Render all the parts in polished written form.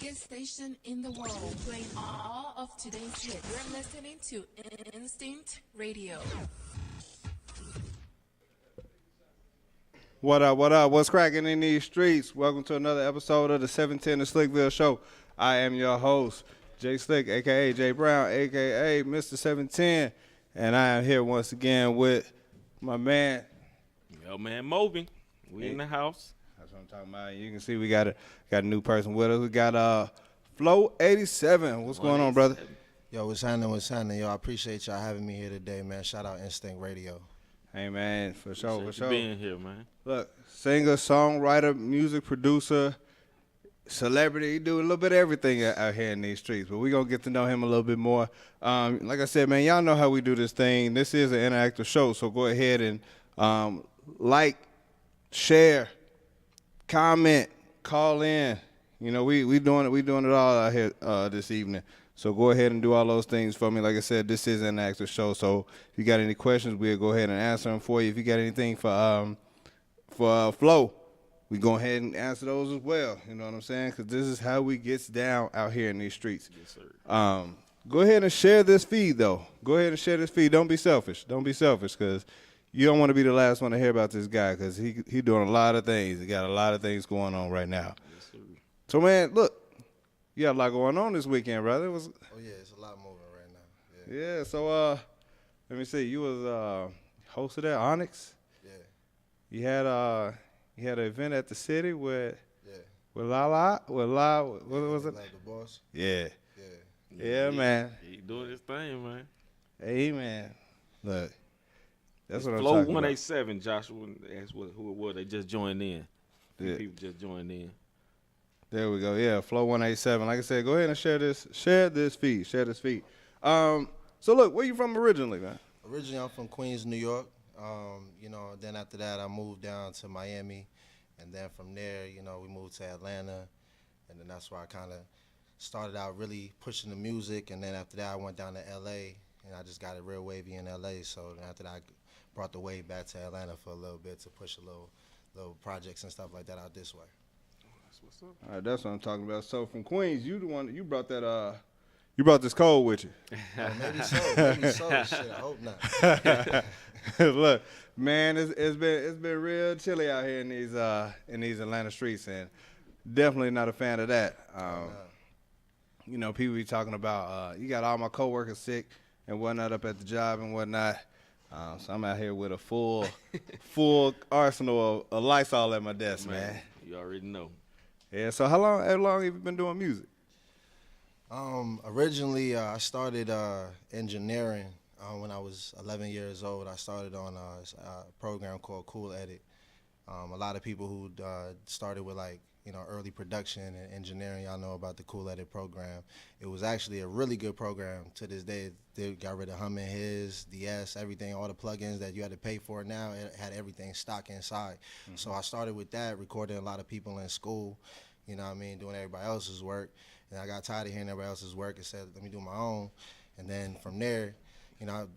biggest station in the world, playing all of today's hits. You're listening to Instinct Radio. What up, what up? What's cracking in these streets? Welcome to another episode of the 710 The Slickville Show. I am your host, Jay Slick, a.k.a. Jay Brown, a.k.a. Mr. 710. And I am here once again with my man. Yo, man, Moby. We in the house. That's what I'm talking about. You can see we got a new person with us. We got Flow187. What's going on, brother? Yo, what's happening? Yo, I appreciate y'all having me here today, man. Shout out Instinct Radio. Hey, man, for sure, for sure. Being here, man. Look, singer, songwriter, music producer, celebrity. He do a little bit of everything out here in these streets. But we're going to get to know him a little bit more. Like I said, man, y'all know how we do this thing. This is an interactive show, so go ahead and like, share, comment, call in. You know, we doing it all out here this evening. So go ahead and do all those things for me. Like I said, this is an active show. So if you got any questions, we'll go ahead and answer them for you. If you got anything for Flow, we go ahead and answer those as well. You know what I'm saying? Because this is how we gets down out here in these streets. Yes, sir. Go ahead and share this feed, though. Go ahead and share this feed. Don't be selfish. Don't be selfish, because you don't want to be the last one to hear about this guy, because he doing a lot of things. He got a lot of things going on right now. Yes, sir. So, man, look. You got a lot going on this weekend, brother. Oh, yeah, it's a lot moving right now. Yeah, so let me see. You was hosted at Onyx. Yeah. You had an event at the city with Yeah. what was it? Like the boss? Yeah. Yeah. Man. He doing his thing, man. Hey, man. Look, that's what I'm Flow talking 187, Joshua. That's who it was. They just joined in. Yeah. People just joined in. There we go. Yeah, Flow187. Like I said, go ahead and share this feed. So look, where you from originally, man? Originally, I'm from Queens, New York. Then after that, I moved down to Miami. And then from there, we moved to Atlanta. And then that's where I kind of started out really pushing the music. And then after that, I went down to L.A. And I just got it real wavy in L.A. So then after that, I brought the wave back to Atlanta for a little bit to push a little projects and stuff like that out this way. That's what's up. All right, that's what I'm talking about. So from Queens, you the one you brought this cold with you. Maybe so. Shit, I hope not. Look, man, it's been real chilly out here in these Atlanta streets, and definitely not a fan of that. People be talking about you got all my coworkers sick and whatnot up at the job and whatnot. So I'm out here with a full arsenal of Lysol at my desk, man. You already know. Yeah. So how long have you been doing music? Originally, I started engineering when I was 11 years old. I started on a program called Cool Edit. A lot of people who started with early production and engineering, y'all know about the Cool Edit program. It was actually a really good program. To this day, they got rid of Humming His, DS, everything, all the plugins that you had to pay for now. It had everything stock inside. Mm-hmm. So I started with that, recording a lot of people in school, doing everybody else's work. And I got tired of hearing everybody else's work and said, let me do my own. And then from there,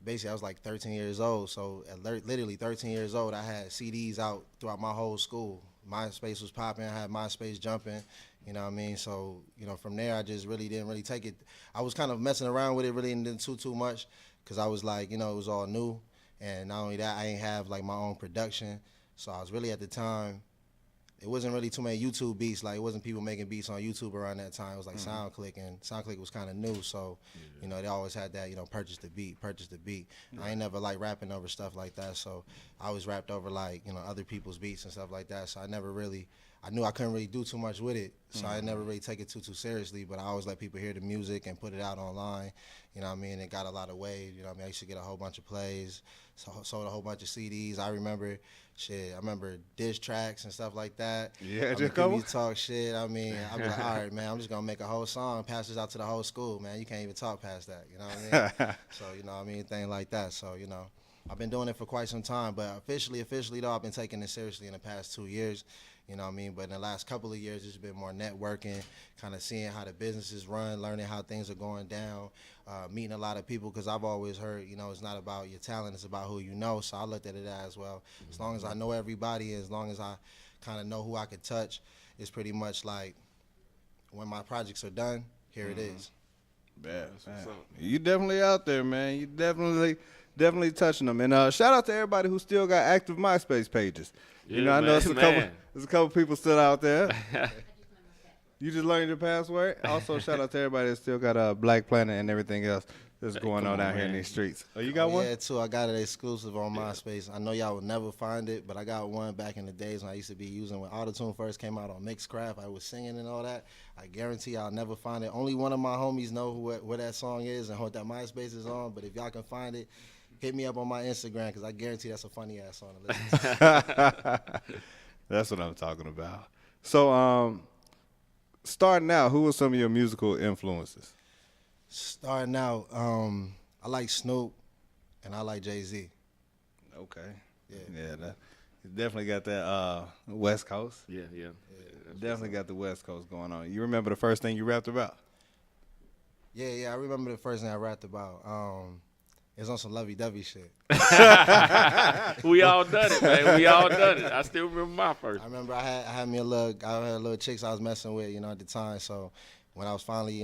basically I was like 13 years old. So at literally 13 years old, I had CDs out throughout my whole school. MySpace was popping. I had MySpace jumping. So, from there, I just really didn't really take it. I was kind of messing around with it, really didn't do too much, because I was like, it was all new. And not only that, I ain't have like my own production. So I was really at the time, it wasn't really too many YouTube beats. Like, it wasn't people making beats on YouTube around that time. It was like SoundClick, and SoundClick was kind of new. So, they always had that, purchase the beat. I ain't never like rapping over stuff like that. So I always rapped over like, other people's beats and stuff like that. So I knew I couldn't really do too much with it. So I never really take it too seriously. But I always let people hear the music and put it out online. It got a lot of waves. I used to get a whole bunch of plays, sold a whole bunch of CDs. I remember diss tracks and stuff like that. Yeah, just go. Talk shit. I'm like, all right, man, I'm just gonna make a whole song, pass this out to the whole school, man. You can't even talk past that. You know what I mean? So, thing like that. So, I've been doing it for quite some time, but officially though, I've been taking it seriously in the past 2 years. But in the last couple of years, it's been more networking, kind of seeing how the businesses run, learning how things are going down, meeting a lot of people, because I've always heard, it's not about your talent, it's about who you know. So I looked at it as well. As long as I know everybody, as long as I kind of know who I could touch, it's pretty much like when my projects are done, here it is. Bad. That's what's up. You definitely out there, man. You definitely touching them. And shout out to everybody who still got active MySpace pages. You Yeah, know, I know man, there's a couple people still out there. You just learned your password. Also, shout out to everybody that still got a Black Planet and everything else that's going on out here in these streets. Oh, you got one? Yeah, too. I got it exclusive on MySpace. I know y'all would never find it, but I got one back in the days when I used to be using when Autotune first came out on Mixcraft. I was singing and all that. I guarantee I'll never find it. Only one of my homies know where that song is and what that MySpace is on. But if y'all can find it, hit me up on my Instagram because I guarantee that's a funny ass song to listen to. That's what I'm talking about. So, starting out, who were some of your musical influences? Starting out, I like Snoop and I like Jay-Z. Okay. Yeah. You definitely got that West Coast. Yeah. Definitely got the West Coast going on. You remember the first thing you rapped about? Yeah, I remember the first thing I rapped about. It was on some lovey-dovey shit. We all done it, man. We all done it. I still remember my first. I remember I had a little chicks I was messing with, at the time. So when I was finally,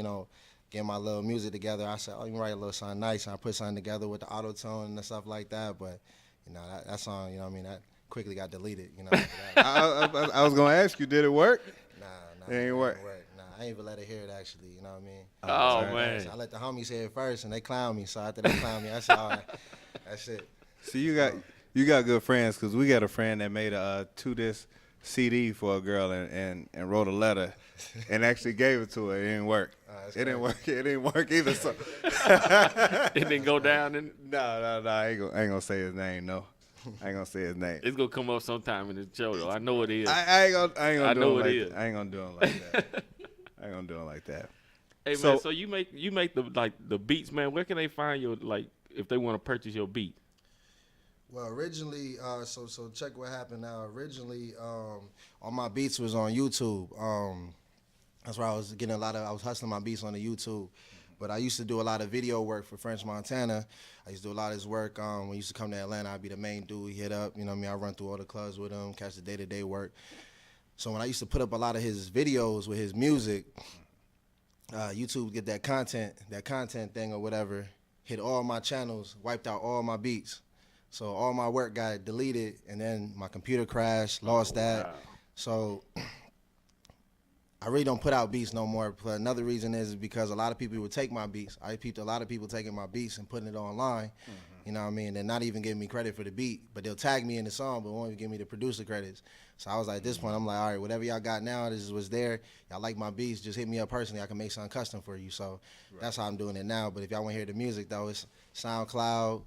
getting my little music together, I said, you can write a little something nice. And I put something together with the auto-tone and stuff like that. But, that song, that quickly got deleted, I was going to ask you, did it work? Nah. It ain't work. Nah, I ain't even let it hear it, actually, you know what I mean? Oh, man. So I let the homies hear it first, and they clown me. So after they clown me, I said, all right, that's it. See, you got good friends because we got a friend that made a two-disc CD for a girl and wrote a letter and actually gave it to her. It didn't work. It didn't work. It didn't work either. So It didn't go down. No. I ain't gonna say his name. No, I ain't gonna say his name. It's gonna come up sometime in the show, though. I know it is. I ain't gonna do know it it like is. that. I ain't gonna do it like that. I ain't gonna do it like that. Hey, So- man. So you make the beats, man. Where can they find your if they want to purchase your beat? Well, originally, so check what happened now. Originally, all my beats was on YouTube. That's where I was getting I was hustling my beats on the YouTube. But I used to do a lot of video work for French Montana. I used to do a lot of his work. When he used to come to Atlanta, I'd be the main dude he hit up. You know what I mean? I run through all the clubs with him, catch the day-to-day work. So when I used to put up a lot of his videos with his music, YouTube would get that content thing or whatever, hit all my channels, wiped out all my beats. So all my work got deleted, and then my computer crashed, lost that. Wow. So I really don't put out beats no more. But another reason is because a lot of people would take my beats. I peeped a lot of people taking my beats and putting it online. You know what I mean? And not even giving me credit for the beat, but they'll tag me in the song, but won't even give me the producer credits. So I was like, at this point, I'm like, all right, whatever y'all got now, this is what's there. Y'all like my beats, just hit me up personally. I can make something custom for you. So that's how I'm doing it now. But if y'all want to hear the music, though, it's SoundCloud,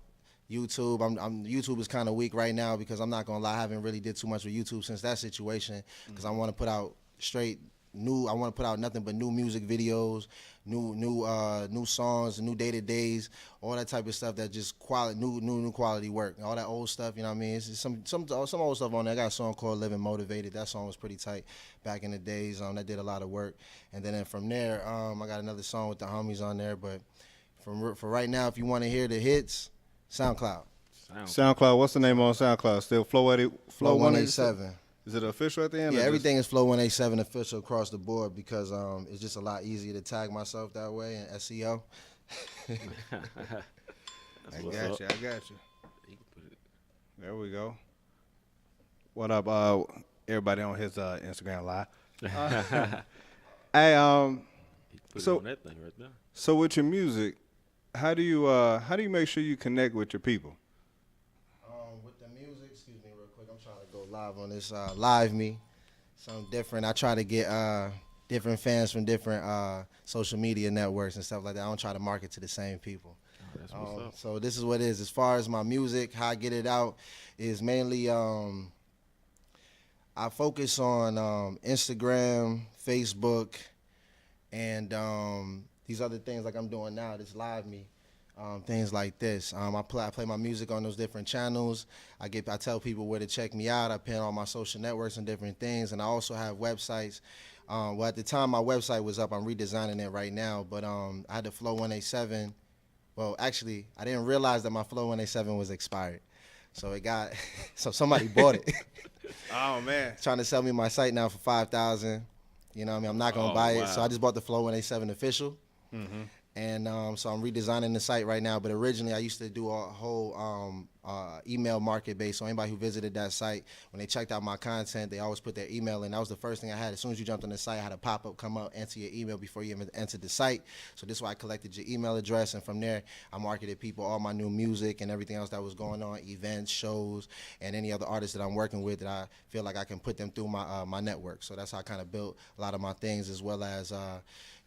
YouTube. YouTube is kind of weak right now because I'm not gonna lie, I haven't really did too much with YouTube since that situation because I want to put out I want to put out nothing but new music videos, new songs, new day-to-days, all that type of stuff that just new quality work. All that old stuff, you know what I mean? It's some old stuff on there. I got a song called Living Motivated. That song was pretty tight back in the days. That did a lot of work. And then from there, I got another song with the homies on there. But for right now, if you want to hear the hits, SoundCloud. SoundCloud. What's the name on SoundCloud? Still Flow187. Is it official at the end? Yeah, everything is Flow187 official across the board because it's just a lot easier to tag myself that way and SEO. I got you. There we go. What up, everybody on his Instagram live? Hey, Put So- it on that thing right there. so with your music, how do you make sure you connect with your people? With the music, excuse me real quick, I'm trying to go live on this Live Me. Something different. I try to get different fans from different social media networks and stuff like that. I don't try to market to the same people. Oh, that's what's up. So this is what it is. As far as my music, how I get it out is mainly I focus on Instagram, Facebook, and these other things like I'm doing now, this Live Me. Things like this. I play my music on those different channels. I tell people where to check me out. I pin on my social networks and different things. And I also have websites. Well, at the time my website was up, I'm redesigning it right now. But I had the Flow187. Well, actually, I didn't realize that my Flow187 was expired. So so somebody bought it. Oh man. Trying to sell me my site now for $5,000. You know what I mean? I'm not gonna buy it. So I just bought the Flow187 official. And so I'm redesigning the site right now. But originally, I used to do a whole email market base. So anybody who visited that site, when they checked out my content, they always put their email in. That was the first thing I had. As soon as you jumped on the site, I had a pop-up come up, enter your email before you even entered the site. So this is why I collected your email address. And from there, I marketed people all my new music and everything else that was going on, events, shows, and any other artists that I'm working with that I feel like I can put them through my my network. So that's how I kind of built a lot of my things, as well as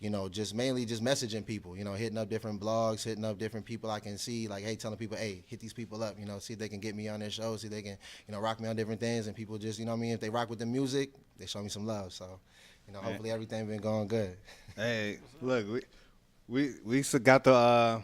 you know, just mainly just messaging people, you know, hitting up different blogs, hitting up different people I can see, like, hey, telling people, hey, hit these people up, you know, see if they can get me on their show, see if they can, you know, rock me on different things, and people just, you know what I mean, if they rock with the music, they show me some love. So, you know, hopefully everything been going good. Hey, look, we got the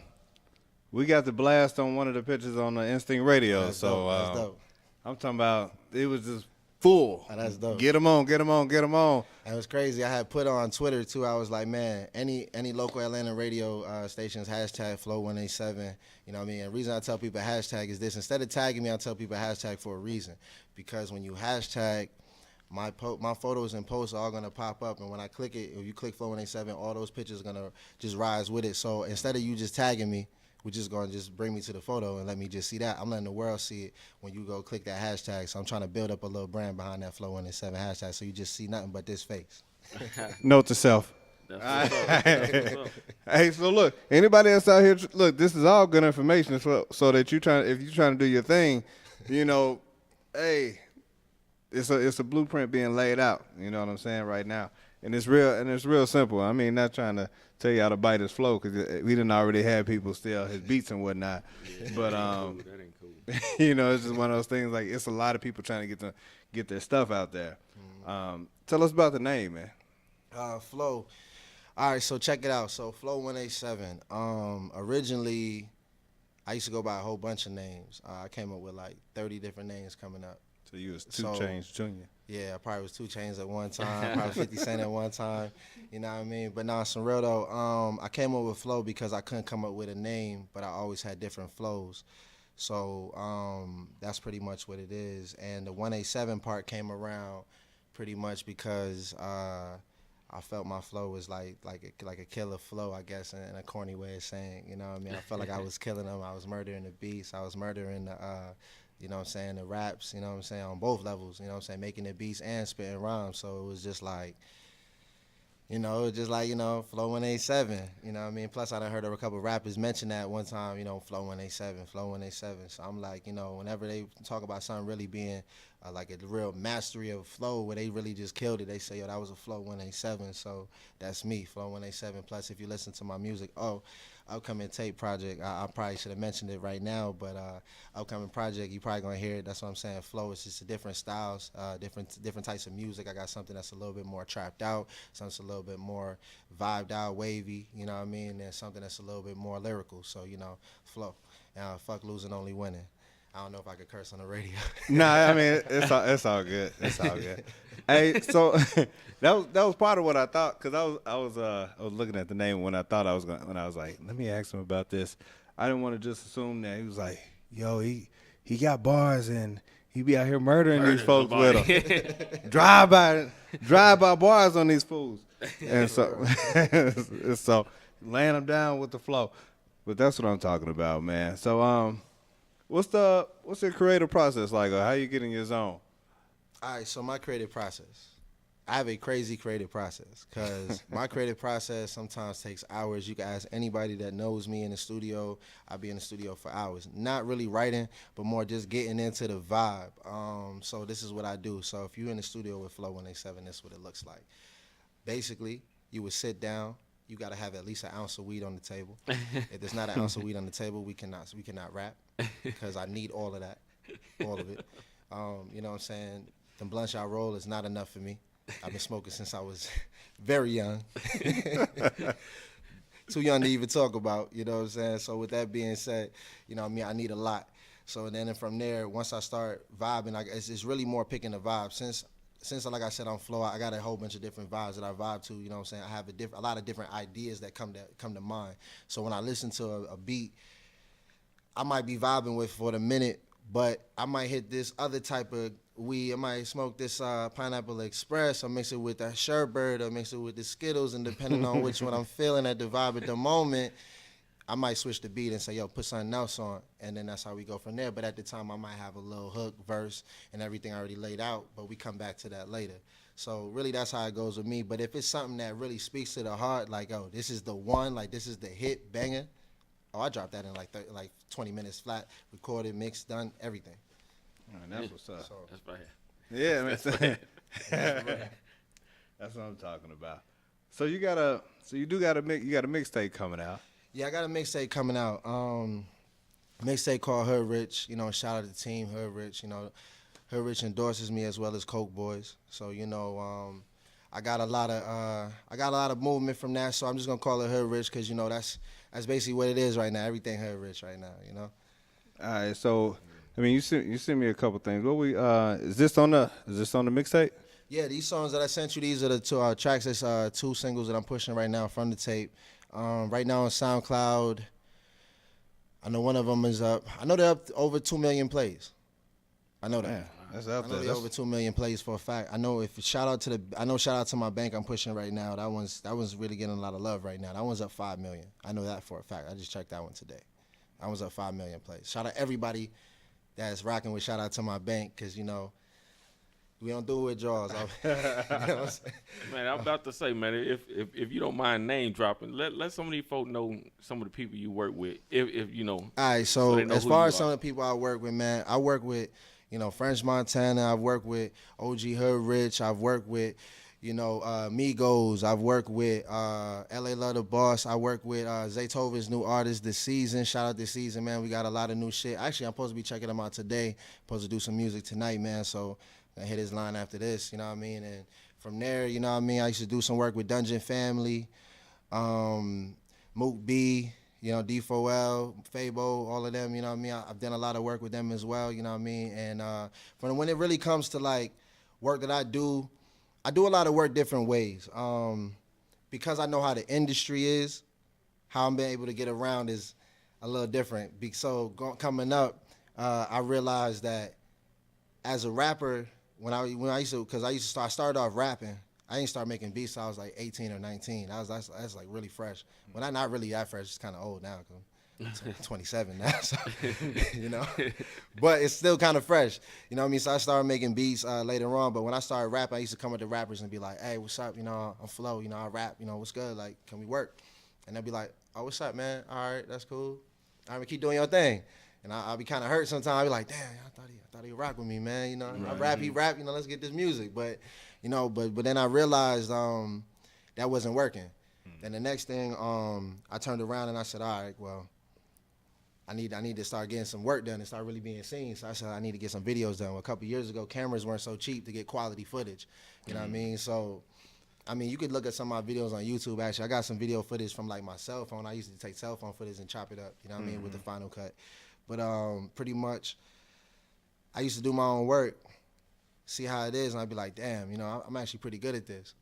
blast on one of the pictures on the Instinct Radio. That's so dope. That's dope. I'm talking about, it was just full. Oh, that's dope. Get them on, get them on, get them on. And it was crazy. I had put on Twitter too. I was like, man, any local Atlanta radio stations, hashtag Flow187. You know what I mean? And the reason I tell people hashtag is this. Instead of tagging me, I tell people hashtag for a reason. Because when you hashtag, my photos and posts are all going to pop up. And when I click it, if you click Flow187, all those pictures are going to just rise with it. So instead of you just tagging me, we're just going to just bring me to the photo and let me just see that. I'm letting the world see it when you go click that hashtag. So I'm trying to build up a little brand behind that Flow187 hashtag, so you just see nothing but this face. Note to self. Hey, so look, anybody else out here, look, this is all good information so that if you're trying to do your thing, you know, hey, it's a blueprint being laid out, you know what I'm saying, right now. And it's real simple. I mean, not trying to tell you how to bite his flow, because we didn't already have people steal his beats and whatnot. Yeah, but that ain't cool. You know, it's just one of those things. Like, it's a lot of people trying to get their stuff out there. Tell us about the name, man. Flow. All right, so check it out. So Flow187. Originally, I used to go by a whole bunch of names. I came up with like 30 different names coming up. So you was 2 Chainz Jr. Yeah, I probably was 2 Chainz at one time, probably 50 Cent at one time, you know what I mean? But nah, some real though, I came up with Flow because I couldn't come up with a name, but I always had different flows. So that's pretty much what it is. And the 187 part came around pretty much because I felt my flow was like a killer flow, I guess, in a corny way of saying, you know what I mean? I felt like I was killing them. I was murdering the beats. I was murdering the you know what I'm saying, the raps, you know what I'm saying, on both levels, you know what I'm saying, making the beats and spitting rhymes. So it was just like, you know, Flow187, you know what I mean? Plus, I done heard a couple of rappers mention that one time, you know, Flow187. So I'm like, you know, whenever they talk about something really being like a real mastery of flow where they really just killed it, they say, yo, that was a Flow187. So that's me, Flow187. Plus, if you listen to my music, upcoming tape project, I probably should have mentioned it right now, but upcoming project, you probably gonna hear it. That's what I'm saying. Flow is just different styles, different types of music. I got something that's a little bit more trapped out, something that's a little bit more vibed out, wavy, you know what I mean, and something that's a little bit more lyrical. So, you know, Flow. Fuck losing, only winning. I don't know if I could curse on the radio. Nah, I mean, it's all good. It's all good. Hey, so that was part of what I thought, because I was looking at the name when I was like, let me ask him about this. I didn't want to just assume that he was like, yo, he got bars and he be out here murdering these folks with them. drive by bars on these fools. And so laying them down with the flow. But that's what I'm talking about, man. So what's your creative process like, or how you get in your zone? All right, so my creative process. I have a crazy creative process because my creative process sometimes takes hours. You can ask anybody that knows me in the studio. I'll be in the studio for hours. Not really writing, but more just getting into the vibe. So this is what I do. So if you're in the studio with Flow187, this is what it looks like. Basically, you would sit down. You got to have at least an ounce of weed on the table. If there's not an ounce of weed on the table, we cannot rap because I need all of that, all of it. You know what I'm saying? The blunts I roll is not enough for me. I've been smoking since I was very young. Too young to even talk about, you know what I'm saying? So with that being said, you know what I mean, I need a lot. So then from there, once I start vibing, it's really more picking the vibe. Since like I said on Flow, I got a whole bunch of different vibes that I vibe to, you know what I'm saying? I have a lot of different ideas that come to mind. So when I listen to a beat, I might be vibing with for the minute, but I might hit this other type of weed. I might smoke this Pineapple Express, or mix it with that sherbet, or mix it with the Skittles, and depending on which one I'm feeling at the vibe at the moment, I might switch the beat and say, yo, put something else on, and then that's how we go from there. But at the time, I might have a little hook, verse, and everything already laid out, but we come back to that later. So really, that's how it goes with me. But if it's something that really speaks to the heart, like, oh, this is the one, like, this is the hit banger, oh, I drop that in like 20 minutes flat, recorded, mixed, done, everything. That's what's up. So, That's right. Yeah, man. That's what I'm talking about. So you got a mixtape coming out. yeah, I got a mixtape coming out. Mixtape called Hood Rich. You know, shout out to the team, Hood Rich. You know, Hood Rich endorses me as well as Coke Boys. So you know, I got a lot of movement from that. So I'm just gonna call it Hood Rich because you know that's basically what it is right now. Everything Hood Rich right now. You know. All right, so I mean, you sent me a couple things. What we is this on the mixtape? Yeah, these songs that I sent you, these are the two tracks. It's 2 singles that I'm pushing right now from the tape. Right now on SoundCloud, I know one of them is up. I know they're up over 2 million plays. I know that. Man, that's up I know there. they're over 2 million plays for a fact. I know shout out to my bank I'm pushing right now. That one's really getting a lot of love right now. That one's up 5 million. I know that for a fact. I just checked that one today. That one's up 5 million plays. Shout out everybody that's rocking with shout out to my bank, because you know we don't do it with draws. You know what I'm saying? Man, I'm about to say, man, if you don't mind name dropping, let some of these folk know some of the people you work with. If you know. All right, so they know as who far you as some are. of the people I work with, man, I work with, you know, French Montana. I've worked with OG Hood Rich. I've worked with, you know, Migos. I've worked with LA Love the Boss. I work with Zaytoven's new artist, The Season. Shout out The Season, man. We got a lot of new shit. Actually, I'm supposed to be checking them out today. Supposed to do some music tonight, man. So I hit his line after this, you know what I mean? And from there, you know what I mean, I used to do some work with Dungeon Family, Mook B, you know, D4L, Fabo, all of them, you know what I mean? I've done a lot of work with them as well, you know what I mean? And when it really comes to, like, work that I do a lot of work different ways. Because I know how the industry is, how I'm being able to get around is a little different. So coming up, I realized that as a rapper, I started off rapping. I didn't start making beats till I was like 18 or 19. That's like really fresh. Well, not really that fresh. It's kind of old now. 'Cause I'm 27 now, so, you know. But it's still kind of fresh, you know what I mean? So I started making beats later on. But when I started rapping, I used to come up to rappers and be like, "Hey, what's up? You know, I'm Flow. You know, I rap. You know, what's good? Like, can we work?" And they'd be like, "Oh, what's up, man? All right, that's cool. All right, keep doing your thing." And I'll be kind of hurt sometimes. I'll be like, "Damn, I thought he rap with me, man. You know, I rap, he rap. You know, let's get this music." But, you know, but then I realized that wasn't working. Then the next thing, I turned around and I said, "All right, well, I need to start getting some work done and start really being seen." So I said I need to get some videos done. Well, a couple years ago, cameras weren't so cheap to get quality footage. You know what I mean? So, I mean, you could look at some of my videos on YouTube. Actually, I got some video footage from like my cell phone. I used to take cell phone footage and chop it up. You know what I mean, with the Final Cut. But pretty much, I used to do my own work, see how it is, and I'd be like, "Damn, you know, I'm actually pretty good at this."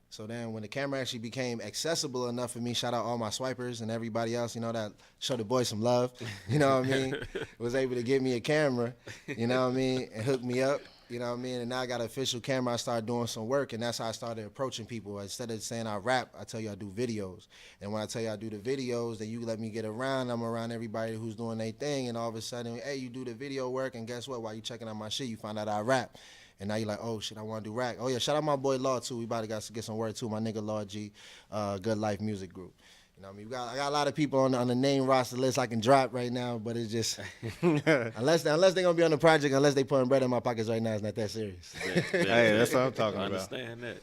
So then when the camera actually became accessible enough for me, shout out all my swipers and everybody else, you know, that showed the boys some love, you know what I mean, was able to get me a camera, you know what I mean, and hook me up, you know what I mean, and now I got an official camera. I started doing some work, and that's how I started approaching people. Instead of saying I rap, I tell you I do videos. And when I tell you I do the videos, then you let me get around. I'm around everybody who's doing their thing, and all of a sudden, hey, you do the video work, and guess what? While you checking out my shit, you find out I rap. And now you're like, oh, shit, I want to do rap. Oh, yeah, shout out my boy Law, too. We about to get some word, too. My nigga Law G, Good Life Music Group. You know what I mean? I got a lot of people on the name roster list I can drop right now, but it's just, unless they're going to be on the project, unless they putting bread in my pockets right now, it's not that serious. Hey, that's what I'm talking I about. understand that.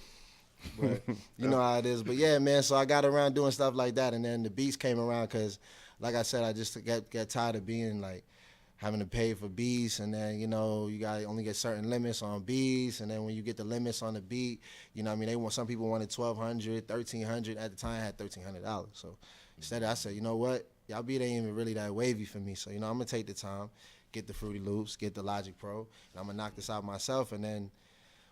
But you know how it is. But, yeah, man, so I got around doing stuff like that, and then the beats came around because, like I said, I just get tired of being, like, having to pay for beats, and then, you know, you got to only get certain limits on beats, and then when you get the limits on the beat, you know what I mean, some people wanted $1,200, $1,300. At the time, I had $1,300. So instead, I said, you know what, y'all beat ain't even really that wavy for me, so, you know, I'm going to take the time, get the Fruity Loops, get the Logic Pro, and I'm going to knock this out myself. And then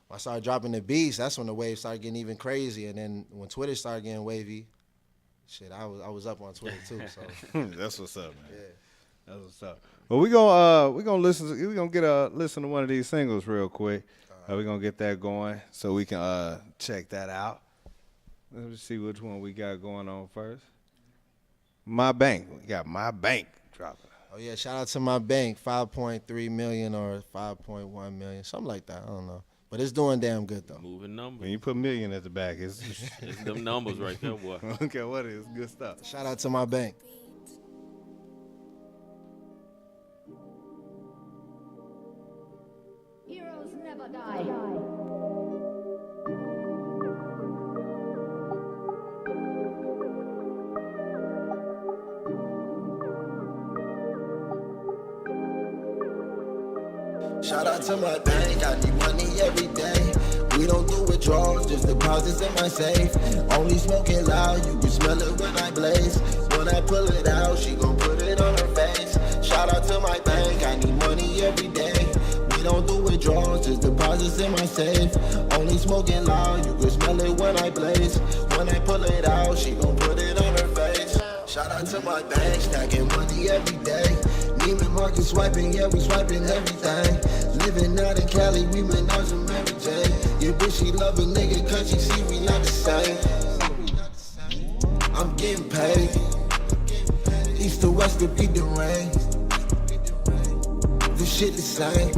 when I started dropping the beats, that's when the waves started getting even crazy. And then when Twitter started getting wavy, shit, I was up on Twitter too. So That's what's up, man. yeah. That's what's up. Well, we gonna listen to one of these singles real quick. We gonna get that going so we can check that out. Let's see which one we got going on first. My Bank. We got My Bank dropping. Oh yeah, shout out to My Bank, 5.3 million or 5.1 million, something like that. I don't know, but it's doing damn good though. Moving numbers. When you put million at the back, it's It's them numbers right there, boy. okay. What is good stuff? Shout out to My Bank. Heroes never die. Shout out to my bank, I need money every day. We don't do withdrawals, just deposits in my safe. Only smoking loud, you can smell it when I blaze. When I pull it out, she gon' put it on her face. Shout out to my bank, I need money every day. We don't do withdrawals, just deposits in my safe. Only smoking loud, you can smell it when I blaze. When I pull it out, she gon' put it on her face. Shout out to my bank, stacking money every day. Neiman Marcus swiping, yeah, we swiping everything. Living out in Cali, we menage and Mary Jane. Your bitch, she love a nigga, cause she see we not the same. I'm getting paid. East to west to beat the rain. The shit the same.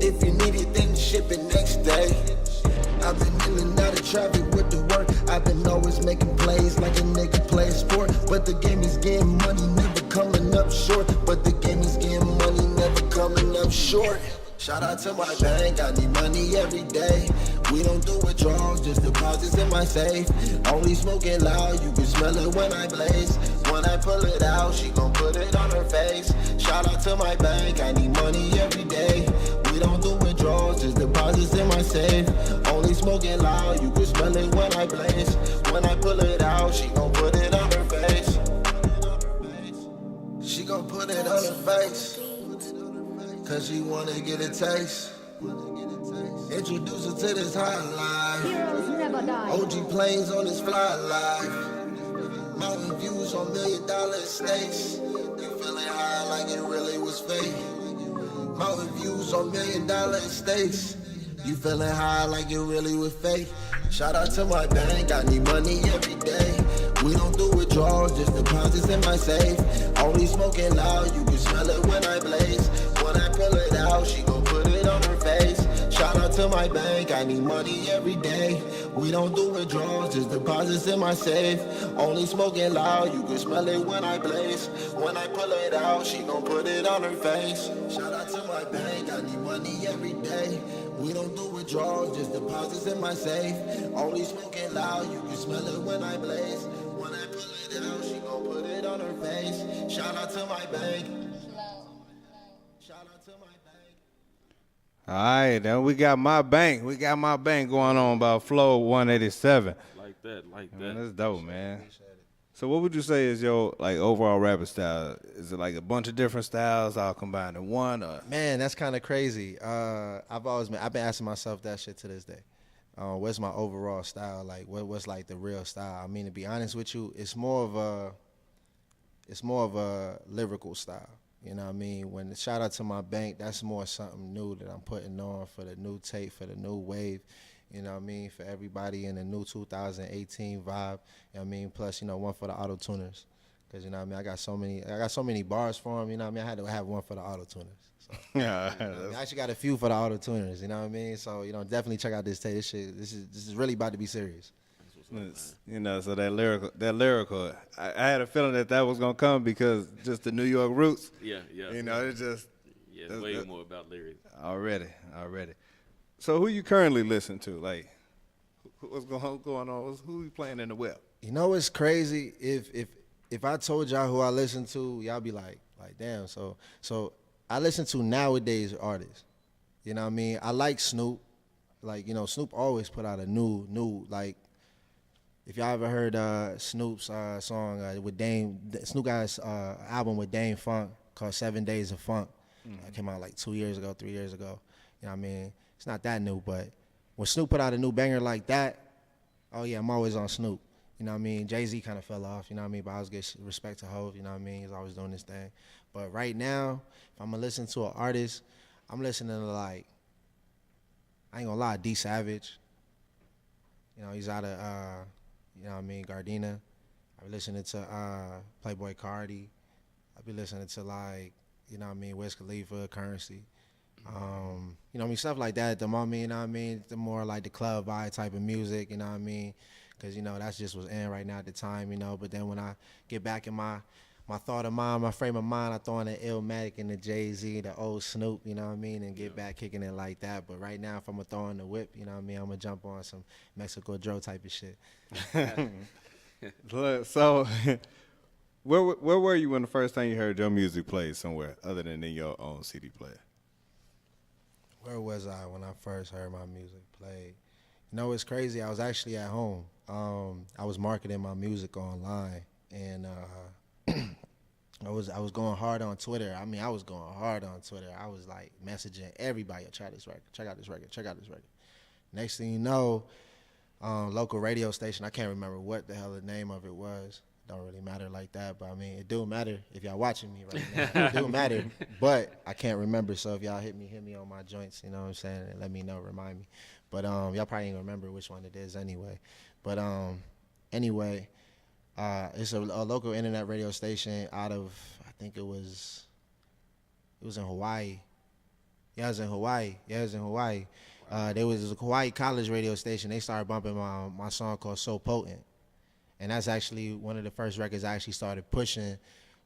If you need it, then ship it next day. I've been in and out of traffic with the work. I've been always making plays like a nigga play sport. But the game is getting money, never coming up short. But the game is getting money, never coming up short. Shout out to my bank, I need money every day. We don't do withdrawals, just deposits in my safe. Only smoking loud, you can smell it when I blaze. When I pull it out, she gon' put it on her face. Shout out to my bank, I need money every day. We don't do withdrawals, just deposits in my safe. Only smoking loud, you can smell it when I blaze. When I pull it out, she gon' put it on her face. She gon' put it on her face. Cause she wanna get a taste. Introduce her to this high life. Heroes never die. OG planes on this fly life. Mountain views on $1 million estates. You feeling high like it really was fake. Mountain views on $1 million estates. You feeling high like it really was fake. Shout out to my bank, I need money every day. We don't do withdrawals, just deposits in my safe. Only smoking loud, you can smell it when I blaze. When I pull it out, she gon' put it on her face. Shout out to my bank, I need money every day. We don't do withdrawals, just deposits in my safe. Only smoking loud, you can smell it when I blaze. When I pull it out, she gon' put it on her face. Shout out to my bank, I need money every day. We don't do withdrawals, just deposits in my safe. Only smoking loud, you can smell it when I blaze. When I pull it out, she gon' put it on her face. Shout out to my bank. Shout out to my bank. All right, then we got My Bank. We got My Bank going on by Flow187. Like that. Man, that's dope, man. So what would you say is your like overall rapping style? Is it like a bunch of different styles all combined in one? Or? Man, that's kind of crazy. I've been asking myself that shit to this day. What's my overall style? Like, what's like the real style? I mean, to be honest with you, it's more of a lyrical style. You know what I mean? When shout out to my bank, that's more something new that I'm putting on for the new tape, for the new wave. You know what I mean? For everybody in the new 2018 vibe. You know what I mean? Plus, you know, one for the auto tuners. Cause you know what I mean, I got so many bars for them. You know what I mean? I had to have one for the auto tuners. So, Yeah, you know what I mean? I actually got a few for the auto tuners. You know what I mean? So you know, definitely check out this tape. This is really about to be serious. You know, so that lyrical. I had a feeling that was gonna come because just the New York roots. Yeah. You know, it's just Yeah, it's way more about lyrics. already. So who you currently listen to? Like, what's going on? Who you playing in the web? You know what's crazy? If I told y'all who I listen to, y'all be like damn. So I listen to nowadays artists. You know what I mean? I like Snoop. Like, you know, Snoop always put out a new like. If y'all ever heard Snoop's song with Dame, Snoop got his album with Dame Funk called 7 Days of Funk. It came out like 2 years ago, 3 years ago. You know what I mean? It's not that new, but when Snoop put out a new banger like that, oh yeah, I'm always on Snoop. You know what I mean? Jay-Z kind of fell off, you know what I mean? But I always get respect to Hov, you know what I mean? He's always doing this thing. But right now, if I'm going to listen to an artist, I'm listening to, like, I ain't going to lie, D Savage. You know, he's out of, you know what I mean, Gardena. I be listening to Playboy Cardi. I be listening to, like, you know what I mean, Wiz Khalifa, Currency. You know what I mean, stuff like that. The moment, you know what I mean, the more like the club vibe type of music, you know what I mean? Because, you know, that's just what's in right now at the time, you know. But then when I get back in my thought of mind, my frame of mind, I throw in the Illmatic and the Jay-Z, the old Snoop, you know what I mean, and get back kicking it like that. But right now, if I'm going to throw in the whip, you know what I mean, I'm going to jump on some Mexico Joe type of shit. So, where were you when the first time you heard your music played somewhere other than in your own CD player? Where was I when I first heard my music played? You know, it's crazy. I was actually at home. I was marketing my music online, and I was going hard on Twitter. I mean, I was going hard on Twitter. I was like messaging everybody, check this record, check out this record, check out this record. Next thing you know, local radio station, I can't remember what the hell the name of it was. Don't really matter like that, but I mean, it do matter if y'all watching me right now. It do matter, but I can't remember. So if y'all hit me on my joints, you know what I'm saying, and let me know, remind me. But y'all probably ain't gonna remember which one it is anyway. But anyway, it's a local internet radio station out of, I think it was in Hawaii. Yeah, it was in Hawaii. There was a Hawaii college radio station. They started bumping my song called So Potent. And that's actually one of the first records I actually started pushing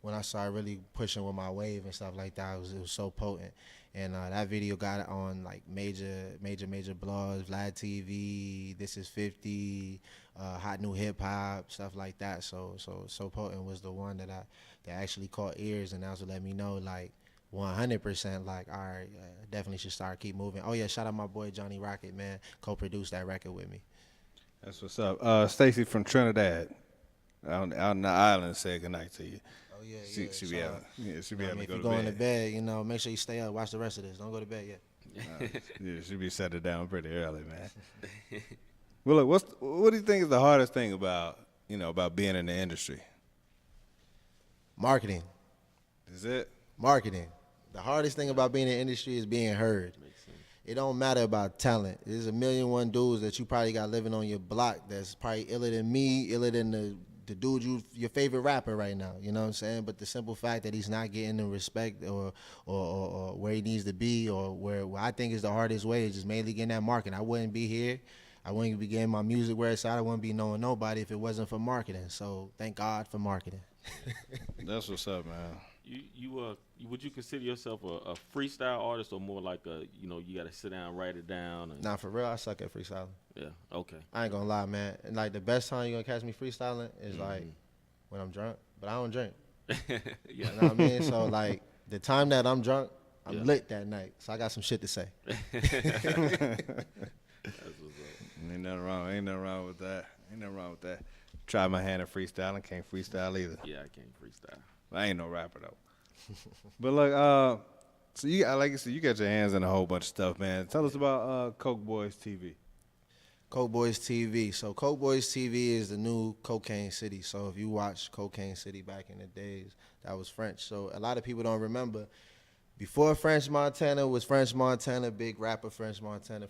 when I started really pushing with my wave and stuff like that. It was So Potent. And that video got on like major blogs, Vlad TV, This Is 50, Hot New Hip Hop, stuff like that. So Potent was the one that actually caught ears, and that was what let me know like 100% like, all right, definitely should keep moving. Oh yeah, shout out my boy Johnny Rocket, man, co-produced that record with me. That's what's up. Stacy from Trinidad, out in the island, said goodnight to you. Oh yeah, She be able to go if to you're bed. going to bed, you know, make sure you stay up, watch the rest of this. Don't go to bed yet. Yeah, she be setting down pretty early, man. Well, look, what do you think is the hardest thing about being in the industry? Marketing. Is it? Marketing. The hardest thing about being in the industry is being heard. It don't matter about talent. There's 1,000,001 dudes that you probably got living on your block that's probably iller than me, iller than the dude your favorite rapper right now. You know what I'm saying? But the simple fact that he's not getting the respect or where he needs to be, or where I think is the hardest way, is just mainly getting that marketing. I wouldn't be here. I wouldn't be getting my music where it's at. I wouldn't be knowing nobody if it wasn't for marketing. So thank God for marketing. That's what's up, man. Would you consider yourself a freestyle artist, or more like you got to sit down, write it down? Nah, for real, I suck at freestyling. Yeah, okay. I ain't gonna lie, man. And like the best time you're gonna catch me freestyling is like when I'm drunk, but I don't drink. Yeah. You know what I mean? So like the time that I'm drunk, I'm lit that night. So I got some shit to say. That's what's up. Ain't nothing wrong with that. Try my hand at freestyling, can't freestyle either. Yeah, I can't freestyle. I ain't no rapper though. But look, so you, like you said, you got your hands in a whole bunch of stuff, man. Tell us about Coke Boys TV. Coke Boys TV. So Coke Boys TV is the new Cocaine City. So if you watch Cocaine City back in the days, that was French. So a lot of people don't remember. Before French Montana was French Montana, big rapper French Montana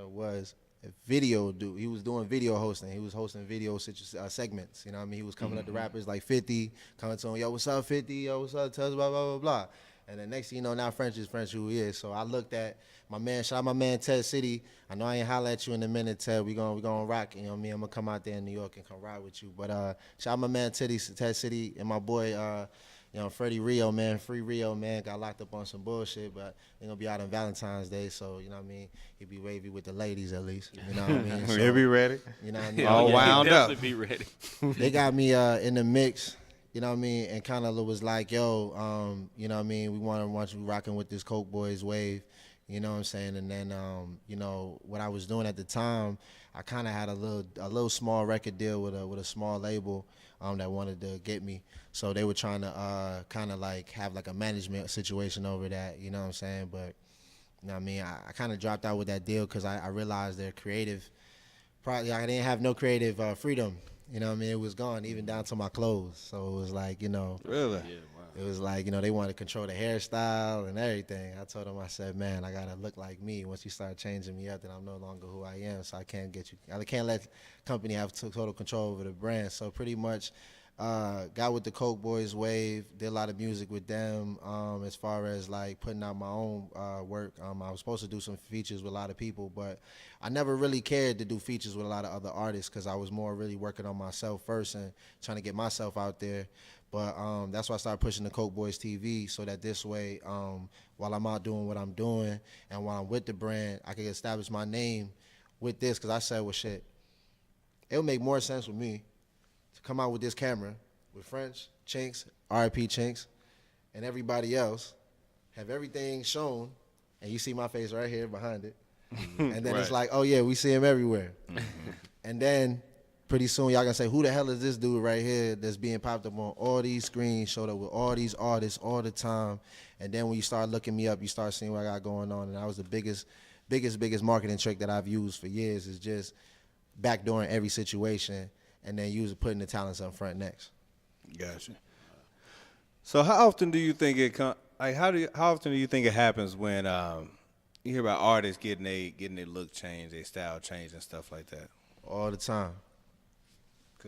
was a video dude. He was doing video hosting. He was hosting video segments. You know what I mean? He was coming up to rappers like 50, coming to him, yo, what's up, 50? Yo, what's up? Tell us blah, blah, blah, blah. And the next thing you know, now French is French who he is. So I looked at my man, shout out my man Ted City. I know I ain't holler at you in a minute, Ted. We gonna rock, you know what I mean? I'm gonna come out there in New York and come ride with you. But shout out my man Ted City and my boy Freddie Rio, man, Free Rio, man, got locked up on some bullshit, but they gonna be out on Valentine's Day, so, you know what I mean, he be wavy with the ladies at least, you know what I mean? So, He'll be ready. You know what I mean? All wound up. Definitely be ready. They got me in the mix, you know what I mean, and kind of was like, yo, you know what I mean, we want you rocking with this Coke Boys wave, you know what I'm saying? And then, you know, what I was doing at the time, I kind of had a little small record deal with a small label that wanted to get me. So they were trying to kind of like have like a management situation over that, you know what I'm saying? But, you know what I mean, I kind of dropped out with that deal because I realized their creative, I didn't have no creative freedom. You know what I mean? It was gone, even down to my clothes. So it was like, you know. Really? Yeah, wow. It was like, you know, they wanted to control the hairstyle and everything. I told them, I said, man, I got to look like me. Once you start changing me up, then I'm no longer who I am. So I can't let company have total control over the brand. So pretty much got with the Coke Boys wave, did a lot of music with them as far as like putting out my own work. I was supposed to do some features with a lot of people, but I never really cared to do features with a lot of other artists because I was more really working on myself first and trying to get myself out there. But that's why I started pushing the Coke Boys TV so that this way, while I'm out doing what I'm doing and while I'm with the brand, I can establish my name with this because I said, well, shit, it would make more sense with me to come out with this camera with French, Chinks, R.I.P. Chinks, and everybody else, have everything shown, and you see my face right here behind it. And then it's like, oh, yeah, we see him everywhere. And then pretty soon y'all gonna say, who the hell is this dude right here that's being popped up on all these screens, showed up with all these artists all the time. And then when you start looking me up, you start seeing what I got going on. And that was the biggest marketing trick that I've used for years is just backdooring every situation and then putting the talents up front next. Gotcha. So how often do you think how often do you think it happens when you hear about artists getting their look changed, their style changed and stuff like that? All the time.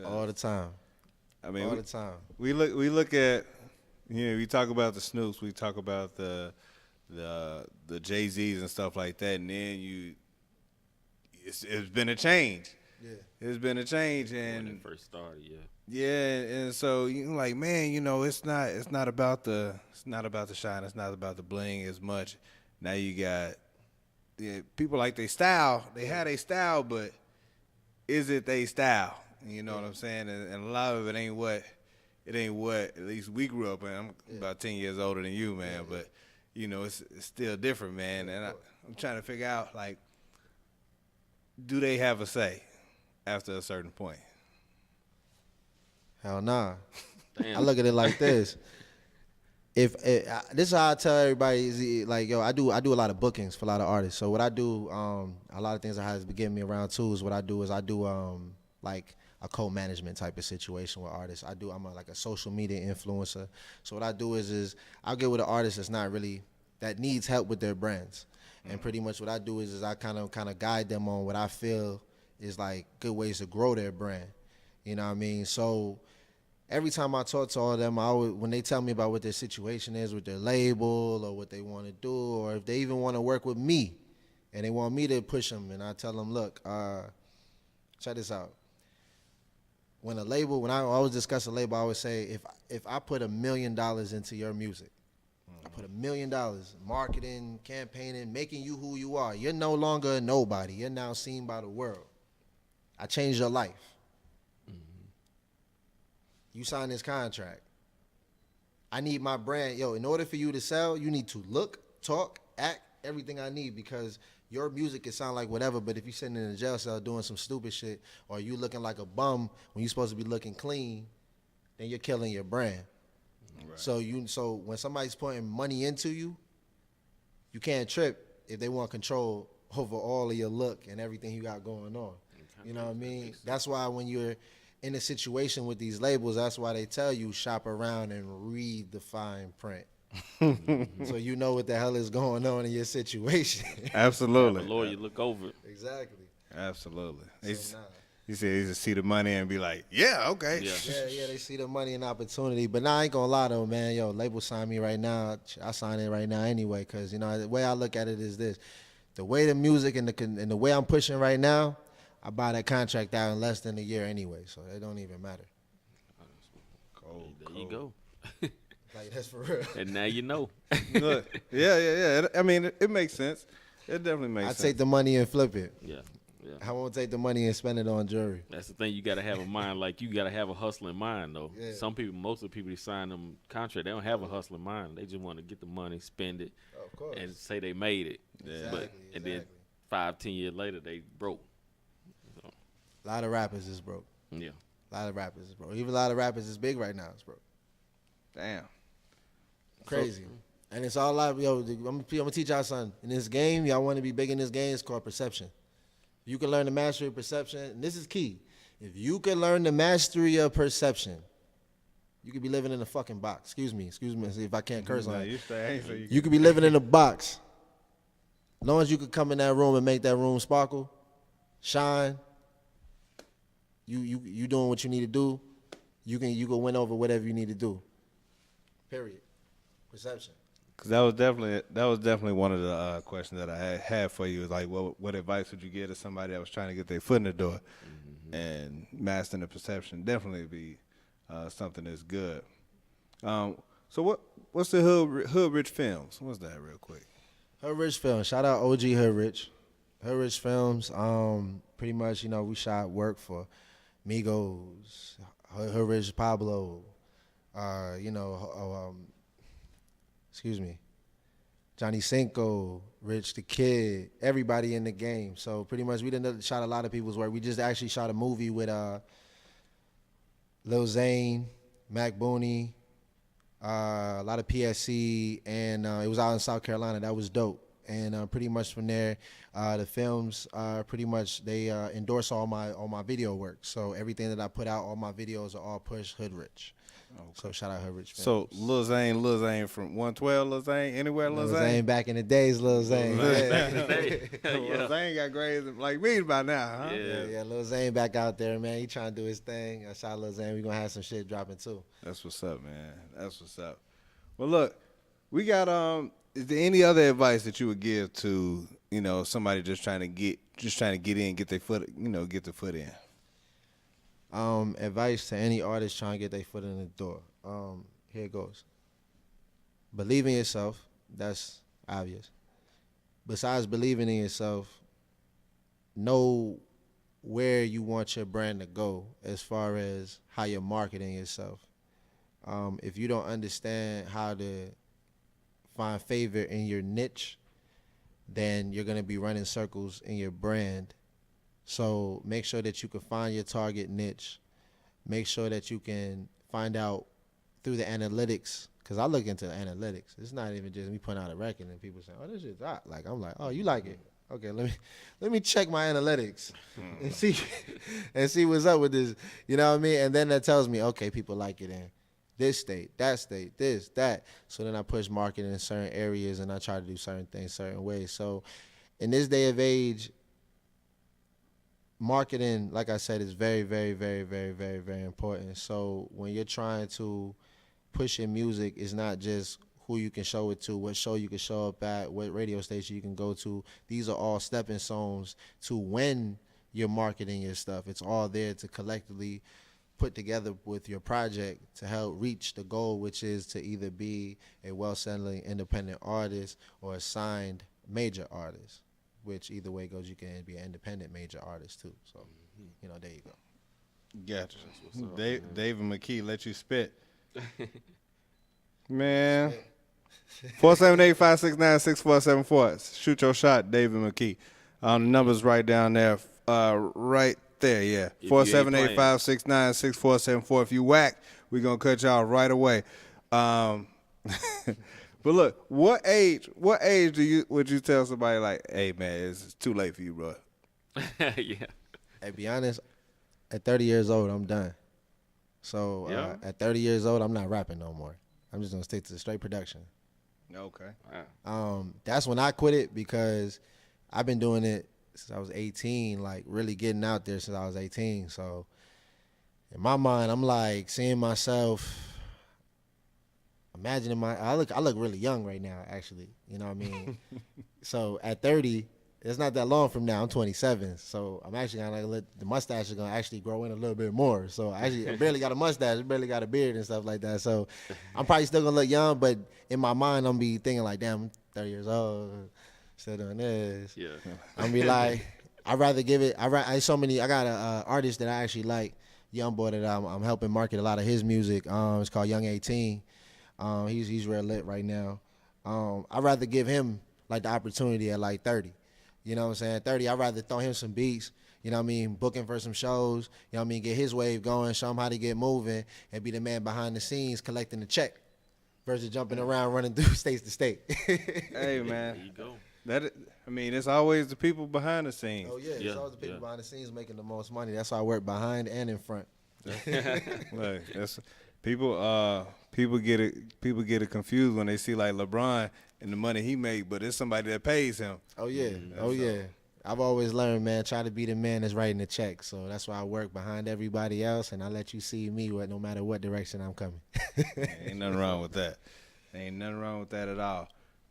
All the time. I mean, all the time. We look at, you know, we talk about the Snoops, we talk about the Jay-Z's and stuff like that, and then it's been a change. Yeah. It's been a change, When and it first started, yeah. yeah, and so you like, man, you know, it's not about the shine, it's not about the bling as much. Now you got people like their style, they have their style, but is it their style? You know what I'm saying? And a lot of it ain't what at least we grew up in. I'm about 10 years older than you, man, but you know, it's still different, man. And I'm trying to figure out, like, do they have a say after a certain point? Hell nah. Damn. I look at it like this. This is how I tell everybody is like, yo, I do a lot of bookings for a lot of artists. So what I do, a lot of things that has been getting me around too is what I do like a co-management type of situation with artists. I'm like a social media influencer. So what I do is I'll get with an artist that needs help with their brands. And pretty much what I do is I kind of guide them on what I feel is like good ways to grow their brand. You know what I mean? So every time I talk to all of them, when they tell me about what their situation is with their label or what they want to do, or if they even want to work with me and they want me to push them, and I tell them, look, check this out. When I always discuss a label, I always say, if I put $1 million into your music, I put $1 million, marketing, campaigning, making you who you are. You're no longer a nobody. You're now seen by the world. I changed your life. You signed this contract. I need my brand. Yo, in order for you to sell, you need to look, talk, act, everything I need, because your music can sound like whatever, but if you're sitting in a jail cell doing some stupid shit, or you looking like a bum when you're supposed to be looking clean, then you're killing your brand. Right. So when somebody's putting money into you, you can't trip if they want control over all of your look and everything you got going on. You know what I mean? That's why when you're in a situation with these labels, that's why they tell you shop around and read the fine print. So you know what the hell is going on in your situation. Absolutely. Have a lawyer look over it. Exactly. Absolutely. So, You said they just see the money and be like, yeah, okay. Yeah, they see the money and opportunity. But now I ain't gonna lie though, man. Yo, label sign me right now. I sign it right now anyway, because you know the way I look at it is this: the way the music and the way I'm pushing right now, I buy that contract out in less than a year anyway, so it don't even matter. There you go. Like, that's for real. And now you know. Look, yeah. I mean, it makes sense. It definitely makes sense. I take the money and flip it. Yeah. I won't take the money and spend it on jewelry. That's the thing. You got to have a mind. Like, you got to have a hustling mind, though. Yeah. Most of the people that sign them contract, they don't have a hustling mind. They just want to get the money, spend it, Of course. and say they made it. Exactly, And then 5-10 years later, they broke. So, A lot of rappers is broke. yeah. A lot of rappers is broke. Even a lot of rappers is big right now. It's broke. Damn. Crazy. And it's all like, yo, I'm gonna teach y'all something. In this game, y'all want to be big in this game, it's called perception. You can learn to master your perception, and this is key. If you could learn the mastery of perception, you could be living in a fucking box. Excuse me. See if I can't curse on it. You could be living in a box. As long as you could come in that room and make that room sparkle, shine, you doing what you need to do, you can win over whatever you need to do. Period. Perception. Because that was definitely one of the questions that I had for you. Is like, what advice would you give to somebody that was trying to get their foot in the door? And mastering the perception definitely be something that's good. So what's the Hood Rich Films? What's that real quick? Hood Rich Films. Shout out OG Hood Rich. Hood Rich Films. Pretty much, we shot work for Migos, Hood Rich Pablo, Johnny Cinco, Rich the Kid, everybody in the game. So pretty much we done shot a lot of people's work. We just actually shot a movie with Lil Zane, Mac Booney, a lot of PSC, and it was out in South Carolina. That was dope. And pretty much from there, the films pretty much they endorse all my video work. So everything that I put out, all my videos are all push Hood Rich. Okay. So shout out Hood Rich Films. So Lil Zane from 112, Lil Zane, anywhere Lil Zane? Back in the days, Lil Zane. Lil Zane got grades like me by now, huh? Yeah, Lil Zane back out there, man. He trying to do his thing. Shout out Lil Zane. We gonna have some shit dropping too. That's what's up, man. That's what's up. Well, look, we got is there any other advice that you would give to, somebody just trying to get in, get their foot, get the foot in? Advice to any artist trying to get their foot in the door. Here it goes. Believe in yourself. That's obvious. Besides believing in yourself, know where you want your brand to go as far as how you're marketing yourself. If you don't understand how to find favor in your niche, then you're going to be running circles in your brand. So make sure that you can find your target niche. Make sure that you can find out through the analytics, because I look into the analytics. It's not even just me putting out a record and people saying, "Oh, this shit's hot." Like, I'm like, "Oh, you like it? Okay, let me check my analytics and see what's up with this." You know what I mean? And then that tells me, okay, people like it in this state, that state, this, that. So then I push marketing in certain areas and I try to do certain things certain ways. So in this day of age, marketing, like I said, is very, very, very, very, very, very important. So when you're trying to push your music, it's not just who you can show it to, what show you can show up at, what radio station you can go to. These are all stepping stones to when you're marketing your stuff. It's all there to collectively put together with your project to help reach the goal, which is to either be a well-selling independent artist or a signed major artist, which either way goes, you can be an independent major artist too. So, there you go. Gotcha. David McKee, let you spit. Man. 478-569-6474. Shoot your shot, David McKee. The number's right down there. Right there, yeah. 478-569-6474. If you whack, we're going to cut y'all right away. But look, what age would you tell somebody like, "Hey man, it's too late for you, bro"? Yeah. Hey, be honest, at 30 years old, I'm done. So at 30 years old, I'm not rapping no more. I'm just gonna stick to the straight production. Okay. Wow. That's when I quit it, because I've been doing it since I was 18, like really getting out there since I was 18. So in my mind, I'm like seeing myself. Imagining I look really young right now, actually. You know what I mean? So at 30, it's not that long from now. I'm 27, so I'm actually gonna let the mustache is gonna actually grow in a little bit more. So I barely got a mustache, barely got a beard and stuff like that. So I'm probably still gonna look young, but in my mind, I'm be thinking like, damn, I'm 30 years old, still doing this. Yeah. I'm be like, I'd rather give it. I got a artist that I actually like, young boy that I'm helping market a lot of his music. It's called Young 18. He's real lit right now. I'd rather give him like the opportunity at like 30. You know what I'm saying? 30, I'd rather throw him some beats, you know what I mean, booking for some shows, you know what I mean, get his wave going, show him how to get moving, and be the man behind the scenes collecting the check versus jumping around running through state to state. Hey man. There you go. I mean, it's always the people behind the scenes. Oh yeah, Yeah, it's always the people yeah. behind the scenes making the most money. That's why I work behind and in front. Look, that's people get it confused when they see like LeBron and the money he made, but it's somebody that pays him. Oh yeah, oh yeah. I've always learned, man, try to be the man that's writing the check. So that's why I work behind everybody else, and I let you see me no matter what direction I'm coming. Ain't nothing wrong with that. Ain't nothing wrong with that at all.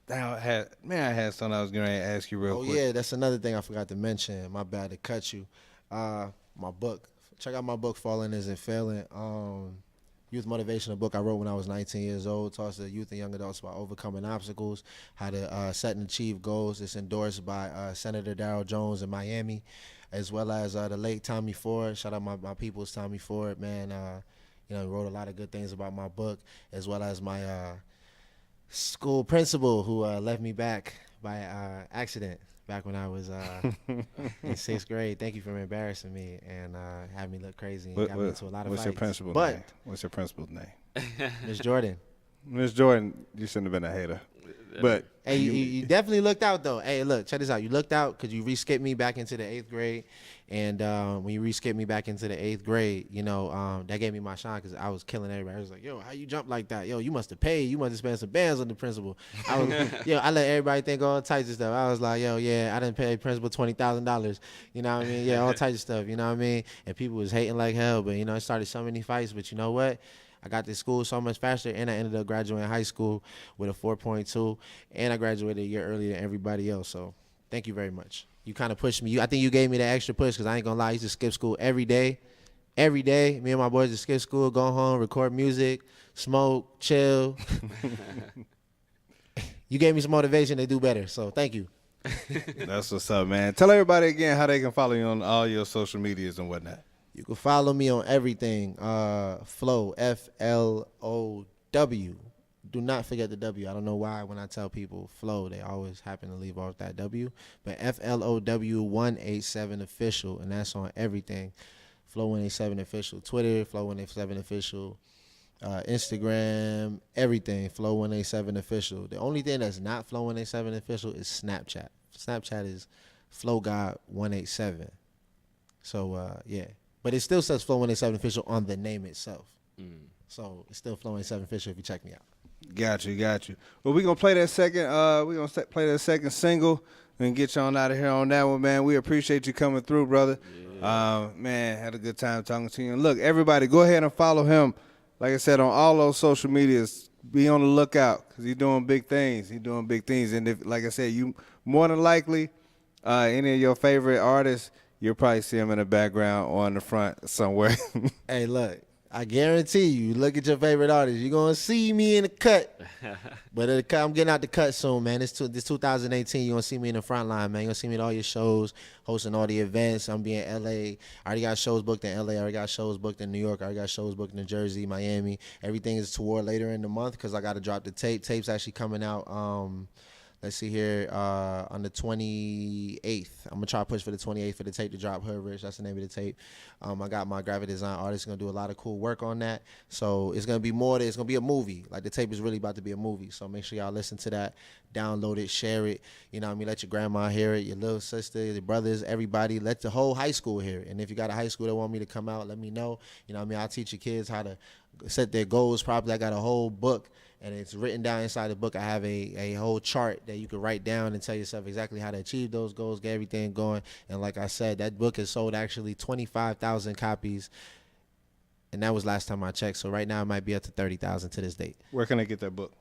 I had something I was going to ask you real quick. Oh yeah, that's another thing I forgot to mention. My bad to cut you. My book. Check out my book, Falling Isn't Failing. Youth motivational book I wrote when I was 19 years old. Talks to youth and young adults about overcoming obstacles, how to set and achieve goals. It's endorsed by Senator Darrell Jones in Miami, as well as the late Tommy Ford. Shout out my people's Tommy Ford, man. He wrote a lot of good things about my book, as well as my school principal who left me back by accident back when I was in sixth grade. Thank you for embarrassing me and having me look crazy and got me into a lot of What's fights. your principal's But name? What's your principal's name? Miss Jordan. Miss Jordan, you shouldn't have been a hater. But Hey, you definitely looked out though. Hey, look, check this out. You looked out because you re-skipped me back into the 8th grade, and when you re-skipped me back into the 8th grade, that gave me my shine because I was killing everybody. I was like, yo, how you jump like that? Yo, you must have paid. You must have spent some bands on the principal. I was, I let everybody think all types of stuff. I was like, yo, yeah, I didn't pay principal $20,000. You know what I mean? Yeah, all types of stuff. You know what I mean? And people was hating like hell, but it started so many fights. But you know what? I got to school so much faster, and I ended up graduating high school with a 4.2, and I graduated a year earlier than everybody else. So thank you very much. You kind of pushed me. I think you gave me the extra push because I ain't going to lie. I used to skip school every day. Every day, me and my boys would skip school, go home, record music, smoke, chill. You gave me some motivation to do better, so thank you. that's what's up, man. Tell everybody again how they can follow you on all your social medias and whatnot. You can follow me on everything. Flow, Flow. Do not forget the W. I don't know why when I tell people Flow, they always happen to leave off that W. But Flow187 official, and that's on everything. Flow187 official. Twitter, Flow187 official. Instagram, everything. Flow187 official. The only thing that's not Flow187 official is Snapchat. Snapchat is FlowGod187. So, yeah. But it still says Flow187 official on the name itself. So it's still Flow187 official if you check me out. Got you. Well, we're going to play that second single and get you on out of here on that one, man. We appreciate you coming through, brother. Yeah. Man, had a good time talking to you. And look, everybody, go ahead and follow him, like I said, on all those social medias. Be on the lookout because he's doing big things. And if, like I said, you more than likely, any of your favorite artists, you'll probably see him in the background or in the front somewhere. Hey, look, I guarantee you, look at your favorite artist. You're going to see me in the cut. But I'm getting out the cut soon, man. This 2018, you're going to see me in the front line, man. You're going to see me at all your shows, hosting all the events. I'm being in L.A. I already got shows booked in L.A. I already got shows booked in New York. I already got shows booked in New Jersey, Miami. Everything is toward later in the month because I got to drop the tape. Tape's actually coming out. Let's see here, on the 28th. I'm going to try to push for the 28th for the tape to drop. Hood Rich, that's the name of the tape. I got my graphic design artist going to do a lot of cool work on that. So it's going to be more than, it's going to be a movie. Like the tape is really about to be a movie. So make sure y'all listen to that, download it, share it. You know what I mean? Let your grandma hear it, your little sister, your brothers, everybody. Let the whole high school hear it. And if you got a high school that want me to come out, let me know. You know what I mean? I'll teach your kids how to set their goals properly. I got a whole book. And it's written down inside the book. I have a whole chart that you can write down and tell yourself exactly how to achieve those goals, get everything going. And like I said, that book has sold actually 25,000 copies. And that was last time I checked. So right now it might be up to 30,000 to this date. Where can I get that book?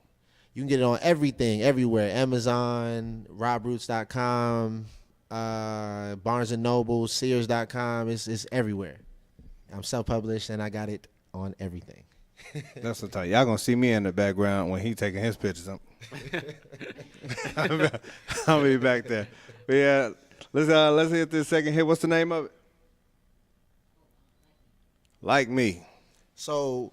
You can get it on everything, everywhere. Amazon, robroots.com, Barnes & Noble, Sears.com. It's everywhere. I'm self-published and I got it on everything. That's the time. Y'all gonna see me in the background when he taking his pictures. I'll be back there. But yeah, let's hit this second hit. What's the name of it? Like Me. So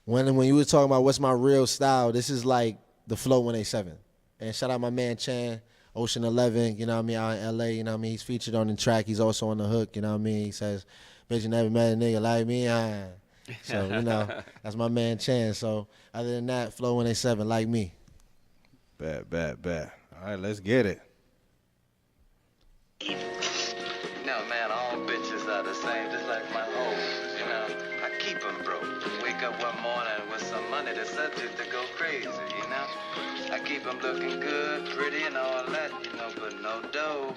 when you were talking about what's my real style, this is like the Flow187. And shout out my man Chan, Ocean 11, you know what I mean, out in LA, you know what I mean? He's featured on the track. He's also on the hook, you know what I mean? He says, bitch, you never met a nigga like me. So, you know, that's my man Chan. So, other than that, Flow187, Like Me. Bad. All right, let's get it. budget to go crazy, you know? I keep them looking good, pretty and all that, you know, but no dough.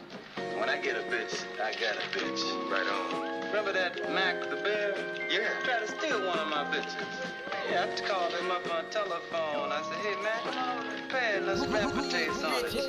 When I get a bitch, I got a bitch. Right on. Remember that Mac the Bear? Yeah. Tried to steal one of my bitches. Yeah, I called him up on telephone. I said, hey, man, come on, pay, let's rap a taste on it, you know?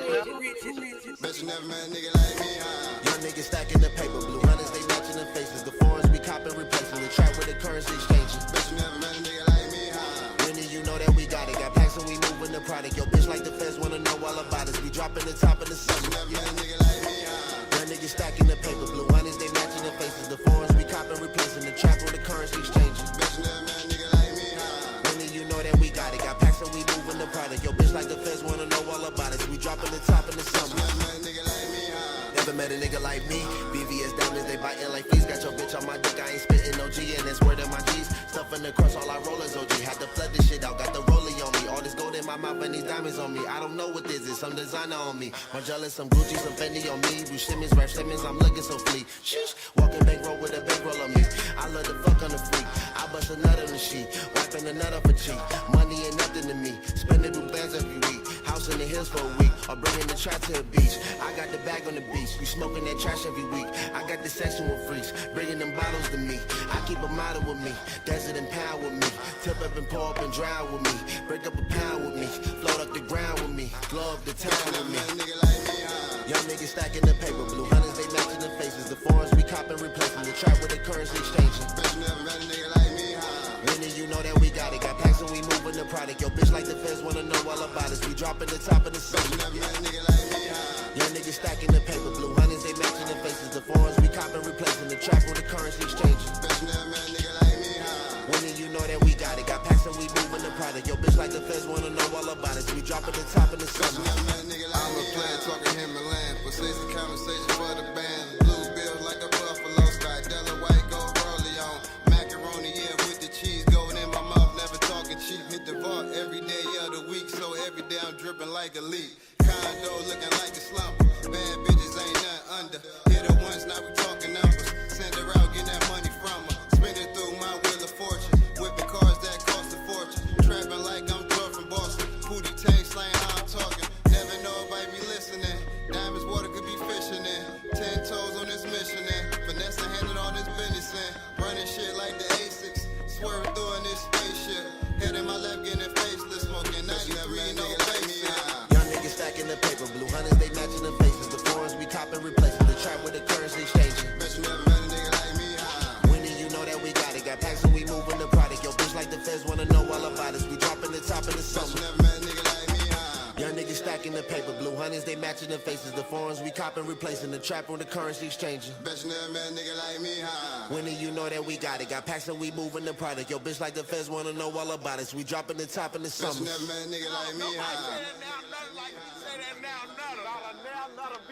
Bet you never met a nigga like me, huh? Young niggas stacking the paper, blue hunters, they matching the faces. The foreigns we copping, replacing the trap with the currency exchanging. Bet you never met a nigga like me, huh? When do you know that we got it? Got packs and we moving the product. Yo, bitch like the feds wanna know all about us. We dropping the top of the summer. Never met a nigga like me, huh? Young niggas stacking the paper, blue hunters, they matching the faces. The foreigns we copping, replacing the trap with the currency exchanging. Bet you never met a nigga like me, huh? When do you know that we got it? Got packs and we moving the product. Yo, bitch like the feds wanna know all about us. We dropping the top in the summer. Never met a nigga like me, huh? Never met a nigga like me. BVS diamonds, they biting like fleas. Got your bitch on my dick, I ain't spitting no G, and that's word of my G's. Stuffing the crust, all I roll is OG. Had to flood this shit out, got the rollie on me. All this gold in my mouth and these diamonds on me. I don't know what this is, some designer on me. My jealous, some Gucci, some Fendi on me. Blue shimmies, rap Simmons, I'm looking so fleet. Shush, walking bankroll with a bankroll on me. I love the fuck on the freak. I bust a nut on the sheet, wiping a nut off a cheek. Money ain't nothing to me, spending blue bands every week. House in the hills for a week, or bringing the trap to the beach. I got the bag on the beach, we smoking that trash every week. I got the section with freaks, bringing them bottles to me. I keep a model with me, desert and pound with me. Tip up and pour up and drown with me. Break up a pound with me, float up the ground with me. Blow up the town with me. Met a nigga like me, huh? Young niggas stacking the paper, blue hunters, they matching the faces. The foreigns we copping, replacing the trap with the currency exchanging. Bet you never met a nigga like me, huh? When do you know that we got it? Got packs and we moving the product. Yo, bitch like the feds wanna know all about us. We dropping the top of the Bet you summer. never met a nigga like me, huh? Young niggas stacking the paper, blue hunters, they matching the faces. The foreigns we copping, replacing the trap with the currency exchanging. Bet you never met a nigga like me, huh? When do you know that we got it? Got packs and we moving the product. Yo, bitch like the feds wanna know all about us. We dropping the top of the Bet you summer. never met a nigga like me, I'm a player talking him and land. Precision conversation for the band. Blue bills like a buffalo sky. Della white gold rollie on. Macaroni, yeah, with the cheese going in my mouth. Never talking cheap. Hit the vault every day of the week. So every day I'm dripping like a leak. Condo looking like a slumber. Bad bitches ain't nothing under. Hit her once, now we talking numbers. Send her out, get that money from her. Spend it through my wheel of fortune. Whipping cars that cost a fortune. Trapping like I'm George from Boston. Pootie tank slang how I'm talking. Never know if I be listening. Diamonds water could be fishing in. 10 toes on this mission in. Vanessa handling all this business in. Running shit like the A6. Swerving through in this spaceship. Head in my left getting faceless. Smoking 93, no face. Young niggas stacking the paper, blue hunters, they matching the faces. The foreigns we copping, replacing the trap with the currency exchanging. Bet you never met a nigga like me, huh? When do you know that we got it? Got packs and we moving the product. Yo, bitch like the feds wanna know all about us. We dropping the top of the Bet summer. you never met a nigga like me, huh? Young niggas stacking the paper, blue hunters, they matching the faces. The foreigns we copping, replacing the trap with the currency exchanging. Bet you never met a nigga like me, huh? When do you know that we got it? Got packs and we moving the product. Yo, bitch like the feds wanna know all about us. We dropping the top in the Bet you summer. never met a nigga like me, huh?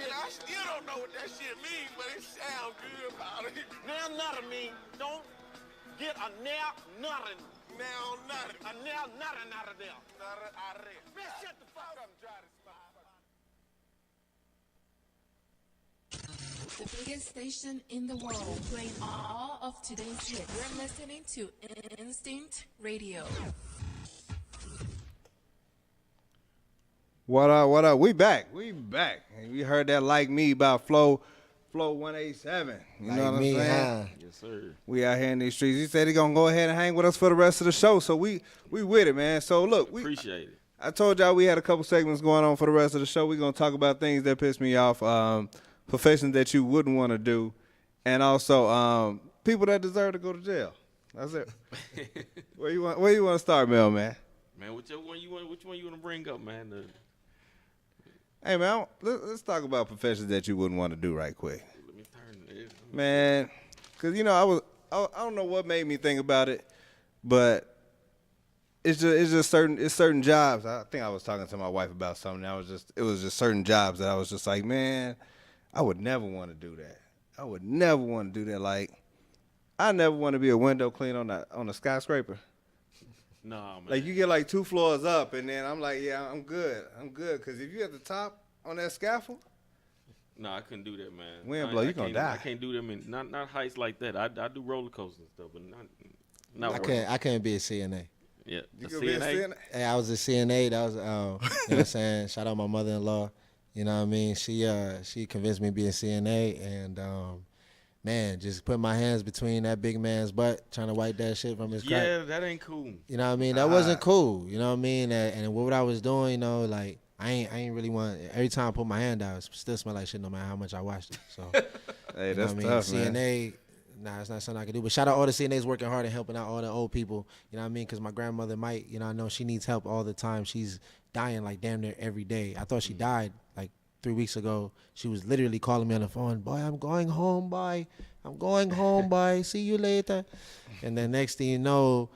I still don't know what that shit means, but it sounds good about it. Now nutter mean don't get a now nuttin'. Now nuttin'. A now nuttin' out of there. Nutter out of there. Man, shut the fuck up and try to smile. The biggest station in the world, playing all of today's hits. You're listening to Instinct Radio. What up, what up? We back. And we heard that Like Me by Flow187. You know what I'm saying? Huh? Yes, sir. We out here in these streets. He said he gonna go ahead and hang with us for the rest of the show. So we with it, man. So look, Appreciate it. I told y'all we had a couple segments going on for the rest of the show. We're gonna talk about things that piss me off, professions that you wouldn't want to do, and also people that deserve to go to jail. That's it. Where you want to start, Mel, man? Man, which one you want to bring up, man? Hey, man, let's talk about professions that you wouldn't want to do right quick. Let me turn this. Man, because, you know, I don't know what made me think about it, but it's just certain jobs. I think I was talking to my wife about something. It was just certain jobs that I was just like, man, I would never want to do that. I would never want to do that. Like, I never want to be a window cleaner on a skyscraper. Nah, man. Like, you get like 2 floors up, and then I'm like, yeah, I'm good. Because if you at the top on that scaffold, no, I couldn't do that, man. Wind blow, you gonna die. I can't do them in not heights like that. I do roller coasters and stuff, but not. I can't be a CNA. Yeah. You The could be a CNA? CNA. Hey, I was a CNA. That was, you know what I'm saying? Shout out my mother-in-law. You know what I mean? She convinced me to be a CNA, and man, just put my hands between that big man's butt, trying to wipe that shit from his crack. Yeah, that ain't cool. You know what I mean? That wasn't cool. You know what I mean? And what I was doing, you know, like I ain't really want. Every time I put my hand out, it still smell like shit, no matter how much I washed it. So, Hey, you know that's what I mean? tough, man. CNA. Nah, it's not something I can do. But shout out all the CNAs working hard and helping out all the old people. You know what I mean? Because my grandmother might, you know, I know she needs help all the time. She's dying like damn near every day. I thought she died like 3 weeks ago. She was literally calling me on the phone. Boy, I'm going home, boy. I'm going home, boy. See you later. And then next thing you know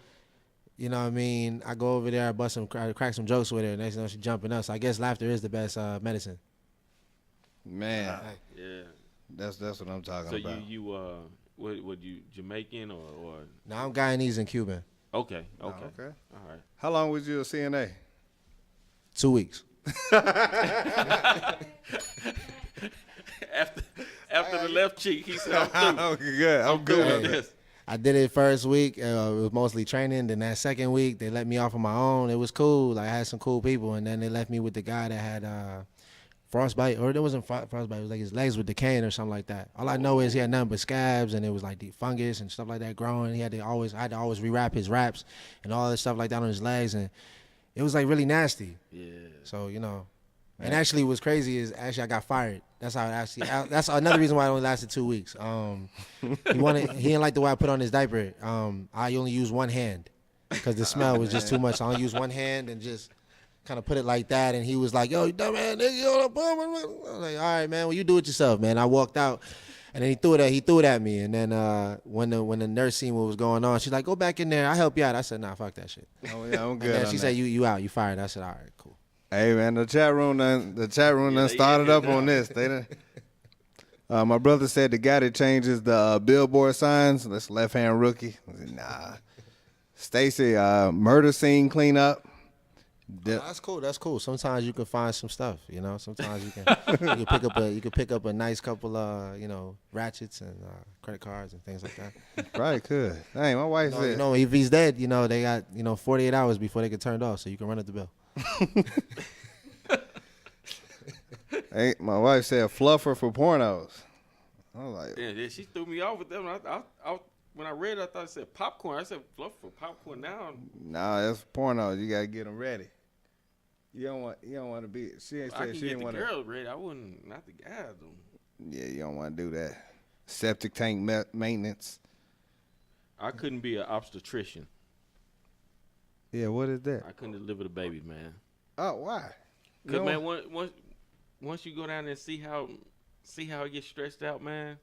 what I mean? I go over there, I crack some jokes with her. Next thing you know, she jumping up. So I guess laughter is the best medicine. Man, Yeah. that's what I'm talking So about. what you Jamaican or No, I'm Guyanese and Cuban. okay. Okay. All right. How long was you a CNA? 2 weeks. After the left cheek, he said, I'm through. Okay, good. I'm good. with this. I did it first week. It was mostly training. Then that second week, they let me off on my own. It was cool. Like, I had some cool people. And then they left me with the guy that had frostbite. Or there wasn't frostbite. It was like his legs were decaying or something like that. All I know is he had nothing but scabs. And it was like the fungus and stuff like that growing. I had to always rewrap his wraps and all this stuff like that on his legs. And it was like really nasty. Yeah. So, you know. And actually what's crazy is I got fired. That's how it actually, that's another reason why it only lasted 2 weeks. He didn't like the way I put on his diaper. I only used one hand because the smell was just too much. So I only used one hand and just kind of put it like that. And he was like, yo, you dumb man, nigga, you on the bum. I was like, all right, man, well, you do it yourself, man. I walked out and then he threw it at me. And then when the nurse seen what was going on, she's like, go back in there. I'll help you out. I said, nah, fuck that shit. Oh yeah, I'm good. And then on she that. said, you out, you fired. I said, all right, cool. Hey man, the chat room done started up on this. They done. My brother said the guy that changes the billboard signs, that's left hand rookie. I said, nah. Stacy, murder scene cleanup. That's cool. That's cool. Sometimes you can find some stuff, you know. Sometimes you can pick up a nice couple ratchets and credit cards and things like that. Probably could. Dang, my wife said. You know, if he's dead, you know, they got 48 hours before they get turned off, so you can run up the bill. Hey, my wife said fluffer for pornos. I was like, Yeah, she threw me off with them. When I read it, I thought it said popcorn. I said fluff for popcorn now. nah, that's pornos. You gotta get them ready. You don't want to be. She ain't I said can she get didn't the want to. girls ready. I wouldn't, not the guys though. Yeah, you don't want to do that. Septic tank maintenance. I couldn't be an obstetrician. Yeah, what is that? I couldn't deliver the baby, man. Oh, why? Cause man, once you go down there and see how it gets stretched out, man,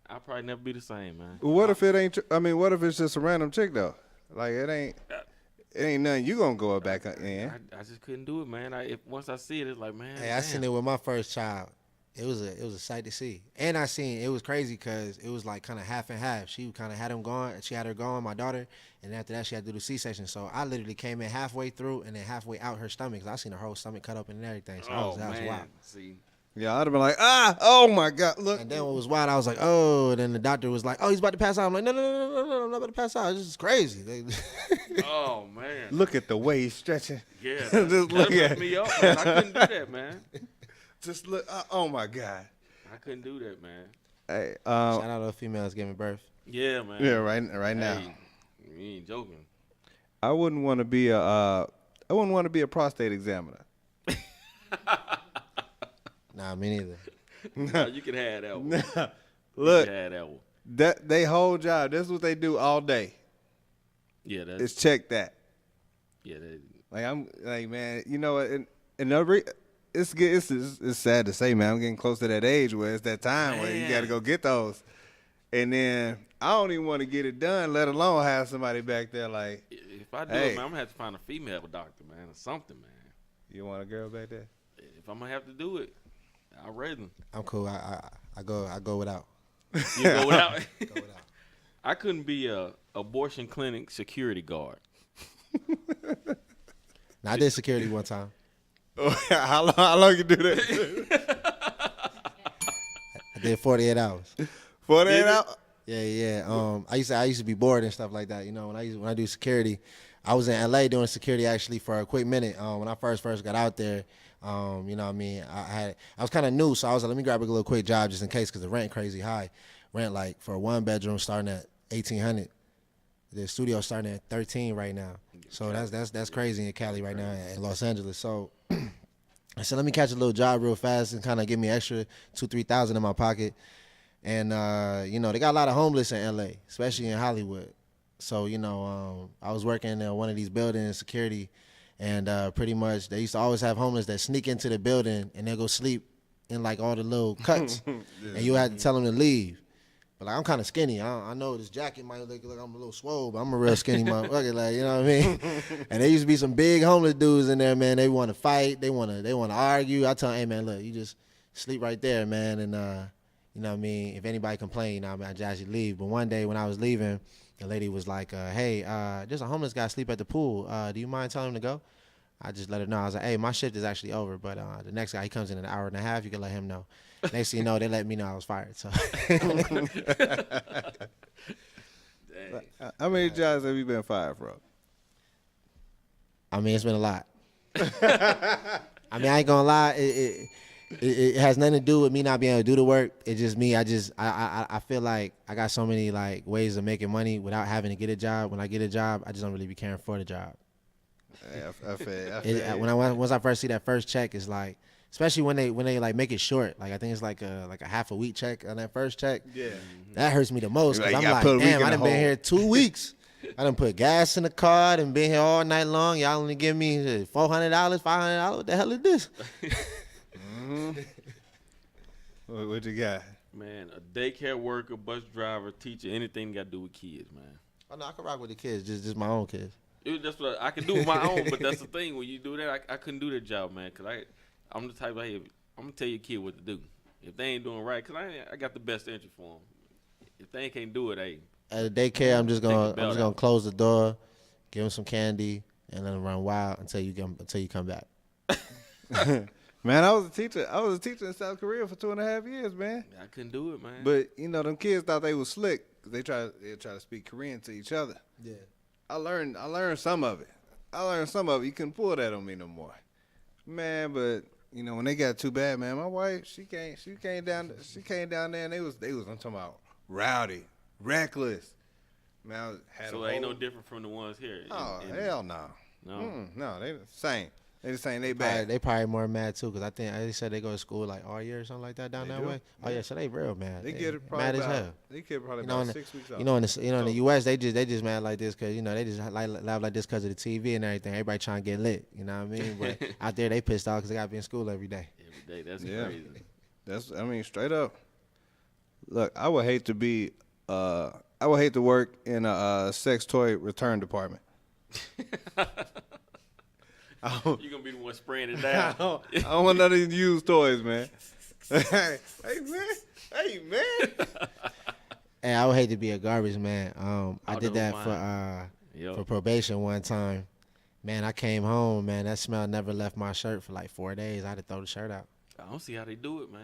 I'll probably never be the same, man. What if it ain't? I mean, what if it's just a random chick though? Like it ain't nothing you gonna go back in. I just couldn't do it, man. Once I see it, it's like, man. Hey, I seen it with my first child. It was a sight to see, and I seen it was crazy because it was like kind of half and half. She kind of had him going. She had her going, my daughter, and after that she had to do the C-section. So I literally came in halfway through and then halfway out her stomach. 'Cause I seen her whole stomach cut open and everything. So that was wild. See, Yeah, I'd have been like, oh my God, look. And then what was wild, I was like, oh. And then the doctor was like, oh, he's about to pass out. I'm like, no, I'm not about to pass out. This is crazy. oh man, Look at the way he's stretching. yeah, Just look that at messed me up, man. I couldn't do that, man. Just look. Oh my God. I couldn't do that, man. Hey, Shout out to the females giving birth. Yeah, man. yeah, right now. Hey, you ain't joking. I wouldn't want to be a prostate examiner. Nah, me neither. No, you can have that one. Look, You can have that one. that they whole job. That's what they do all day. Yeah, that's Is check that. yeah. Like I'm like, man, you know what? It's sad to say, man. I'm getting close to that age where it's that time where you got to go get those, and then I don't even want to get it done, let alone have somebody back there like, If I do Hey. it, man, I'm gonna have to find a female doctor, man, or something, man. you want a girl back there? If I'm gonna have to do it, I'd rather. I'm cool. I go without. You go without. Go without. I couldn't be a abortion clinic security guard. Now, I did security one time. How long you do that? I did 48 hours. 48 hours? Yeah. I used to be bored and stuff like that. You know, when I do security, I was in LA doing security actually for a quick minute. When I first got out there, you know what I mean? I was kind of new, so I was like, let me grab a little quick job just in case, because the rent crazy high. Rent like for a 1-bedroom starting at $1,800. The studio starting at $13 right now. So that's crazy in Cali right now, in Los Angeles. So I said, let me catch a little job real fast and kind of give me extra $2,000-3,000 in my pocket. And you know, they got a lot of homeless in LA, especially in Hollywood. So, you know, I was working in one of these buildings, security, and pretty much they used to always have homeless that sneak into the building and they'll go sleep in like all the little cuts. And you had to tell them to leave. But like, I'm kind of skinny. I know this jacket might look like I'm a little swole, but I'm a real skinny motherfucker. Like, you know what I mean? And there used to be some big homeless dudes in there, man. They want to fight. They want to argue. I tell them, hey, man, look, you just sleep right there, man. And, you know what I mean? If anybody complain, you know what I mean, I just you leave. But one day when I was leaving, the lady was like, hey, there's a homeless guy asleep at the pool. Do you mind telling him to go? I just let her know. I was like, hey, my shift is actually over, but the next guy, he comes in an hour and a half. You can let him know. Next thing you know, they let me know I was fired. So, how many jobs have you been fired from? I mean, it's been a lot. I mean, I ain't gonna lie. It has nothing to do with me not being able to do the work. It's just me. I feel like I got so many like ways of making money without having to get a job. When I get a job, I just don't really be caring for the job. Yeah, I feel once I first see that first check, it's like, especially when they like make it short. Like I think it's like a half a week check on that first check. Yeah, that hurts me the most because like, I'm like, damn, I done been here 2 weeks. I done put gas in the car and been here all night long. Y'all only give me $400, $500. What the hell is this? What you got? Man, a daycare worker, bus driver, teacher, anything got to do with kids, man. Oh no, I can rock with the kids, just my own kids. That's what I can do with my own, but that's the thing. When you do that, I couldn't do that job, man, because I'm the type of, hey, I'm going to tell your kid what to do. If they ain't doing right, because I got the best interest for them. If they can't do it, hey. At the daycare, I'm just gonna close the door, give them some candy, and let them run wild until you come back. Man, I was a teacher in South Korea for 2.5 years, man. I couldn't do it, man. But you know, them kids thought they was slick because they try to speak Korean to each other. Yeah. I learned some of it. You couldn't pull that on me no more, man. But you know, when they got too bad, man, my wife she came down there and they was I'm talking about rowdy, reckless. Man, so it ain't no different from the ones here. Hell no. No, they the same. They just saying they bad. They probably more mad too, because I think they said they go to school like all year or something like that down that way. Oh yeah, so they real mad. They get it probably mad as hell. They get probably about 6 weeks off. You know, in the U.S. they just mad like this because you know they just laugh like this because of the TV and everything. Everybody trying to get lit. You know what I mean? But out there they pissed off because they got to be in school every day. Every day, that's crazy. That's straight up. Look, I would hate to work in a sex toy return department. You're going to be the one spraying it down. I don't want none of these used toys, man. Hey, man. Hey, I would hate to be a garbage man. I did that for probation one time. Man, I came home, man. That smell never left my shirt for like 4 days. I had to throw the shirt out. I don't see how they do it, man.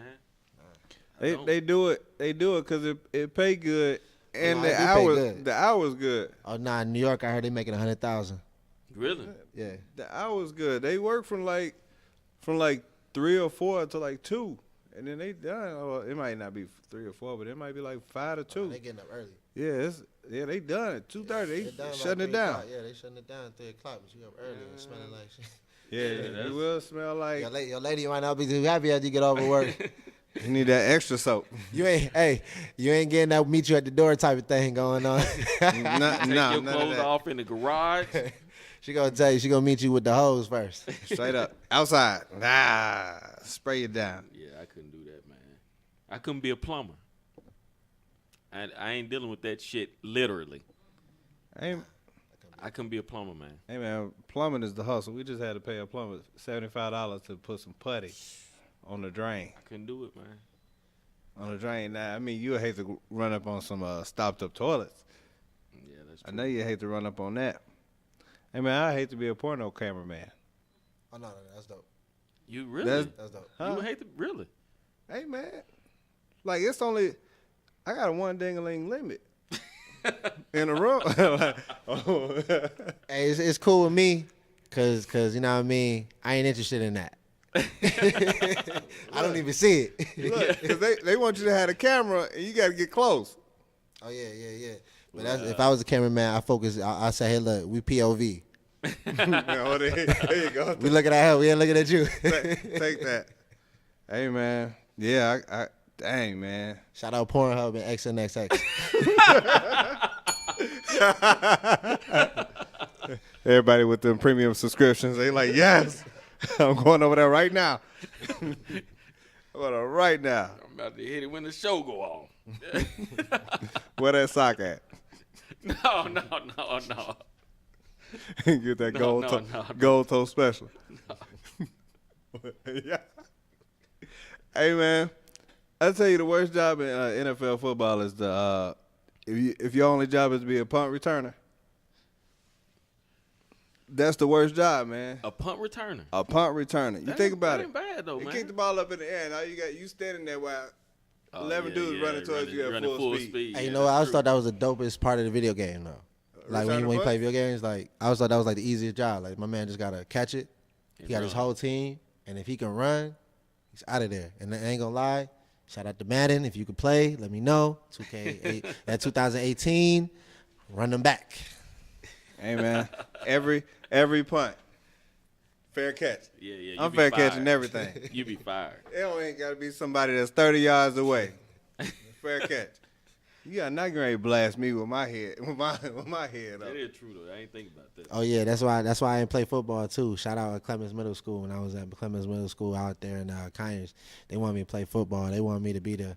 They do it because it pay good and the hours good. Oh, nah, in New York, I heard they making $100,000. Really? Yeah. The hours good. They work from like 3 or 4 to like 2, and then they done. Well, it might not be 3 or 4, but it might be like 5 to 2. They getting up early. Yeah, they done at 2:30. They shutting it down. Yeah, they shutting it down at 3 o'clock, but you up early and smelling like shit. Yeah, it will smell like. Your lady might not be too happy after you get off of work. You need that extra soap. You ain't getting that meet you at the door type of thing going on. Take your clothes off in the garage. She gonna tell you, she gonna meet you with the hose first. Straight up. Outside. Spray it down. Yeah, I couldn't do that, man. I couldn't be a plumber. I ain't dealing with that shit literally. I couldn't be a plumber, man. Hey, man, plumbing is the hustle. We just had to pay a plumber $75 to put some putty on the drain. I couldn't do it, man. On the drain. Now, I mean, you would hate to run up on some stopped-up toilets. Yeah, that's true. I know you hate to run up on that. Hey, man, I hate to be a porno cameraman. Oh, no, that's dope. You really? That's dope. You would hate to, really? Hey, man. Like, it's only, I got a one ding-a-ling limit. in a row. Like, oh. Hey, it's cool with me, cause you know what I mean. I ain't interested in that. I don't even see it. Look, 'cause they want you to have a camera and you got to get close. Oh yeah. But that's, if I was a cameraman, I focus. I say, hey, look, we POV. There you go. We looking at her. We ain't looking at you. Take that. Hey man, yeah, I dang man. Shout out Pornhub and XNXX. Everybody with them premium subscriptions, they like, yes, I'm going over there right now. I'm going over right now. I'm about to hit it when the show go on. Where that sock at? No. Get that gold toe special. Yeah. Hey man, I tell you the worst job in NFL football is the if your only job is to be a punt returner. That's the worst job, man. A punt returner. A punt returner. You think about it. That ain't bad though, You man. kick the ball up in the air. Now you standing there while 11 dudes running towards you at full speed. Hey, you know what? I always thought that was the dopest part of the video game, though. Like when you play video games, like I always thought that was like the easiest job. Like my man just gotta catch it. He got his whole team, and if he can run, he's out of there. And I ain't gonna lie, shout out to Madden. If you could play, let me know. 2K at 2018, run them back. Hey man, every punt, fair catch. Yeah. I'm fair catching everything. You be fired. It ain't gotta be somebody that's 30 yards away. Fair catch. You got not gonna blast me with my head, with my head up. That is true though. I ain't think about that. Oh yeah, that's why I didn't play football too. Shout out at Clemens Middle School when I was at Clemens Middle School out there in Conyers. They wanted me to play football. They wanted me to be I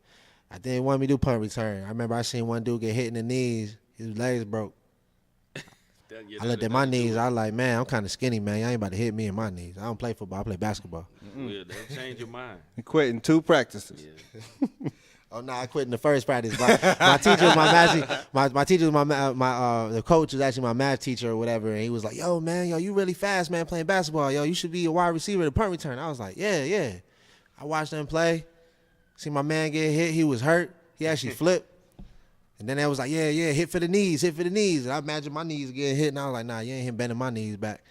think they wanted me to do punt return. I remember I seen one dude get hit in the knees. His legs broke. I looked at my knees. I was like, man, I'm kind of skinny, man. Y'all ain't about to hit me in my knees. I don't play football. I play basketball. Well, that'll change your mind. You quit in 2 practices. Yeah. Oh no, I quit in the first practice. My teacher was my teacher was the coach was actually my math teacher or whatever, and he was like, "Yo, man, you really fast, man, playing basketball. Yo, you should be a wide receiver to punt return." I was like, "Yeah." I watched them play. See my man get hit. He was hurt. He actually flipped. And then I was like, "Yeah, hit for the knees. And I imagine my knees getting hit, and I was like, "Nah, you ain't him bending my knees back.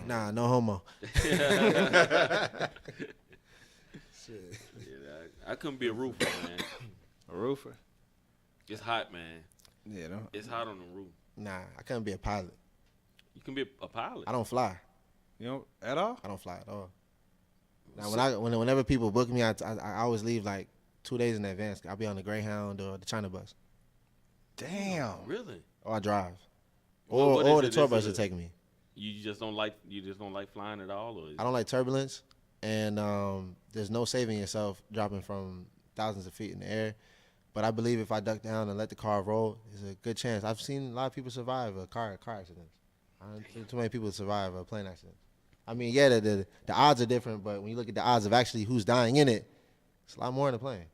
Nah, no homo." I couldn't be a roofer, man. A roofer? It's hot, man. Yeah, it's hot on the roof. Nah, I couldn't be a pilot. You can be a pilot. I don't fly. You don't at all? I don't fly at all. Now, whenever people book me, I always leave like 2 days in advance. I'll be on the Greyhound or the China bus. Damn. Really? Or I drive. What Or is the it? tour Is bus it will take me. You just don't like flying at all, or I don't like turbulence, and there's no saving yourself dropping from thousands of feet in the air. But I believe if I duck down and let the car roll, there's a good chance. I've seen a lot of people survive a car accident. I don't think too many people survive a plane accident. I mean, yeah, the odds are different, but when you look at the odds of actually who's dying in it, it's a lot more in the plane.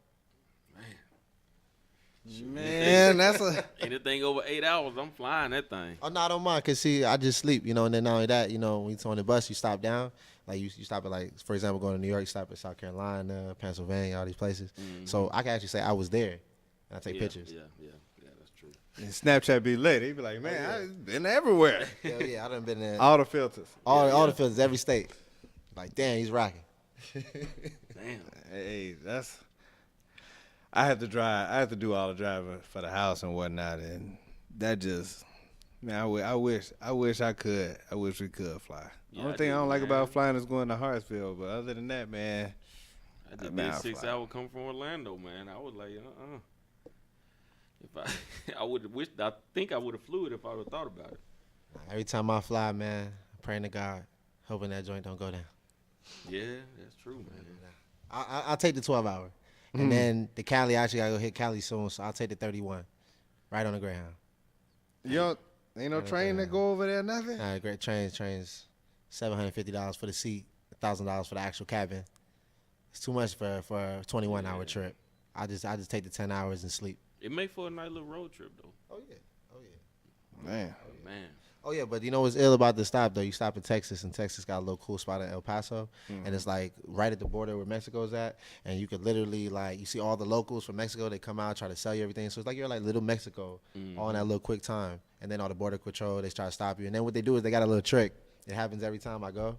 Man, that's anything over 8 hours, I'm flying that thing. Oh, no, I don't mind, because, see, I just sleep, and then not only that, when you're on the bus, you stop down. Like, you stop at, like, for example, going to New York, you stop at South Carolina, Pennsylvania, all these places. Mm-hmm. So I can actually say I was there, and I take pictures. Yeah, that's true. And Snapchat be lit. He be like, man, I've been everywhere. Hell yeah, I done been there. All the filters. All the filters, every state. Like, damn, he's rocking. Damn. Hey, I had to drive. I had to do all the driving for the house and whatnot, and that just, man, I wish I could. I wish we could fly. The only thing I don't like about flying is going to Hartsville, but other than that, man, I did that 6 hour come from Orlando, man. I was like, If I think I would have flew it if I would have thought about it. Every time I fly, man, I'm praying to God, hoping that joint don't go down. Yeah, that's true, man. I'll take the 12 hour. And then the Cali, I actually got to go hit Cali soon, so I'll take the 31 right on the Greyhound. Ain't no train that go over there, nothing? Nah, great trains, $750 for the seat, $1,000 for the actual cabin. It's too much for a 21-hour trip. I just take the 10 hours and sleep. It make for a nice little road trip, though. Oh, yeah. Man. Oh yeah, but you know what's ill about the stop though? You stop in Texas, and Texas got a little cool spot in El Paso, and it's like right at the border where Mexico's at, and you could literally like you see all the locals from Mexico. They come out try to sell you everything, so it's like you're like little Mexico, all in that little quick time. And then all the border control, they try to stop you, and then what they do is they got a little trick. It happens every time I go.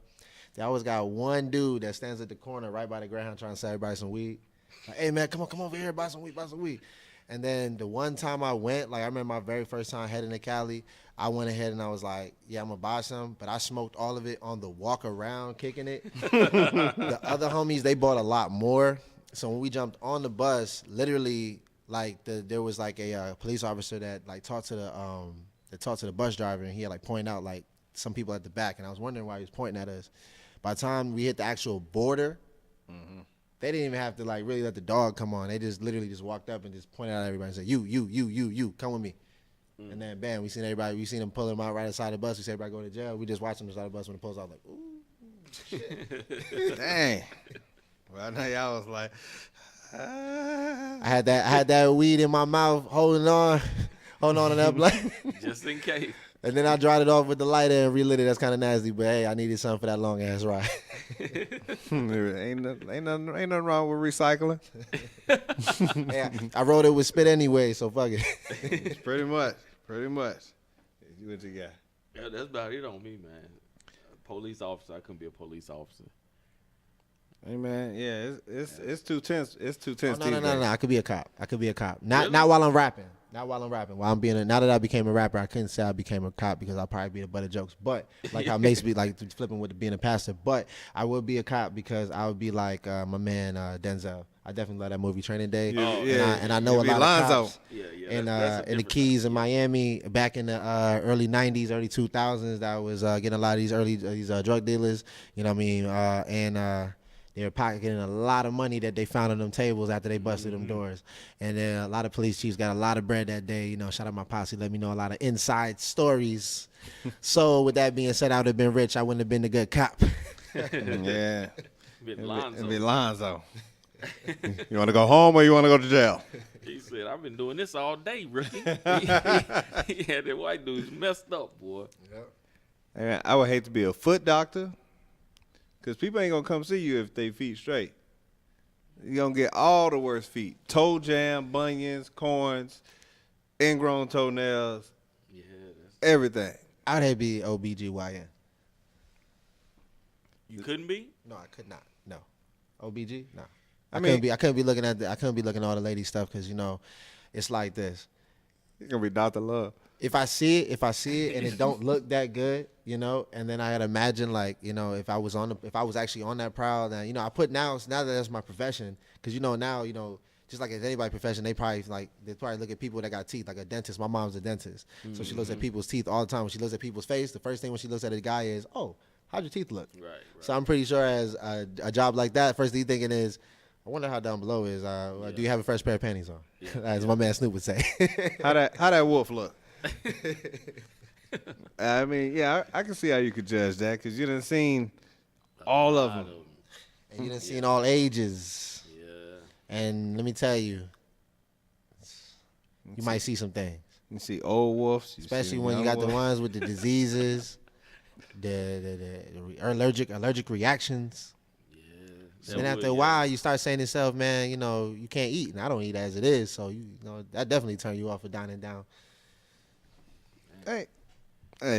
They always got one dude that stands at the corner right by the Greyhound trying to sell everybody some weed. Like, hey man, come over here, buy some weed. And then the one time I went, like I remember my very first time heading to Cali, I went ahead and I was like, yeah, I'm gonna buy some, but I smoked all of it on the walk around, kicking it. The other homies, they bought a lot more. So when we jumped on the bus, literally, like there was like a police officer that like talked to the bus driver, and he had like pointed out like some people at the back, and I was wondering why he was pointing at us. By the time we hit the actual border, they didn't even have to like really let the dog come on. They just literally just walked up and just pointed at everybody and said, you, come with me. And then bam, we seen them pull them out right outside the bus. We said everybody go to jail. We just watched them outside the bus when the police was like, ooh, shit. Dang. Well, I know y'all was like, I had that weed in my mouth, holding on to that blunt. Just in case. And then I dried it off with the lighter and relit it. That's kind of nasty, but hey, I needed something for that long ass ride. ain't nothing wrong with recycling. Yeah, I rode it with spit anyway, so fuck it. Pretty much. You what you got? Yeah, that's about it on me, man. Police officer, I couldn't be a police officer. Hey man, yeah, it's too tense. It's too tense. Oh, no. I could be a cop. Not while I'm rapping. While I'm now that I became a rapper, I couldn't say I became a cop because I'll probably be the butt of jokes. But like how Mace be like flipping with being a pastor. But I would be a cop because I would be like my man Denzel. I definitely love that movie Training Day. And I know a lot of cops in the Keys in Miami back in the early 90s, early 2000s that was getting a lot of these drug dealers. You know what I mean? And they were pocketing a lot of money that they found on them tables after they busted them doors. And then a lot of police chiefs got a lot of bread that day. You know, shout out my posse, let me know a lot of inside stories. So with that being said, I would have been rich. I wouldn't have been the good cop. Yeah. It'd be Lonzo. You want to go home or you want to go to jail? He said, I've been doing this all day, rookie. He had that white dudes messed up, boy. Yep. And I would hate to be a foot doctor. Because people ain't going to come see you if they feet straight. You're going to get all the worst feet. Toe jam, bunions, corns, ingrown toenails, everything. I'd have to be OBGYN. You couldn't be? No, I could not. No. OBG? No. I couldn't be looking at all the lady stuff because, you know, it's like this. You're going to be Dr. Love. If I see it and it don't look that good, you know, and then I gotta imagine like, you know, if I was actually on that prowl, then, you know, now that that's my profession, because, you know, now, you know, just like as anybody's profession, they probably look at people that got teeth, like a dentist. My mom's a dentist, so she looks at people's teeth all the time. When she looks at people's face, the first thing when she looks at a guy is, oh, how'd your teeth look? Right. So I'm pretty sure as a job like that, first thing you're thinking is, I wonder how down below is, do you have a fresh pair of panties on? As my man Snoop would say. How that wolf look? I mean, yeah, I can see how you could judge that because you done seen all of them. And you done seen all ages. Yeah. And let me tell you, you might see some things. You see old wolves. Especially when you got the ones with the diseases, the allergic reactions. Yeah. Then after a while, you start saying to yourself, man, you know, you can't eat. And I don't eat as it is. So, you know, that definitely turn you off of dining down. Hey,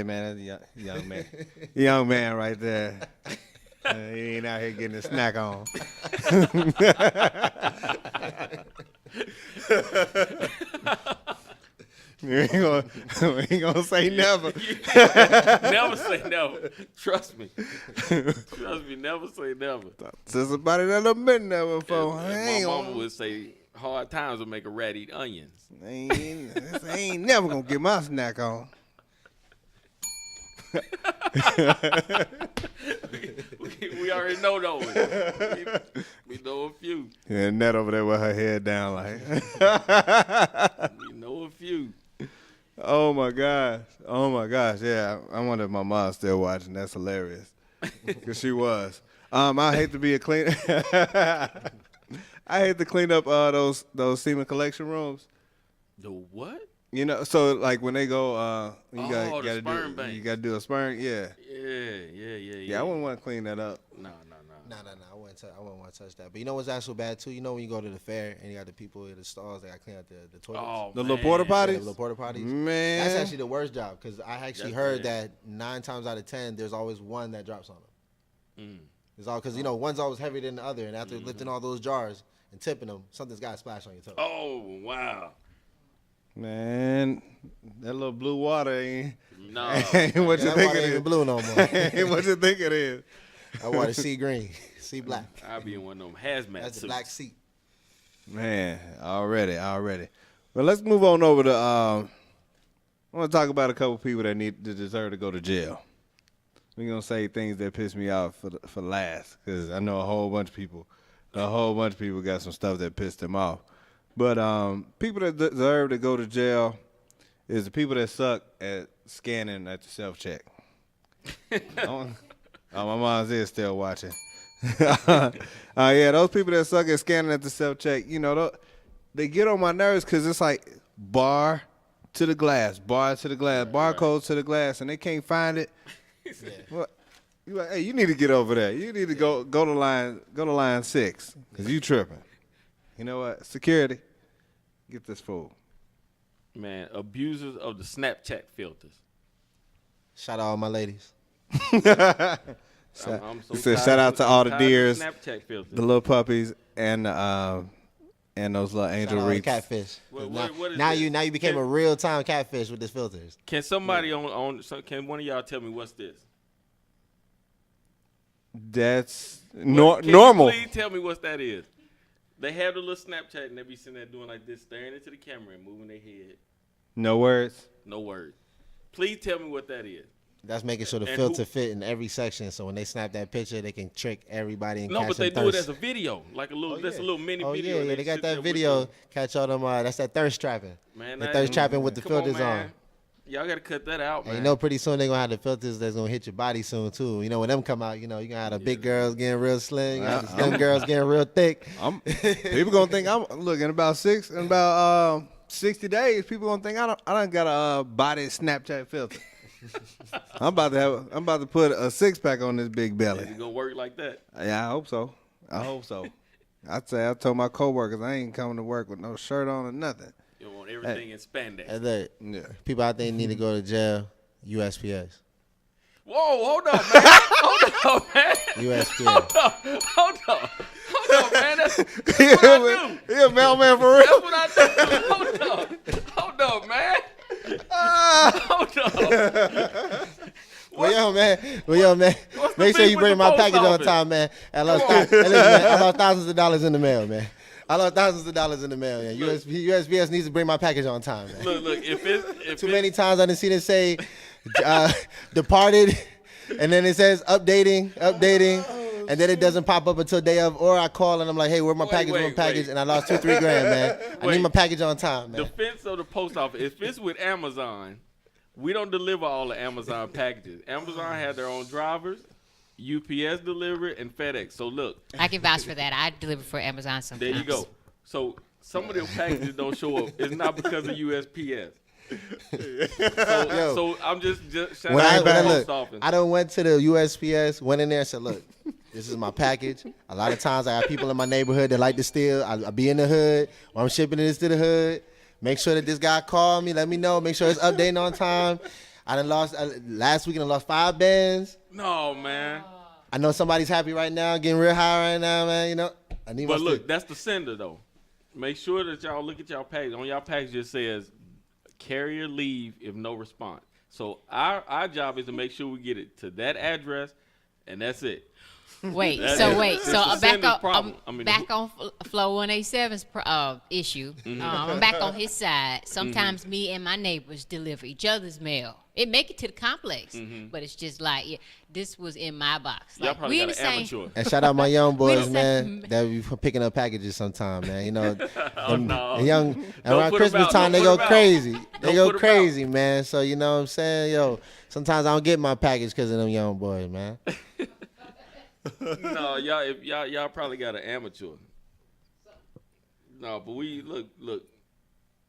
man, that's a young man. Young man right there. He ain't out here getting a snack on. We ain't gonna say never. Never say never. Trust me. Never say never. To somebody that done been there before. My mama would say hard times will make a rat eat onions. I ain't never gonna get my snack on. we already know those. We know a few. Yeah, Ned over there with her head down like. We know a few. Oh my gosh. Yeah, I wonder if my mom's still watching. That's hilarious. Because she was. I hate to be a clean. I hate to clean up those semen collection rooms. The what? You know, so like when they go, you the sperm bank. you got to do a sperm. Yeah. Yeah. I wouldn't want to clean that up. No. Nah. I wouldn't want to touch that. But you know what's actually bad too? You know when you go to the fair and you got the people in the stalls that got to clean out the toilets. Oh, The little porta potties. The little porta potties. Man, That's actually the worst job because I actually That's heard bad. that 9 times out of 10 there's always one that drops on them. Mm. It's all because one's always heavier than the other, and after lifting all those jars and tipping them, something's got to splash on your toe. Oh, wow. man, that little blue water ain't, No. ain't what you That think water it ain't is. blue no more. Ain't what you think it is. That water sea green, sea black. I'll be in one of them hazmat That's suits. the black sea. Man, already. Well, let's move on over to. I want to talk about a couple people that deserve to go to jail. We're gonna say things that piss me off for last, because I know a whole bunch of people got some stuff that pissed them off. But people that deserve to go to jail is the people that suck at scanning at the self-check. My mom's is still watching. Yeah, those people that suck at scanning at the self-check, they get on my nerves because it's like bar to the glass, barcodes to the glass, and they can't find it. What? You like, hey, you need to get over there. You need to go to line 6 because you tripping. You know what? Security, get this fool. Man, abusers of the Snapchat filters. Shout out all my ladies. I'm so He said, tired shout out of- to all the tired of deers, Snapchat filters. the little puppies, and those little Shout angel out all the reefs. catfish. What is now this? you became a real time catfish with this filters. Can somebody can one of y'all tell me what's this? That's Can normal. you please tell me what that is. They have the little Snapchat and they be sitting there doing like this, staring into the camera and moving their head. No words. No words. Please tell me what that is. That's making sure the And filter fit in every section, so when they snap that picture, they can trick everybody and No, catch but they them do it thirst. as a video, like a little. Oh, That's a yeah. little mini Oh video. yeah, and they got sit there that with video. the- Catch all them. That's that thirst trapping. Man, the that- thirst trapping with the come on, filters man. on. Y'all gotta cut that out, man. And you know, pretty soon they're gonna have the filters that's gonna hit your body soon too. You know, when them come out, you're gonna have the big girls getting real slim, you got the slim girls getting real thick. People gonna think I'm looking about 60 days. People gonna think I done got a body Snapchat filter. I'm about to put a 6-pack on this big belly. Is it gonna work like that? Yeah, I hope so. I told my coworkers I ain't coming to work with no shirt on or nothing. You want everything in spandex. And look, Yeah. people out there need to go to jail. USPS. Whoa, hold on, man. Hold on, man. USPS. Hold on, man. That's what I do. He a mailman for real. That's what I do. Hold on, man. Hold on. Well, yo, man. What's the Make sure beef you with bring the my post package on office? time, man. I lost thousands of dollars in the mail, man. I lost thousands of dollars in the mail, man. USPS needs to bring my package on time, man. Look. If Too many times I didn't see it say departed, and then it says updating, and then it doesn't pop up until day of, or I call and I'm like, hey, where's my package? Where's my package? And I lost $2-3 grand, man. I Wait. need my package on time, man. defense of the post office. If it's with Amazon, we don't deliver all the Amazon packages. Amazon have their own drivers. UPS deliver it, and FedEx. So look, I can vouch for that. I deliver for Amazon sometimes. there you go. So some of them packages don't show up. It's not because of USPS. So I'm just shouting When out the post look, office. I done went to the USPS, went in there and said, look, this is my package. A lot of times I have people in my neighborhood that like to steal. I be in the hood, or I'm shipping this to the hood. Make sure that this guy called me, let me know. Make sure it's updating on time. I done lost, last week I lost 5 bands. No, man. I know somebody's happy right now, getting real high right now, man. You know, I need But my look, stick. that's the sender though. Make sure that y'all look at y'all package. On y'all package it says carrier leave if no response. So our job is to make sure we get it to that address, and that's it. Wait, That so is- wait, that's so the I'm back sender's on problem. I mean, back on Flow 187's issue. I'm back on his side. Sometimes me and my neighbors deliver each other's mail. It make it to the complex, but it's just like this was in my box. Y'all Like, probably we in got the an same. amateur. And shout out my young boys, the man, same- that be picking up packages sometime, man. You know, no. and young and Don't around put 'em Christmas out. time Don't they put go 'em out. crazy. They Don't go put 'em crazy, man. So you know what I'm saying, yo. Sometimes I don't get my package because of them young boys, man. No, y'all probably got an amateur. No, but we look.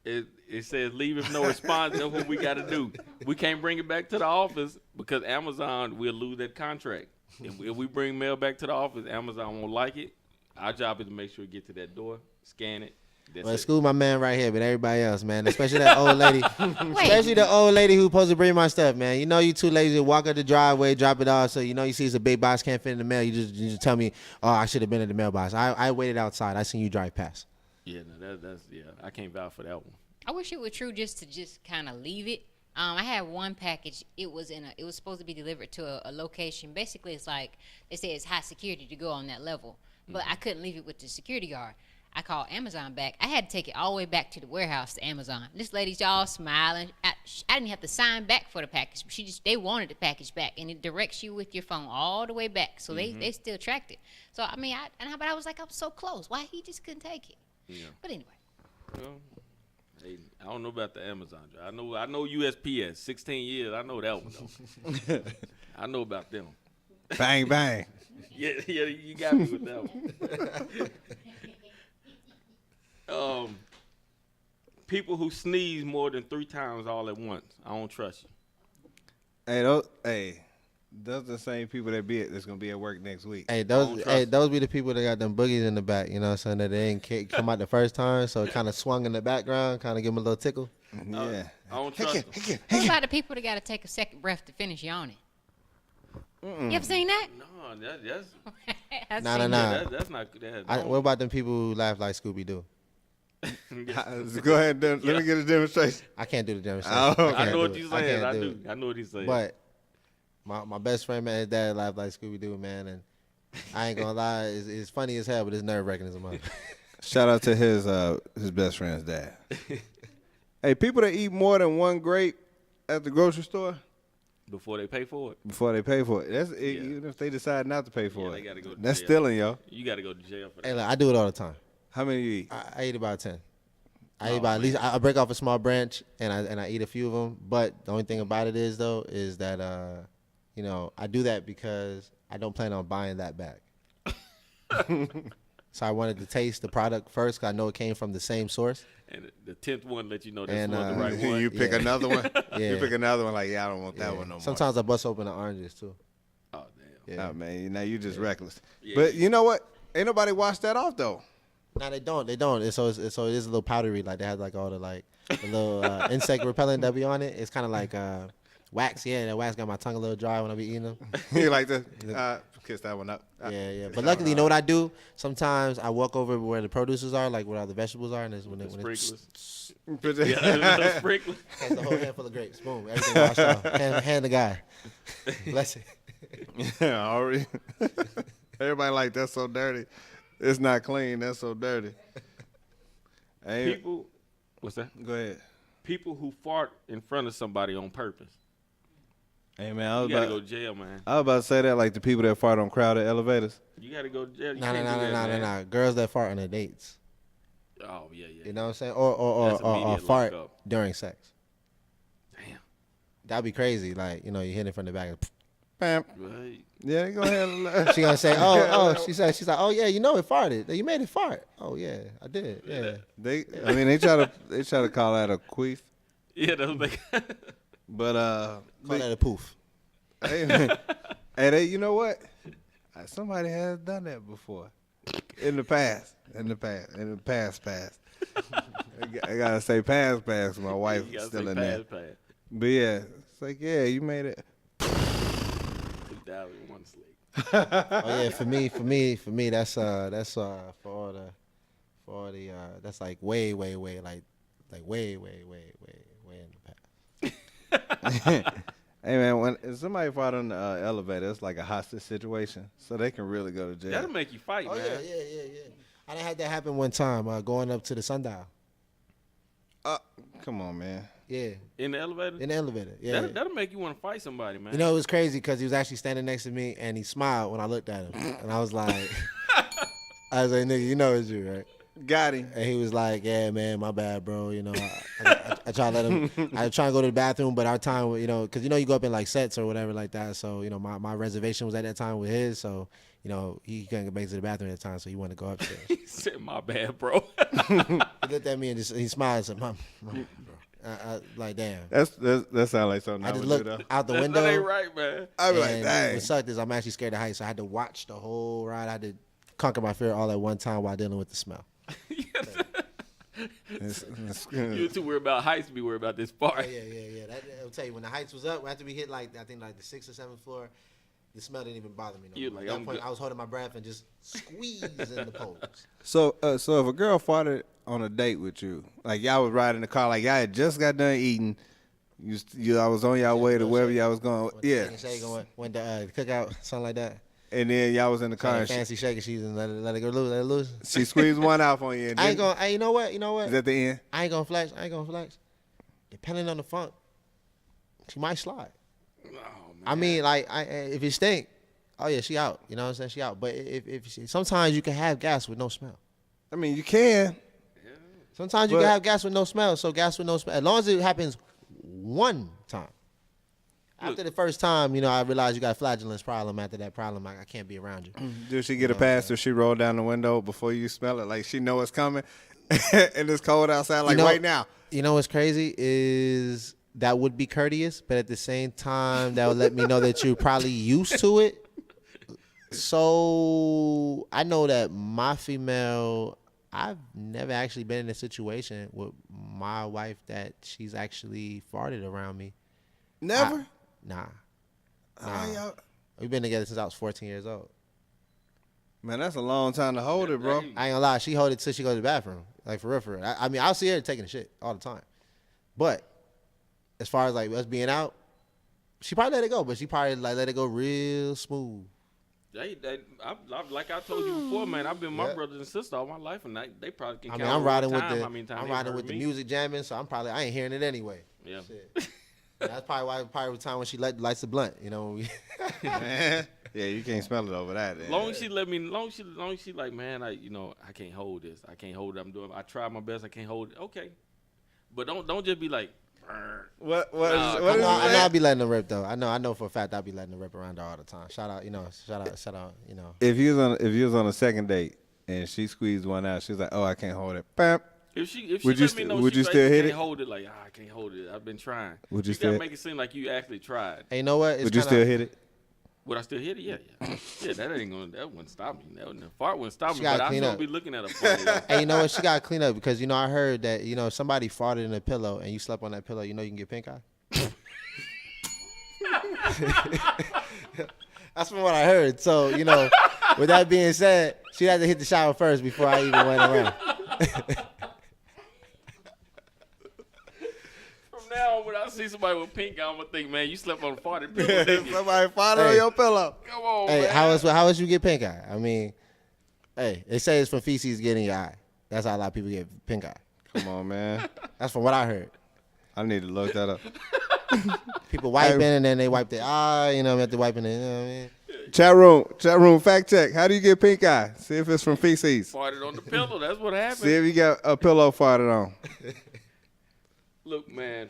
It says leave if no response. That's what we got to do. We can't bring it back to the office because Amazon will lose that contract. If we bring mail back to the office, Amazon won't like it. Our job is to make sure it get to that door, scan it. Well, excuse my man right here, but everybody else, man, especially that old lady, especially the old lady who's supposed to bring my stuff, man. You know, you too lazy to walk up the driveway, drop it off. So you know, you see it's a big box, can't fit in the mail. You just tell me, oh, I should have been in the mailbox. I waited outside. I seen you drive past. Yeah, no, that's I can't vouch for that one. I wish it were true just to kind of leave it. I had one package. It was supposed to be delivered to a location. Basically, it's like they say it's high security to go on that level, but I couldn't leave it with the security guard. I called Amazon back. I had to take it all the way back to the warehouse to Amazon. This lady's all smiling. I didn't have to sign back for the package. They wanted the package back, and it directs you with your phone all the way back. So they still tracked it. So I mean, but I was like, I'm so close. Why he just couldn't take it? Yeah. But anyway. Well, I don't know about the Amazon job. I know USPS. 16 years. I know that one though. I know about them. Bang bang. Yeah, you got me with that one. People who sneeze more than 3 times all at once. I don't trust you. Those the same people that's gonna be at work next week. Those be the people that got them boogies in the back. You know what I'm saying? That they ain't come out the first time, so it kind of swung in the background, kind of give them a little tickle. Yeah. I don't trust them. What about the people that got to take a second breath to finish yawning? You ever seen that? No, that's No. That's not that. What about them people who laugh like Scooby Doo? Go ahead. Let me get a demonstration. I can't do the demonstration. I know what you're saying. I know what he's saying. But my best friend, man, his dad laughed like Scooby Doo, man, and I ain't gonna lie, it's funny as hell, but it's nerve wracking as a mother. Shout out to his best friend's dad. Hey, people that eat more than one grape at the grocery store before they pay for it. That's even if they decide not to pay for it. They gotta go to That's jail. stealing, yo. You got to go to jail for that. Hey, look, I do it all the time. How many you eat? I eat about 10. I eat about at least. I break off a small branch and I eat a few of them. But the only thing about it is that I do that because I don't plan on buying that back. So I wanted to taste the product first because I know it came from the same source. And the 10th one let you know that's the right one. You pick another one. Yeah. You pick another one like, I don't want that one no more. Sometimes I bust open the oranges too. Oh damn. Yeah. Oh, man, now you just reckless. Yeah. But you know what? Ain't nobody wash that off though. No, they don't. It is a little powdery. Like they have like all the little insect repellent that be on it. It's kind of like wax. Yeah, that wax got my tongue a little dry when I be eating them. You like to kiss that one up. Yeah. But luckily, you know what I do? Sometimes I walk over where the produces are, like where all the vegetables are, and it's when Sprinklers. Yeah, Sprinklers. has the whole handful of grapes. Boom, everything washed off. Hand the guy. Bless it. Yeah, already. Everybody like that's so dirty. It's not clean. That's so dirty. Hey, People, what's that? go ahead. People who fart in front of somebody on purpose. Hey man, I You was gotta about go to jail, man. I was about to say that like the people that fart on crowded elevators. You gotta go to jail. You No. can't do that, man. Girls that fart on their dates. Oh yeah. You know what I'm saying? Or That's immediate fart lockup. during sex. Damn. That'd be crazy. Like, you hit it from the back. And Bam. Right. Yeah, go ahead. she gonna say, she's like, oh yeah, it farted. You made it fart. Oh yeah, I did. Yeah. They try to call that a queef, Yeah, that's like. but Call that a poof. hey, you know what? Somebody has done that before, in the past. I gotta say past. My wife You gotta still say in there. pass. But yeah, it's like you made it. 2001 Slick. Oh yeah, for me, that's for all the that's like way in the past. Hey man, when somebody fought on the elevator, it's like a hostage situation, so they can really go to jail. That'll make you fight, Oh man. yeah. I done had that happen one time going up to the sundial. Come on, man. Yeah, In the elevator? in the elevator. Yeah. That'll make you want to fight somebody, man. You know, it was crazy because he was actually standing next to me and he smiled when I looked at him. And I was like, nigga, you know it's you, right? Got him. And he was like, yeah, man, my bad, bro. I try to let him, I try to go to the bathroom, but our time, because you go up in like sets or whatever like that. So, my reservation was at that time with his. So, you know, he couldn't make it to the bathroom at the time, so he wanted to go upstairs. He said, "My bad, bro." He looked at me and he smiled and said, "Mom, bro." Like, damn. That sounds like something I I just would do looked though. out the That window. ain't right, man. I'd be like, And dang. what sucked is I'm actually scared of heights, so I had to watch the whole ride. I had to conquer my fear all at one time while dealing with the smell. You too worried about heights, be worried about this part. Yeah. I'll tell you, when the heights was up, after we hit I think the 6th or 7th floor, the smell didn't even bother me no You more. like, At I'm that point, good. I was holding my breath and just squeezing the poles. So if a girl farted on a date with you, like y'all was riding the car, like y'all had just got done eating, I was on y'all way to wherever y'all was going, yeah, Went to cookout, something like that. and then y'all was in the car, and Fancy shaking, she's and let it go loose, let it loose. she squeezed one out on you. And I ain't then- gonna. Hey, you know what? Is at the end? I ain't gonna flex. Depending on the funk, she might slide. Oh, man. I mean, like, if it stink, oh yeah, she out. You know what I'm saying? She out. But sometimes you can have gas with no smell. I mean, you can. Sometimes you can have gas with no smell. So gas with no smell, as long as it happens one time. After the first time, you know, I realized you got a flatulence problem. After that problem, I can't be around you. Did she get a pass if she rolled down the window before you smell it? Like she know it's coming, and it's cold outside. Like right now. You know what's crazy is that would be courteous, but at the same time, that would let me know that you're probably used to it. So I know that my female, I've never actually been in a situation with my wife that she's actually farted around me. Never. Nah. Y'all- We've been together since I was 14 years old. Man, that's a long time to hold it, bro. I ain't gonna lie, she hold it till she goes to the bathroom. Like for real. I mean, I'll see her taking a shit all the time. But as far as like us being out, she probably let it go, but she probably like let it go real smooth. Like I told you before, man, I've been with my brothers and sisters all my life, and they probably can I count mean, I'm over riding time with how many times I'm they riding heard with the me. music jamming, so I ain't hearing it anyway. Yeah. Shit. That's probably the time when she lights the blunt. You know. When we Yeah, you can't smell it over that. Long as she let me, long as she like, man, I can't hold this. I can't hold it. I try my best. I can't hold it. Okay, but don't just be like. What Nah, is I know I'll be letting her rip though. I know for a fact I'll be letting her rip around her all the time. Shout out. If you was on a second date and she squeezed one out, she's like, "Oh, I can't hold it." Bam. If she Would you let me know would she you like, still hit can't it? hold it, like I can't hold it. I've been trying. Would you You still- gotta make it seem like you actually tried. Hey, you know what? It's Would you kinda- still hit it? Would I still hit it? Yeah. Yeah, that wouldn't stop me. The fart wouldn't stop She me, gotta but I clean still up. be looking at her funny. though. Hey, you know what? She got to clean up because, I heard that, if somebody farted in a pillow and you slept on that pillow, you can get pink eye. That's from what I heard. So, with that being said, she had to hit the shower first before I even went around. From now on, when I see somebody with pink eye, I'm gonna think, man, you slept on a farted pillow. didn't you? Somebody farted on your pillow. Come on, Hey, man. how else you get pink eye? I mean, hey, they say it's from feces getting your eye. That's how a lot of people get pink eye. Come on, man. That's from what I heard. I need to look that up. People wiping and then they wipe their eye, after wiping it, you know what I mean? Chat room, fact check. How do you get pink eye? See if it's from feces. Farted on the pillow. That's what happened. See if you got a pillow farted on. Look, man,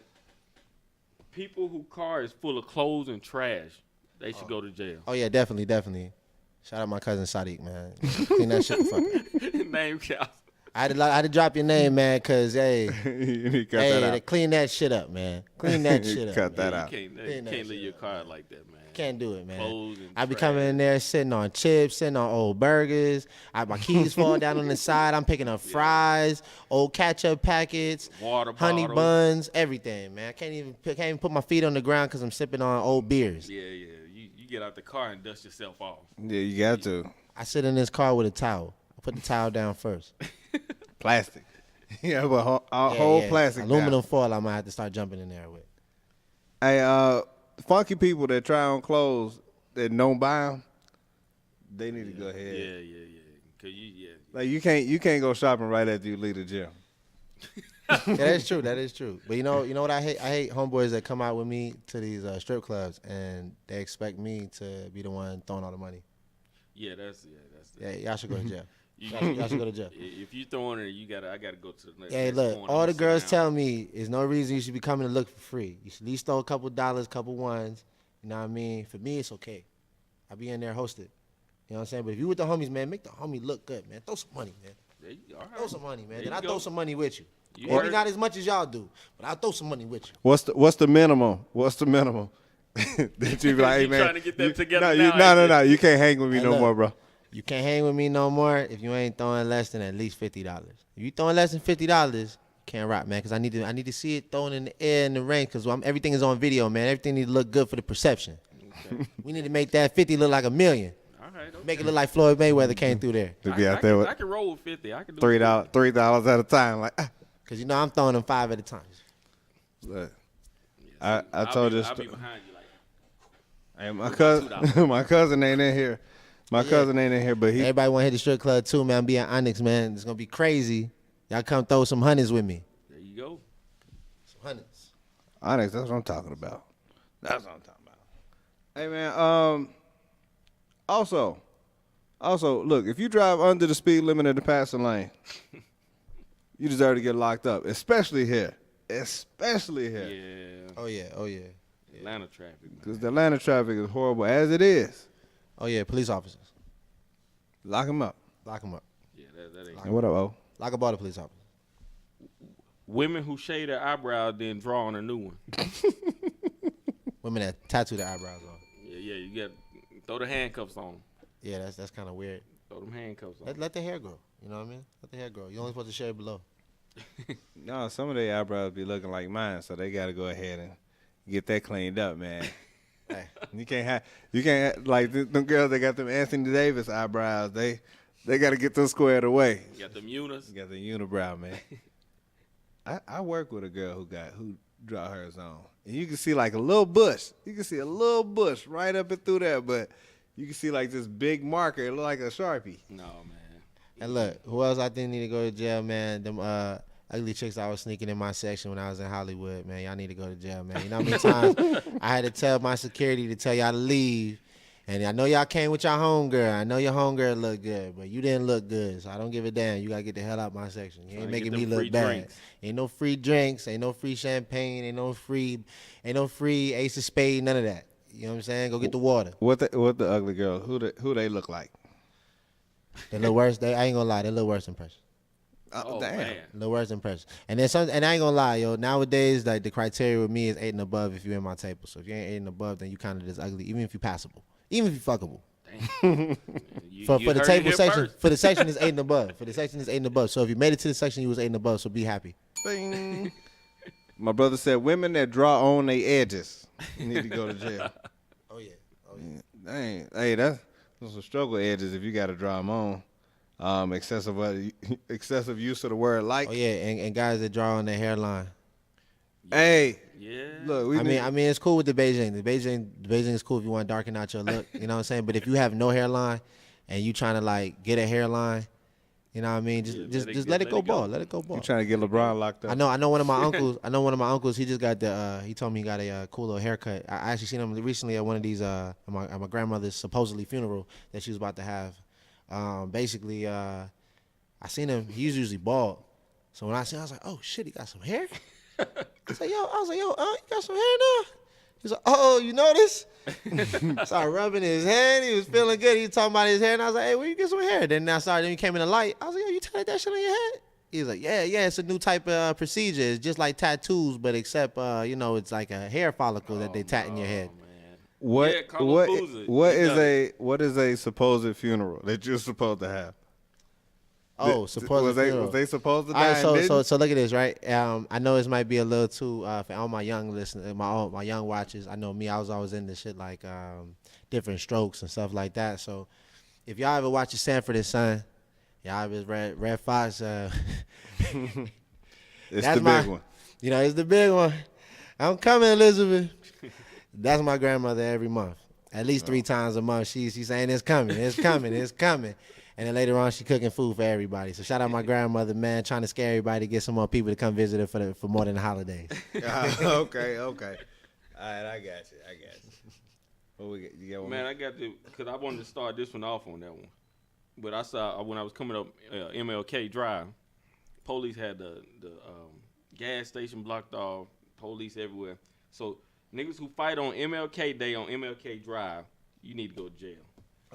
people whose car is full of clothes and trash, they should go to jail. Oh yeah, definitely. Shout out my cousin Sadiq, man. Clean that shit the fuck up. Name counts. I had to drop your name, man, cause hey, You need to cut that out. clean that shit up, man. Clean that shit up. Cut that man. out. You Clean that can't leave shit your up, car like that, man. Can't do it, man. Clothes and I be trash. coming in there sitting on chips, sitting on old burgers. My keys fall down on the side. I'm picking up fries, old ketchup packets, Water honey bottle. buns, everything, man. I can't even put my feet on the ground because I'm sipping on old beers. Yeah. You get out the car and dust yourself off. Yeah, you got to. I sit in this car with a towel. I put the towel down first. Plastic. Yeah, but whole plastic. Aluminum down. foil I might have to start jumping in there with. Hey, funky people that try on clothes that don't buy them, they need to go ahead. Yeah. Cause Like you can't go shopping right after you leave the gym. Yeah, that is true. But you know what I hate? I hate homeboys that come out with me to these strip clubs and they expect me to be the one throwing all the money. that's Yeah, y'all should go to jail. You- Y'all should go to jail. If you throwing it, I gotta go to the next. Hey, next look, corner all and the sit girls down. tell me is no reason you should be coming to look for free. You should at least throw a couple dollars, couple ones. You know what I mean? For me, it's okay. I be in there hosted. You know You know what I'm saying? But if you with the homies, man, make the homie look good, man. Throw some money, man. There you, all right. Throw some money, man. There Then I you throw go. some money with you. You Maybe heard- not as much as y'all do, but I'll throw some money with you. What's the minimum? What's the minimum? That you be like, hey, You man. trying to get that together no, now, no. ain't you? You can't hang with me Hey, no look. more, bro. You can't hang with me no more if you ain't throwing less than at least $50. If you throwing less than $50, you can't rock, man. Because I need to see it thrown in the air in the rain. Because everything is on video, man. Everything need to look good for the perception. Okay. We need to make that 50 look like $1 million. All right. Okay. Make it look like Floyd Mayweather came through there. To be out there with I can roll with 50. I can do $3 at a time. Like, Because you know I'm throwing them 5 at a time. look, Yeah, I told this. I'll be behind you like. Hey, my cousin ain't in here. My cousin ain't in here, but he. Everybody want to hit the strip club too, man. I'm being Onyx, man. It's gonna be crazy. Y'all come throw some hundreds with me. There you go. Some hundreds. Onyx, that's what I'm talking about. That's what I'm talking about. Hey man, also, look, if you drive under the speed limit in the passing lane, you deserve to get locked up, especially here. Especially here. Yeah. Oh yeah. Atlanta traffic. Because the Atlanta traffic is horrible as it is. Oh yeah, police officers. Lock them up. Lock them up. Yeah, that ain't. And what up, O? Lock up all the police officers. Women who shave their eyebrows then draw on a new one. Women that tattoo their eyebrows on. Yeah, you got throw the handcuffs on 'em. Yeah, that's kind of weird. Throw them handcuffs on. Let the hair grow. You know what I mean? Let the hair grow. You only supposed to shave below. No, some of their eyebrows be looking like mine, so they got to go ahead and get that cleaned up, man. Hey. You can't have, like them girls that got them Anthony Davis eyebrows. They got to get them squared away. You got them unis. You got the unibrow, man. I work with a girl who draw hers on, and you can see like a little bush. You can see a little bush right up and through there, but you can see like this big marker. It look like a Sharpie. No, man. And look, who else I think need to go to jail, man? Them ugly chicks I was sneaking in my section when I was in Hollywood, man. Y'all need to go to jail, man. You know how many times I had to tell my security to tell y'all to leave. And I know y'all came with your homegirl. I know your homegirl looked good, but you didn't look good, so I don't give a damn. You got to get the hell out my section. You ain't making me look bad. Drinks. Ain't no free drinks. Ain't no free champagne. Ain't no free Ace of Spades, none of that. You know what I'm saying? Go get the water. What the ugly girl? Who they look like? They look worse. I ain't gonna lie. They look worse in person. Oh, damn. man. The worst impression. And then some, and I ain't gonna lie, yo, nowadays, like, the criteria with me is 8 and above if you're in my table. So if you ain't 8 and above, then you kind of just ugly, even if you passable. Even if you fuckable. For the heard table it here section, first. for the section is 8 and above. For the section is 8 and above. So if you made it to the section, you was 8 and above, so be happy. Bing. My brother said women that draw on their edges need to go to jail. Oh, yeah. Dang. Hey, that's some struggle edges if you got to draw them on. Excessive use of the word like. Oh, yeah, and guys that draw on their hairline. Hey. Yeah. Look, I mean, it's cool with the Beijing. The Beijing is cool if you want to darken out your look. You know what I'm saying? But if you have no hairline and you trying to like get a hairline, you know what I mean? Just let it go ball. Let it go ball. You trying to get LeBron locked up? I know one of my uncles. He just got he told me he got a cool little haircut. I actually seen him recently at one of these at my grandmother's supposedly funeral that she was about to have. Basically, I seen him. He's usually bald. So when I seen him, I was like, oh shit, he got some hair. I was like, yo, you got some hair now? He was like, oh, you notice? Started rubbing his head. He was feeling good. He was talking about his hair, and I was like, hey, where you get some hair? Then he came in the light. I was like, yo, you tied that shit on your head? He was like, yeah, it's a new type of procedure. It's just like tattoos, but except, it's like a hair follicle that they tat in your head. Man. What is a supposed funeral that you're supposed to have? Oh, supposed funeral. Was they supposed to die? All right, so so look at this, right? I know this might be a little too for all my young listeners, my young watchers. I know me, I was always into shit like different strokes and stuff like that. So if y'all ever watch Sanford and Son, y'all ever read Red Fox? It's the big one. You know, it's the big one. I'm coming, Elizabeth. That's my grandmother every month, at least 3 times a month. She's saying it's coming, it's coming, it's coming. And then later on, she cooking food for everybody. So shout out my grandmother, man, trying to scare everybody to get some more people to come visit her for more than the holidays. Okay. All right, I got you. What we get? You got one? Man, I got because I wanted to start this one off on that one. But I saw when I was coming up MLK Drive, police had the gas station blocked off, police everywhere. So niggas who fight on MLK Day on MLK Drive, you need to go to jail.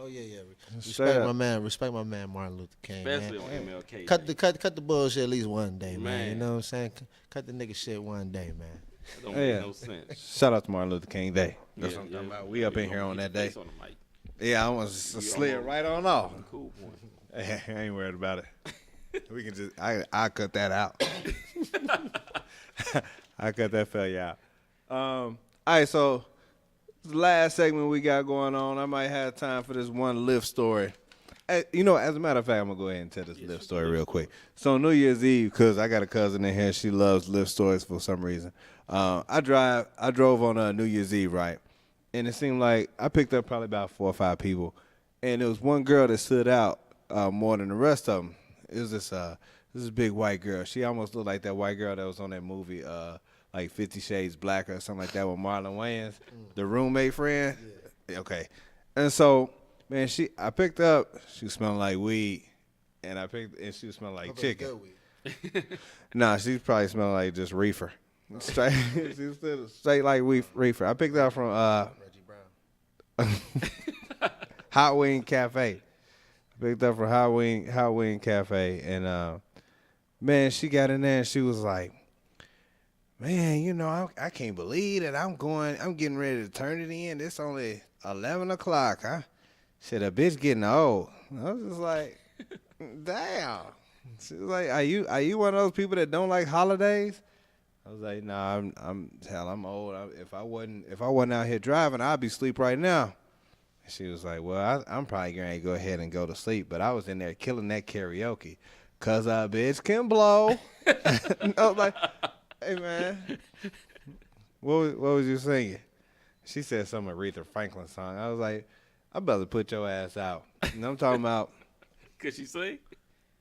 Oh yeah. Straight up. Respect my man Martin Luther King. Especially man. on MLK. Cut the bullshit at least one day, man. You Man. know what I'm saying? Cut the nigga shit one day, man. That don't make no sense. Shout out to Martin Luther King Day. That's Yeah, what I'm yeah. talking about. We up in here on that day. Face on the mic. Yeah, I was slid right on off. Cool point. I ain't worried about it. We can just, I cut that out. I cut that failure out. All right, so the last segment we got going on, I might have time for this one Lyft story. You know, as a matter of fact, I'm going to go ahead and tell this Lyft story real quick. So New Year's Eve, because I got a cousin in here, she loves Lyft stories for some reason. I drove on New Year's Eve, right? And it seemed like I picked up probably about 4 or 5 people. And there was one girl that stood out more than the rest of them. It was this big white girl. She almost looked like that white girl that was on that movie, like 50 Shades Black or something like that with Marlon Wayans, the roommate friend. Yeah. Okay. And so, man, I picked up, she was smelling like weed, and she was smelling like chicken. Nah, she probably smelling like just reefer. Straight, she was still straight like reefer. I picked her up from Reggie Brown. Hot Wing Cafe. I picked her up from Hot Wing Cafe, and man, she got in there and she was like, "Man, you know, I can't believe that I'm getting ready to turn it in. It's only 11 o'clock. I said, a bitch getting old." I was just like, damn. She was like, are you one of those people that don't like holidays? I was like, nah, I'm old. If I wasn't out here driving, I'd be asleep right now. And she was like, well, I'm probably going to go ahead and go to sleep. But I was in there killing that karaoke. Cause a bitch can blow. I was like, hey man, what was you singing? She said some Aretha Franklin song. I was like, I better put your ass out. And I'm talking about. Could she sing?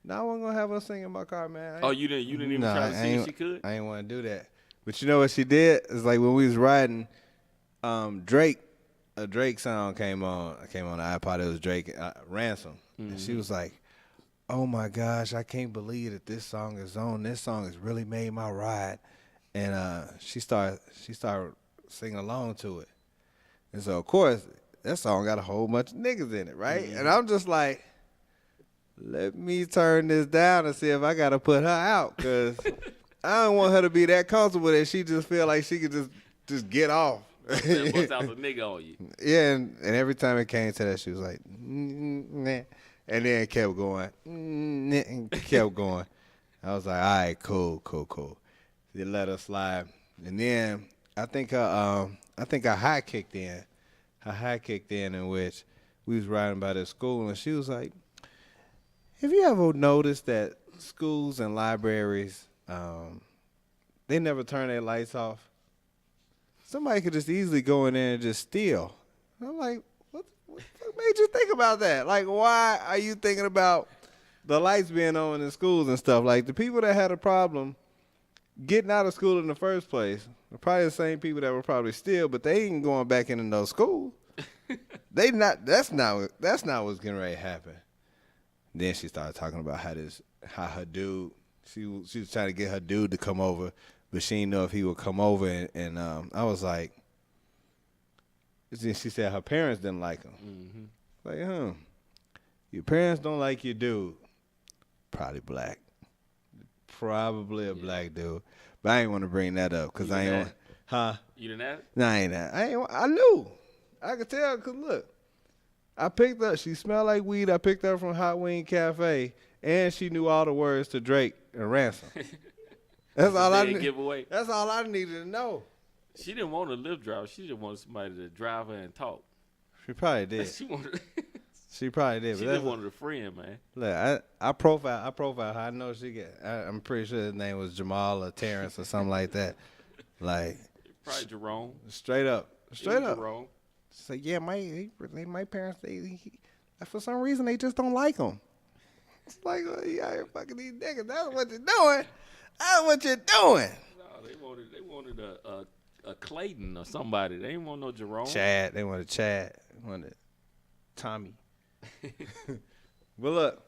No, I wasn't gonna have her sing in my car, man. You didn't even try to see if she could? I ain't want to do that. But you know what she did? It's like when we was riding, Drake, a Drake song came on the iPod. It was Drake, Ransom. Mm-hmm. And she was like, oh my gosh, I can't believe that this song is on. This song has really made my ride. And she started singing along to it. And so of course, that song got a whole bunch of niggas in it, right? Mm-hmm. And I'm just like, let me turn this down and see if I got to put her out, because I don't want her to be that comfortable that she just feel like she could just get off. Bust out the nigga on you. Yeah, and every time it came to that, she was like, nah. And then it kept going, and kept going. I was like, all right, cool. They let her slide. And then I think her high kicked in. Her high kicked in which we was riding by the school, and she was like, have you ever noticed that schools and libraries, they never turn their lights off? Somebody could just easily go in there and just steal. And I'm like, what made you think about that? Like, why are you thinking about the lights being on in schools and stuff? Like, the people that had a problem getting out of school in the first place are probably the same people that were probably steal, but they ain't going back into those schools. That's not what's getting ready to happen. Then she started talking about how her dude, she was trying to get her dude to come over, but she didn't know if he would come over. And I was like, she said her parents didn't like him. Mm-hmm. Like, your parents don't like your dude. Probably black. Probably a black dude. But I ain't want to bring that up because I ain't want. Huh? You didn't have it? No, I ain't that. I knew. I could tell because look. I picked up, she smelled like weed. I picked her from Hot Wing Cafe, and she knew all the words to Drake and Ransom. That's all I needed. That's all I needed to know. She didn't want a Lyft driver. She just wanted somebody to drive her and talk. She probably did. She probably did. She but just wanted a friend, man. Look, I profile her. I know I'm pretty sure his name was Jamal or Terrence or something like that. Like probably Jerome. Straight up. Jerome. So yeah, my parents, they for some reason they just don't like him. It's like, you out here fucking these niggas. That's what you're doing. That's what you're doing. No, they wanted a Clayton or somebody. They didn't want no Jerome. Chad. They wanted Chad. They wanted Tommy. But look,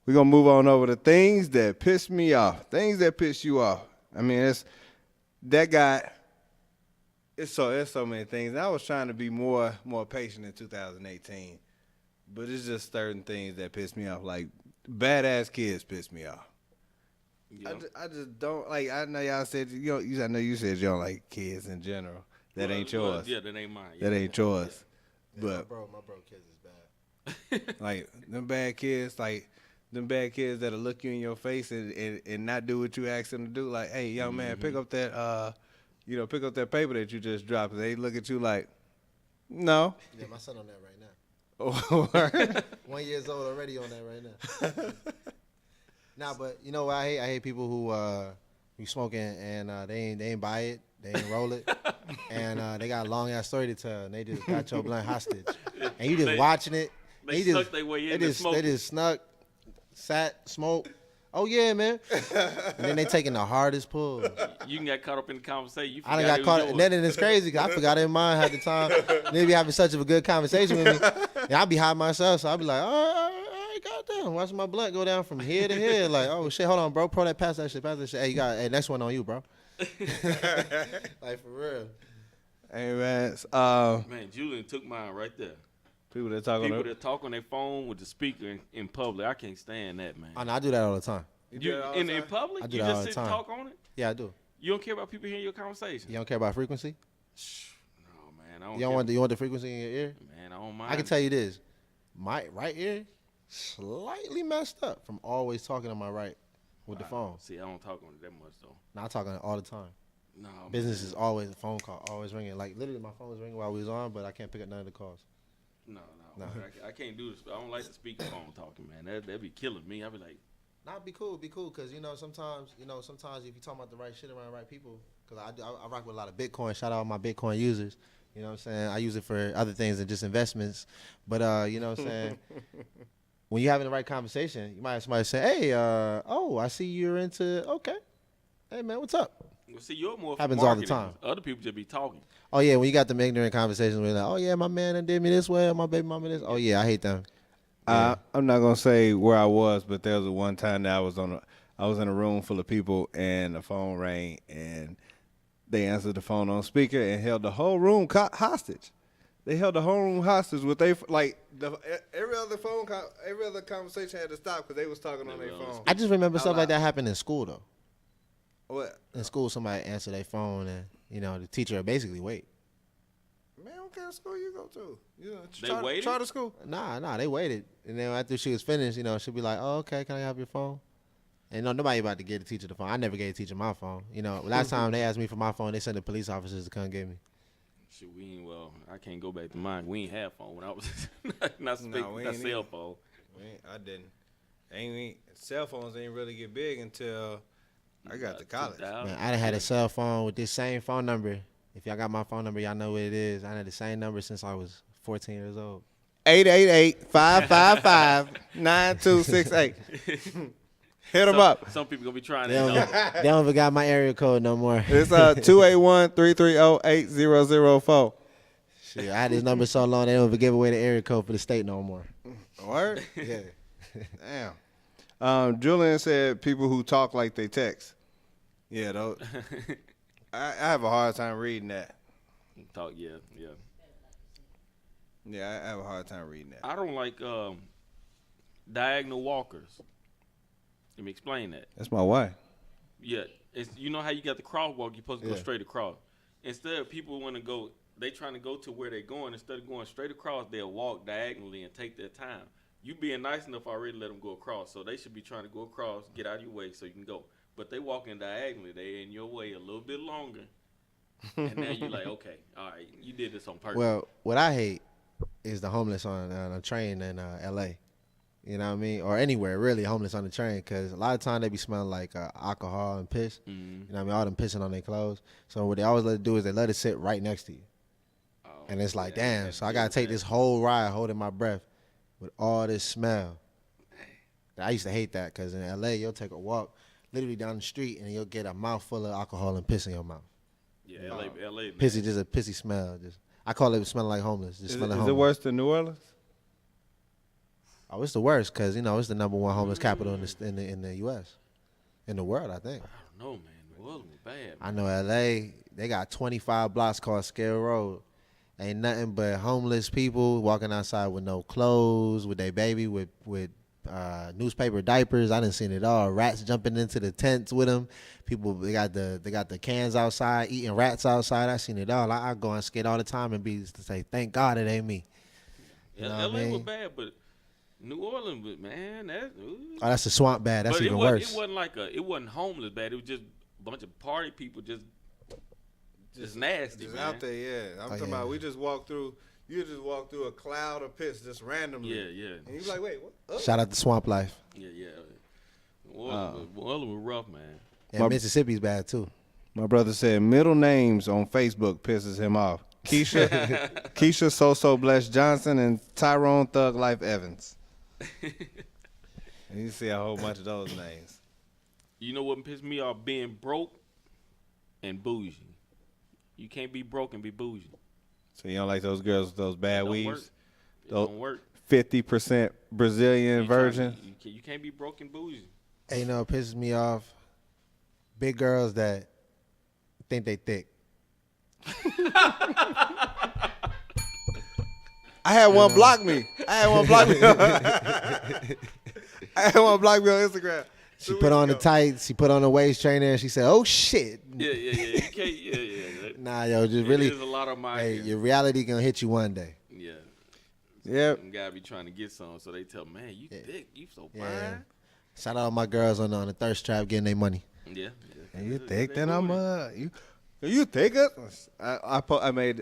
we're gonna move on over to things that piss me off. Things that piss you off. I mean, it's that guy. It's so many things. And I was trying to be more patient in 2018. but it's just certain things that piss me off. Like badass kids piss me off. Yeah. I just don't like. I know y'all said I know you said you don't like kids in general. That ain't yours. Yeah, that ain't mine. That ain't yours. Yeah, But my bro kids is bad. like them bad kids, like them bad kids that'll look you in your face and not do what you ask them to do. Like, hey, young man, pick up that pick up that paper that you just dropped. And they look at you like, no. Yeah, my son on that right now. Oh, 1 year old already on that right now. Nah, but you know what I hate? I hate people who smoking and they ain't buy it, they ain't roll it, and they got a long ass story to tell, and they just got your blunt hostage, and you just watching it. They snuck their way in. They just snuck, sat, smoked. Oh yeah, man. And then they taking the hardest pull. You can get caught up in the conversation. I done got caught. And then it's crazy because I forgot in mine at the time. They be having such a good conversation with me, and I be high myself, so I be like, all right, goddamn, watching my blunt go down from here to here. Like, oh shit, hold on, bro, pass that shit. Hey, hey, next one on you, bro. Like for real. Hey man, man, Julian took mine right there. People that talk on their phone with the speaker in public. I can't stand that, man. Oh, no, I do that all the time. In public? I do you that just all the sit time. and talk on it? Yeah, I do. You don't care about people hearing your conversation? You don't care about frequency? No, man. I don't You want the frequency in your ear? Man, I don't mind. I can tell you this. My right ear slightly messed up from always talking on my right with the phone. See, I don't talk on it that much, though. No, I talk on it all the time. No, Business is always a phone call, always ringing. Like, literally, my phone was ringing while we was on, but I can't pick up none of the calls. No. I can't do this. I don't like the speakerphone talking, man. That'd be killing me. I'd be like, Nah, be cool, because sometimes if you talking about the right shit around the right people, because I rock with a lot of Bitcoin. Shout out my Bitcoin users. You know what I'm saying? I use it for other things than just investments. But you know what I'm saying? When you're having the right conversation, you might have somebody say, "Hey, I see you're into okay. Hey man, what's up?" well, see, you're more Happens for all the marketing. time. Other people just be talking. Oh yeah, when you got them ignorant conversations where like, "Oh yeah, my man done did me this way, or my baby mama this." Oh yeah, I hate them. Yeah. I'm not gonna say where I was, but there was one time that I was in a room full of people and the phone rang and they answered the phone on speaker and held the whole room hostage. They held the whole room hostage with every other conversation had to stop because they was talking on their phone. I just remember stuff like that happened in school though. What? In school, somebody answered their phone and the teacher would basically wait. Man, what kind of school you go to? They waited? Charter school? Nah, they waited. And then after she was finished, she'd be like, "Oh, okay, can I have your phone?" And nobody about to give the teacher the phone. I never gave the teacher my phone. Last time they asked me for my phone, they sent the police officers to come get me. Shit, I can't go back to mine. We ain't have phone when I was not cell phone. I didn't. Cell phones ain't really get big until I got to college. Man, I done had a cell phone with this same phone number. If y'all got my phone number, y'all know what it is. I had the same number since I was 14 years old. 888-555-9268. Hit them up. Some people gonna be trying that. They don't even got my area code no more. It's 281-330-8004. Shit, I had this number so long they don't even give away the area code for the state no more. Word? Yeah. Damn. Julian said people who talk like they text. Yeah, though. I have a hard time reading that. Talk, yeah. Yeah, I have a hard time reading that. I don't like diagonal walkers. Let me explain that. That's my wife. Yeah, you know how you got the crosswalk, you're supposed to go straight across. Instead, people want to go, they trying to go to where they're going. Instead of going straight across, they'll walk diagonally and take their time. You being nice enough already let them go across, so they should be trying to go across, get out of your way so you can go. But they walking diagonally, they in your way a little bit longer. And now you're like, okay, all right, you did this on purpose. Well, what I hate is the homeless on a train in L.A., you know what I mean? Or anywhere, really, homeless on the train. Because a lot of time they be smelling like alcohol and piss. Mm-hmm. You know what I mean? All them pissing on their clothes. So what they always let it do is they let it sit right next to you. Oh, and it's like, damn, so I got to take this whole ride holding my breath with all this smell. I used to hate that because in L.A., you'll take a walk literally down the street and you'll get a mouthful of alcohol and piss in your mouth. Yeah, L.A. Pissy, just a pissy smell. I call it smelling like homeless. Just smelling homeless. Is it worse than New Orleans? Oh, it's the worst because, it's the number one homeless capital in the U.S. In the world, I think. I don't know, man. New Orleans was bad. Man. I know L.A., they got 25 blocks called Scale Road. Ain't nothing but homeless people walking outside with no clothes, with their baby, with newspaper diapers. I done seen it all. Rats jumping into the tents with them. People, they got the cans outside, eating rats outside. I seen it all. I go and skate all the time and be to say, thank God it ain't me. You know LA was bad, but New Orleans, man, that's the swamp bad. That's even worse. It wasn't homeless bad. It was just a bunch of party people just nasty, just man. out there. Yeah, I'm talking about. We just walked through. You just walk through a cloud of pits just randomly. Yeah. And you're like, wait, what? Oh. Shout out to Swamp Life. Yeah. New Orleans was rough, man. Yeah, Mississippi's bad too. My brother said middle names on Facebook pisses him off. Keisha So Blessed Johnson and Tyrone Thug Life Evans. And you see a whole bunch of those names. You know what pissed me off? Being broke and bougie. You can't be broke and be bougie. So you don't like those girls with those bad weaves? It don't work. 50% Brazilian virgin. You can't be broke and bougie. Hey, you know what pisses me off? Big girls that think they thick. I had one block me. I had one block me on Instagram. She put on the tights. She put on the waist trainer. And she said, "Oh shit." Yeah. You can't. Yeah. Nah, yo, just really. There's a lot of my. Hey, your reality gonna hit you one day. Yeah. Yep. Some guy be trying to get some, so they tell, man, you thick, you so fine. Yeah. Shout out all my girls on the thirst trap getting their money. Yeah. And you think that I'm you think it? I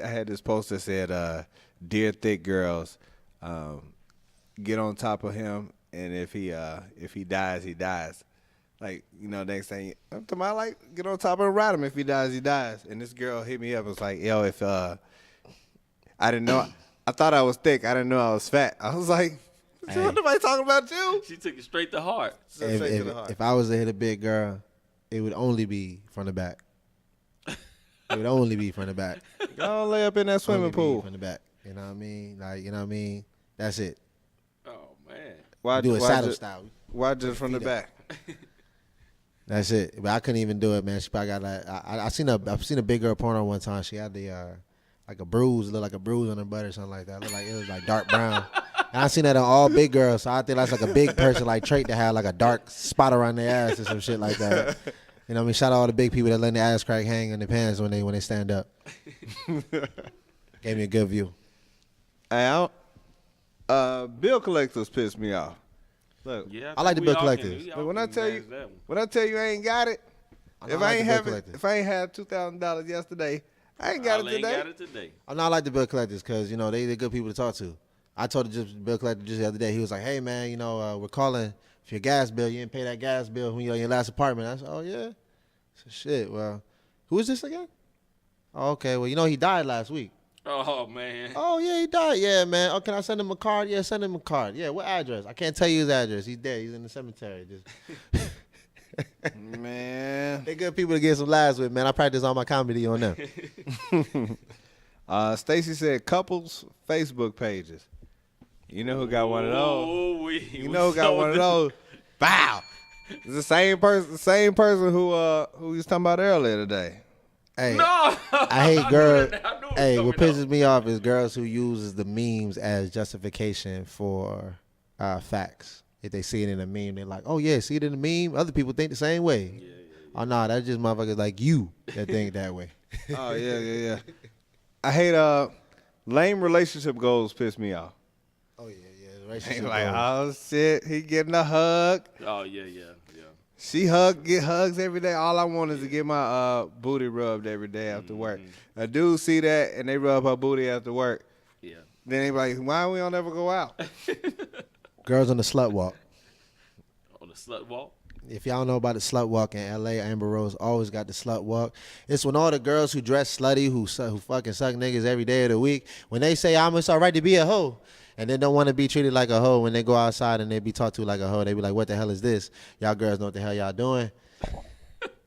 had this post that said, "Dear thick girls, get on top of him, and if he dies, he dies." Like, you know, next thing I'm talking about, like, get on top of him, ride him. If he dies, he dies. And this girl hit me up. It was like, yo, if I didn't know, I thought I was thick. I didn't know I was fat. I was like, nobody talking about you. She took it straight to heart. If I was to hit a big girl, it would only be from the back. It would only be from the back. Go lay up in that swimming pool. From the back. You know what I mean? Like, you know what I mean? That's it. Oh, man. Why do it saddle style. Why just from the back? That's it. But I couldn't even do it, man. She probably got like I seen a big girl porno one time. She had the like a bruise, looked like a bruise on her butt or something like that. It was like dark brown. And I seen that on all big girls, so I think that's like a big person like trait to have like a dark spot around their ass or some shit like that. You know what I mean? Shout out all the big people that let their ass crack hang in their pants when they stand up. Gave me a good view. Bill collectors pissed me off. Look, Yeah, I like the bill collectors. But when I tell you I ain't got it, if I ain't had $2,000 yesterday, I ain't got it today. I know I like the bill collectors because, you know, they're good people to talk to. I told the bill collector just the other day, he was like, hey, man, you know, we're calling for your gas bill. You didn't pay that gas bill when you were in your last apartment. I said, oh, yeah? I said, shit, well, who is this again? Oh, okay, well, you know, he died last week. Oh, man. Oh, yeah, he died. Yeah, man. Oh, can I send him a card? Yeah, send him a card. Yeah, what address? I can't tell you his address. He's dead. He's in the cemetery. Just Man. They good people to get some laughs with, man. I practice all my comedy on them. Stacy said couples Facebook pages. You know who got one of those? You know who got one of those? Bow. It's the same person who we was talking about earlier today. Hey, No! I hate girls. Hey, what pisses me off is girls who uses the memes as justification for facts. If they see it in a meme, they're like, "Oh yeah, see it in the meme." Other people think the same way. Yeah. Oh no, that's just motherfuckers like you that think that way. Oh yeah. I hate lame relationship goals piss me off. Oh yeah. Relationship Like, goals. oh shit, he getting a hug. Oh, yeah. She get hugs every day. All I want is to get my booty rubbed every day after work. A dude see that and they rub her booty after work. Yeah. Then they be like, why we don't ever go out? Girls on the slut walk. On the slut walk? If y'all know about the slut walk in L.A., Amber Rose always got the slut walk. It's when all the girls who dress slutty, who fucking suck niggas every day of the week, when they say, it's all right to be a hoe, and they don't want to be treated like a hoe, when they go outside and they be talked to like a hoe, they be like, what the hell is this? Y'all girls know what the hell y'all doing.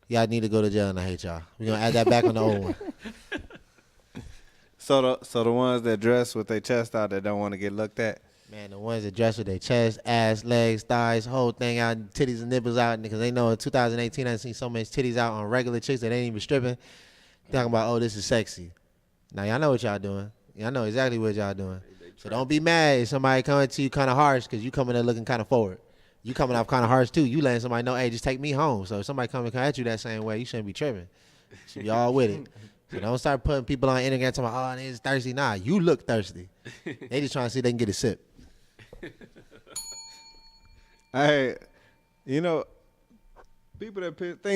Y'all need to go to jail and I hate y'all. We're going to add that back on the old one. So the ones that dress with their chest out that don't want to get looked at? Man, the ones that dress with their chest, ass, legs, thighs, whole thing out, titties and nipples out, because they know in 2018 I seen so many titties out on regular chicks that ain't even stripping. Talking about, oh, this is sexy. Now, y'all know what y'all doing. I know exactly what y'all doing. So don't be mad if somebody coming to you kind of harsh because you coming there looking kind of forward. You coming off kind of harsh too. You letting somebody know, hey, just take me home. So if somebody come at you that same way, you shouldn't be tripping. You should be all with it. So don't start putting people on the internet talking about, oh, they's thirsty. Nah, you look thirsty. They just trying to see if they can get a sip. Things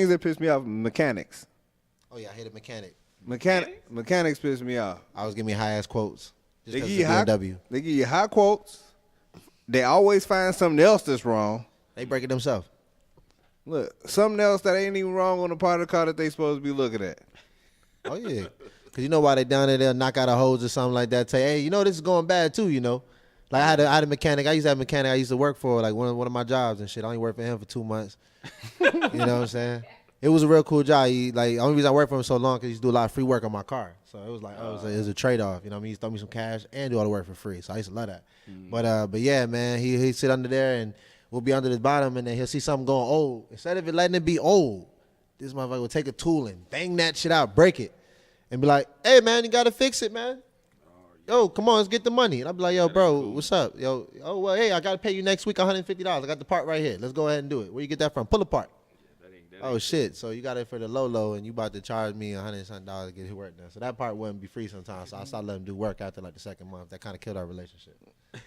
that piss me off, mechanics. Oh, yeah, I hate a mechanic. Mechanics piss me off. I was giving me high-ass quotes. They give you high quotes. They always find something else that's wrong. They break it themselves. Look, something else that ain't even wrong on the part of the car that they supposed to be looking at. Oh, yeah. Because you know why they down there, they'll knock out a hose or something like that. Say, hey, you know, this is going bad too, you know. Like, I had a mechanic. I used to have a mechanic I used to work for, like, one of my jobs and shit. I only worked for him for 2 months. You know what I'm saying? It was a real cool job. The only reason I worked for him so long because he used to do a lot of free work on my car. So it was like, it was a trade-off. You know what I mean? He used to throw me some cash and do all the work for free. So I used to love that. But yeah, man, he'd sit under there and we'll be under the bottom and then he'll see something going old. Instead of it letting it be old, this motherfucker would take a tool and bang that shit out, break it, and be like, hey, man, you got to fix it, man. Yo, come on, let's get the money. And I'd be like, yo, bro, what's up? Yo, oh, well, hey, I got to pay you next week $150. I got the part right here. Let's go ahead and do it. Where you get that from? Pull apart. Oh, shit. So you got it for the low, and you about to charge me $100 something to get his work done. So that part wouldn't be free sometimes. So I started letting him do work after like the second month. That kind of killed our relationship.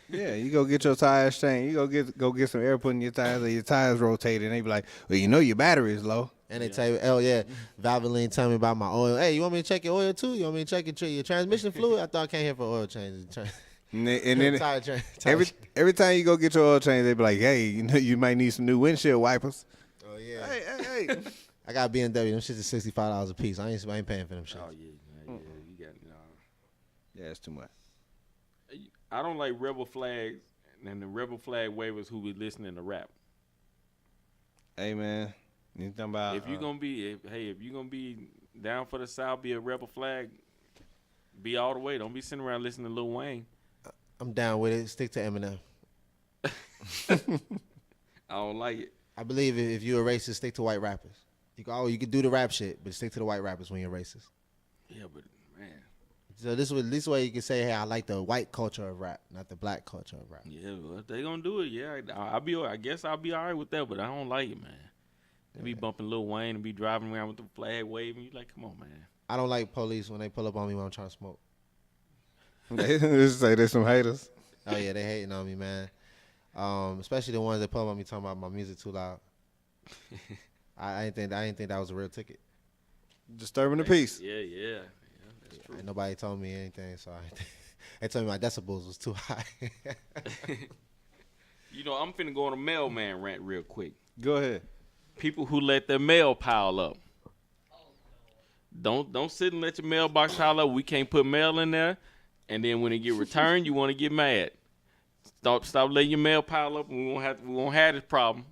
Yeah, you go get your tires changed. You go get some air put in your tires, or your tires rotated, and they be like, well, you know your battery is low. And they tell you, oh, yeah, Valvoline tell me about my oil. Hey, you want me to check your oil, too? You want me to check your transmission fluid? I thought I came here for oil changes. And then every time you go get your oil change, they be like, hey, you know, you might need some new windshield wipers. Oh, yeah. Hey. I got BMW. Them shits is $65 a piece. I ain't paying for them shit. Oh, yeah. You got Yeah, it's too much. I don't like rebel flags, and the rebel flag wavers who be listening to rap. Hey, man. You talking about if you're gonna be down for the South, be a rebel flag, be all the way. Don't be sitting around listening to Lil Wayne. I'm down with it. Stick to Eminem. I don't like it. I believe if you're a racist, stick to white rappers. You can do the rap shit, but stick to the white rappers when you're racist. Yeah, but man. So this way you can say, hey, I like the white culture of rap, not the black culture of rap. Yeah, well, if they gonna do it, yeah, I guess I'll be all right with that, but I don't like it, man. They be bumping Lil Wayne and be driving around with the flag waving. You like, come on, man. I don't like police when they pull up on me when I'm trying to smoke. They say there's some haters. Oh yeah, they hating on me, man. Especially the ones that pull up on me talking about my music too loud. I didn't think that was a real ticket. Disturbing the peace. Yeah, that's true. Ain't nobody told me anything, so they told me my decibels was too high. You know, I'm finna go on a mailman rant real quick. Go ahead. People who let their mail pile up. Don't sit and let your mailbox pile up. We can't put mail in there, and then when it get returned, you want to get mad. Stop letting your mail pile up, and we won't have this problem.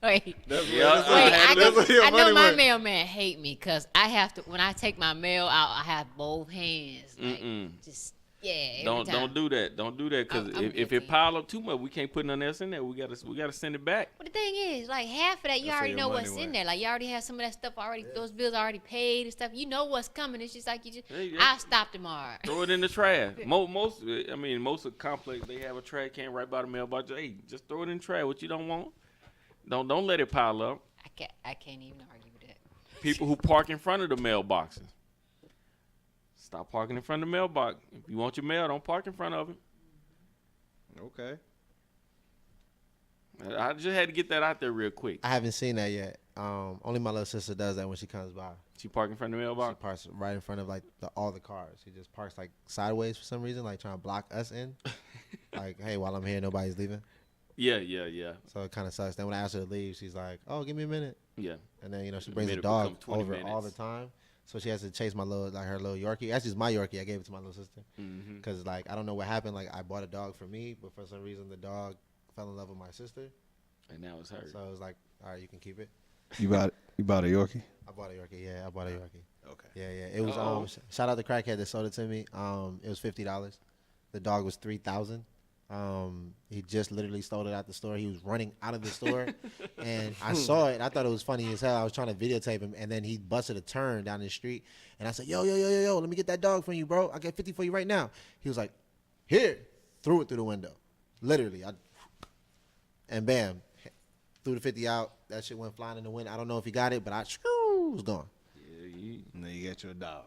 Wait, I know my mailman hate me because I have to, when I take my mail out, I have both hands. Don't do that. Don't do that because if it pile up too much, we can't put nothing else in there. We gotta send it back. But the thing is, like half of that, you already know what's in there. Like you already have some of that stuff already. Yeah. Those bills already paid and stuff. You know what's coming. It's just like I'll stop tomorrow. Throw it in the trash. Most of the complex they have a trash can right by the mailbox. Hey, just throw it in the trash. What you don't want, don't let it pile up. I can't even argue with that. People who park in front of the mailboxes. Stop parking in front of the mailbox. If you want your mail, don't park in front of it. Okay. I just had to get that out there real quick. I haven't seen that yet. Only my little sister does that when she comes by. She park in front of the mailbox? She parks right in front of like all the cars. She just parks like sideways for some reason, like trying to block us in. Like, hey, while I'm here, nobody's leaving. Yeah. So it kind of sucks. Then when I ask her to leave, she's like, oh, give me a minute. Yeah. And then, she brings the dog over all the time. So she has to chase her little Yorkie. That's just my Yorkie. I gave it to my little sister. Because, I don't know what happened. Like, I bought a dog for me, but for some reason the dog fell in love with my sister. And now it's hers. So it was like, all right, you can keep it. You bought a Yorkie? I bought a Yorkie, yeah. I bought a Yorkie. Okay. Yeah. It was, shout out the crackhead that sold it to me. It was $50. The dog was $3,000. He just literally stole it out the store. He was running out of the store, and I saw it. I thought it was funny as hell. I was trying to videotape him, and then he busted a turn down the street, and I said, yo, let me get that dog from you, bro. I got 50 for you right now. He was like, here. Threw it through the window. Literally. And bam, threw the 50 out. That shit went flying in the wind. I don't know if he got it, but it was gone. Now you got your dog.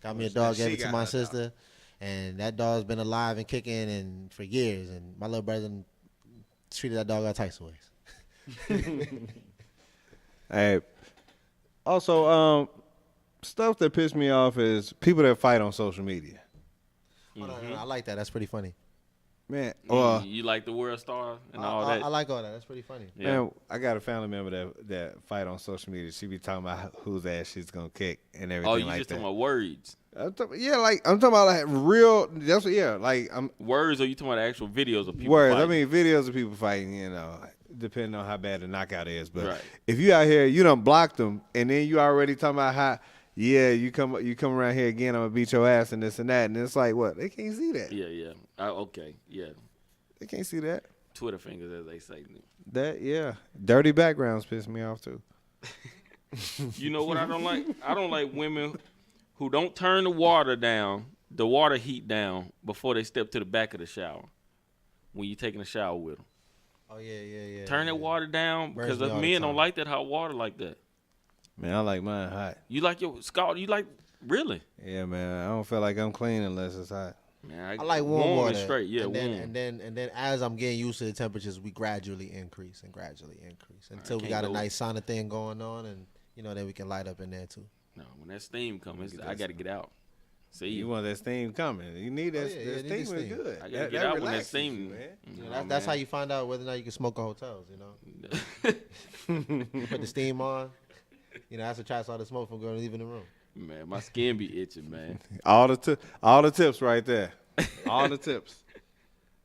Got me a dog, gave it to my sister. And that dog's been alive and kicking and for years. And my little brother treated that dog all types of ways. Hey, also, stuff that pissed me off is people that fight on social media. No, I like that. That's pretty funny. Man, you like the world star and all that? I like all that. That's pretty funny. Yeah. Man, I got a family member that fight on social media. She be talking about whose ass she's gonna kick and everything like that. Oh, you just talking about words? I'm talking about like real. That's what. Yeah, like words. Or you talking about actual videos of people? Words. Fighting? I mean, videos of people fighting. You know, depending on how bad the knockout is. But right. if you out here, you done blocked them, and then you already talking about how. Yeah, you come around here again, I'm gonna beat your ass and this and that, and it's like what? They can't see that. Yeah. Okay, yeah. They can't see that. Twitter fingers, as they say. That dirty backgrounds piss me off too. You know what I don't like? I don't like women who don't turn the water heat down before they step to the back of the shower when you're taking a shower with them. Oh yeah. Turn that water down because men don't like that hot water like that. Man, I like mine hot. You like your scald? You like really? Yeah, man. I don't feel like I'm clean unless it's hot. Man, I like warm water. And straight. Yeah, and warm. then as I'm getting used to the temperatures, we gradually increase until we got a nice sauna thing going on, and then we can light up in there too. No, when that steam comes, I got to get out. See, you want that steam coming? You need that. That steam is good. I got to get out when that steam. That's how you find out whether or not you can smoke in hotels. You put the steam on. That's what traps all the smoke from going leaving the room. Man, my skin be itching, man. All the tips right there. All the tips.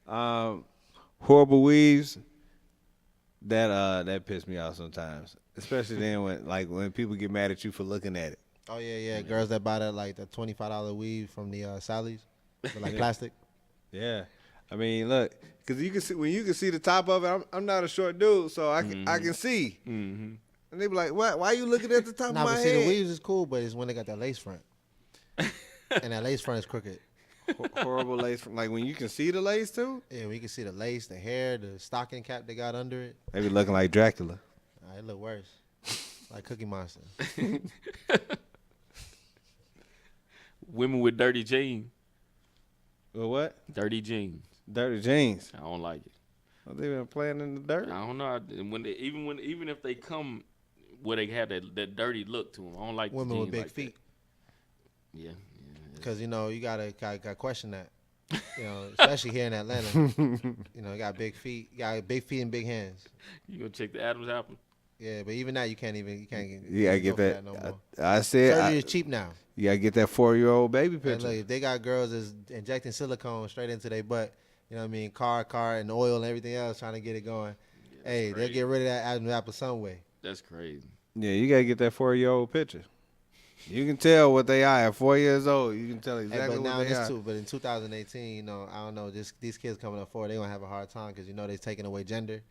Horrible weaves. That piss me off sometimes, especially then when people get mad at you for looking at it. Oh yeah. Girls that buy that like the $25 weave from the Sally's, but plastic. Yeah, I mean, look, because you can see the top of it. I'm not a short dude, so I can see. Mm-hmm. And they be like, "Why are you looking at the top of my head?" The weaves is cool, but it's when they got that lace front, and that lace front is crooked. Horrible lace front. Like when you can see the lace too. Yeah, we can see the lace, the hair, the stocking cap they got under it. They be looking like Dracula. It look worse, like Cookie Monster. Women with dirty jeans. Well, what? Dirty jeans. Dirty jeans. I don't like it. Well, they been playing in the dirt. I don't know. Even if they come where they have that dirty look to them, I don't like women with big feet. That. Yeah. Because you gotta question that. Especially here in Atlanta. You got big feet. You got big feet and big hands. You gonna check the Adam's apple? Yeah, but even that you can't get that. No more. I said surgery is cheap now. You gotta get that 4-year-old baby picture. Look, if they got girls that's injecting silicone straight into their butt, car and oil and everything else trying to get it going. Hey, they'll get rid of that Adam's apple some way. That's crazy. Yeah, you gotta get that 4-year-old picture. You can tell what they are at 4 years old. You can tell exactly what they are. But in 2018, I don't know, these kids coming up forward, they're going to have a hard time because, they're taking away gender.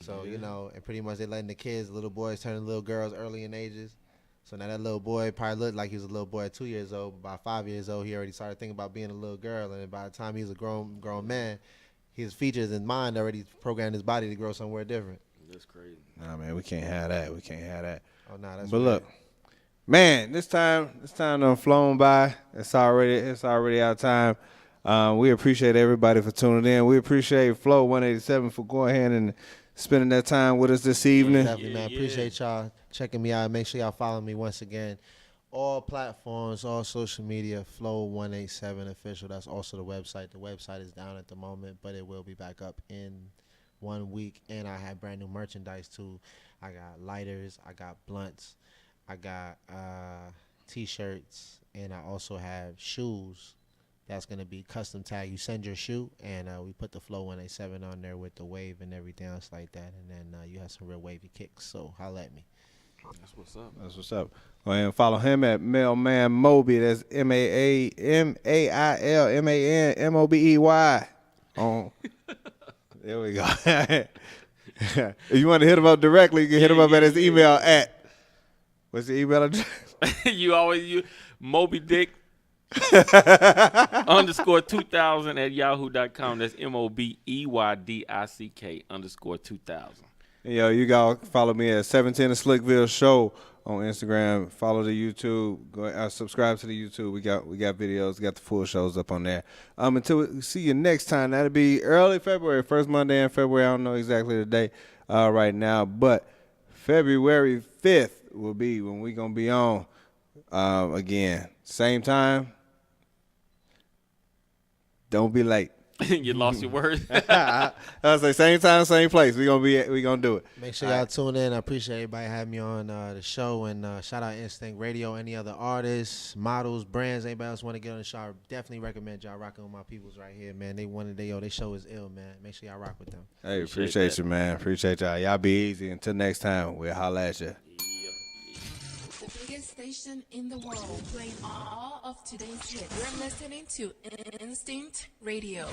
So, and pretty much they're letting the kids, little boys, turning little girls early in ages. So now that little boy probably looked like he was a little boy at 2 years old. But by 5 years old, he already started thinking about being a little girl. And by the time he was a grown man, his features and mind already programmed his body to grow somewhere different. That's crazy. Nah, man, we can't have that. Oh, no, that's But look. Man, this time done flown by. It's already our time. We appreciate everybody for tuning in. We appreciate Flow187 for going ahead and spending that time with us this evening. Definitely, man. Appreciate y'all checking me out. Make sure y'all follow me once again. All platforms, all social media, Flow187 official. That's also the website. The website is down at the moment, but it will be back up in 1 week. And I have brand new merchandise too. I got lighters. I got blunts. I got T-shirts, and I also have shoes. That's going to be custom tag. You send your shoe, and we put the Flow187 on there with the wave and everything else like that, and then you have some real wavy kicks, so holla at me. That's what's up. That's what's up. Go ahead and follow him at Mailman Moby. That's MAILMANMOBEY. There we go. If you want to hit him up directly, you can hit him up at his email at. What's the email address? you Moby Dick _2000 at yahoo.com. That's MOBEYDICK _2000. Yo, you guys follow me at 710 The Slickville Show on Instagram. Follow the YouTube. Go subscribe to the YouTube. We got videos. We got the full shows up on there. Until we see you next time. That'll be early February, first Monday in February. I don't know exactly the date right now, but February 5th will be when we're gonna be on again. Same time. Don't be late. You lost your word. I was like, same time, same place. We gonna do it. Make sure y'all tune in. I appreciate everybody having me on the show, and shout out Instinct Radio. Any other artists, models, brands, anybody else want to get on the show? I definitely recommend y'all rocking with my peoples right here, man. They show is ill, man. Make sure y'all rock with them. Hey, appreciate you, man. Appreciate y'all. Y'all be easy. Until next time, we'll holla at you. The biggest station in the world, playing all of today's hits. You're listening to Instinct Radio.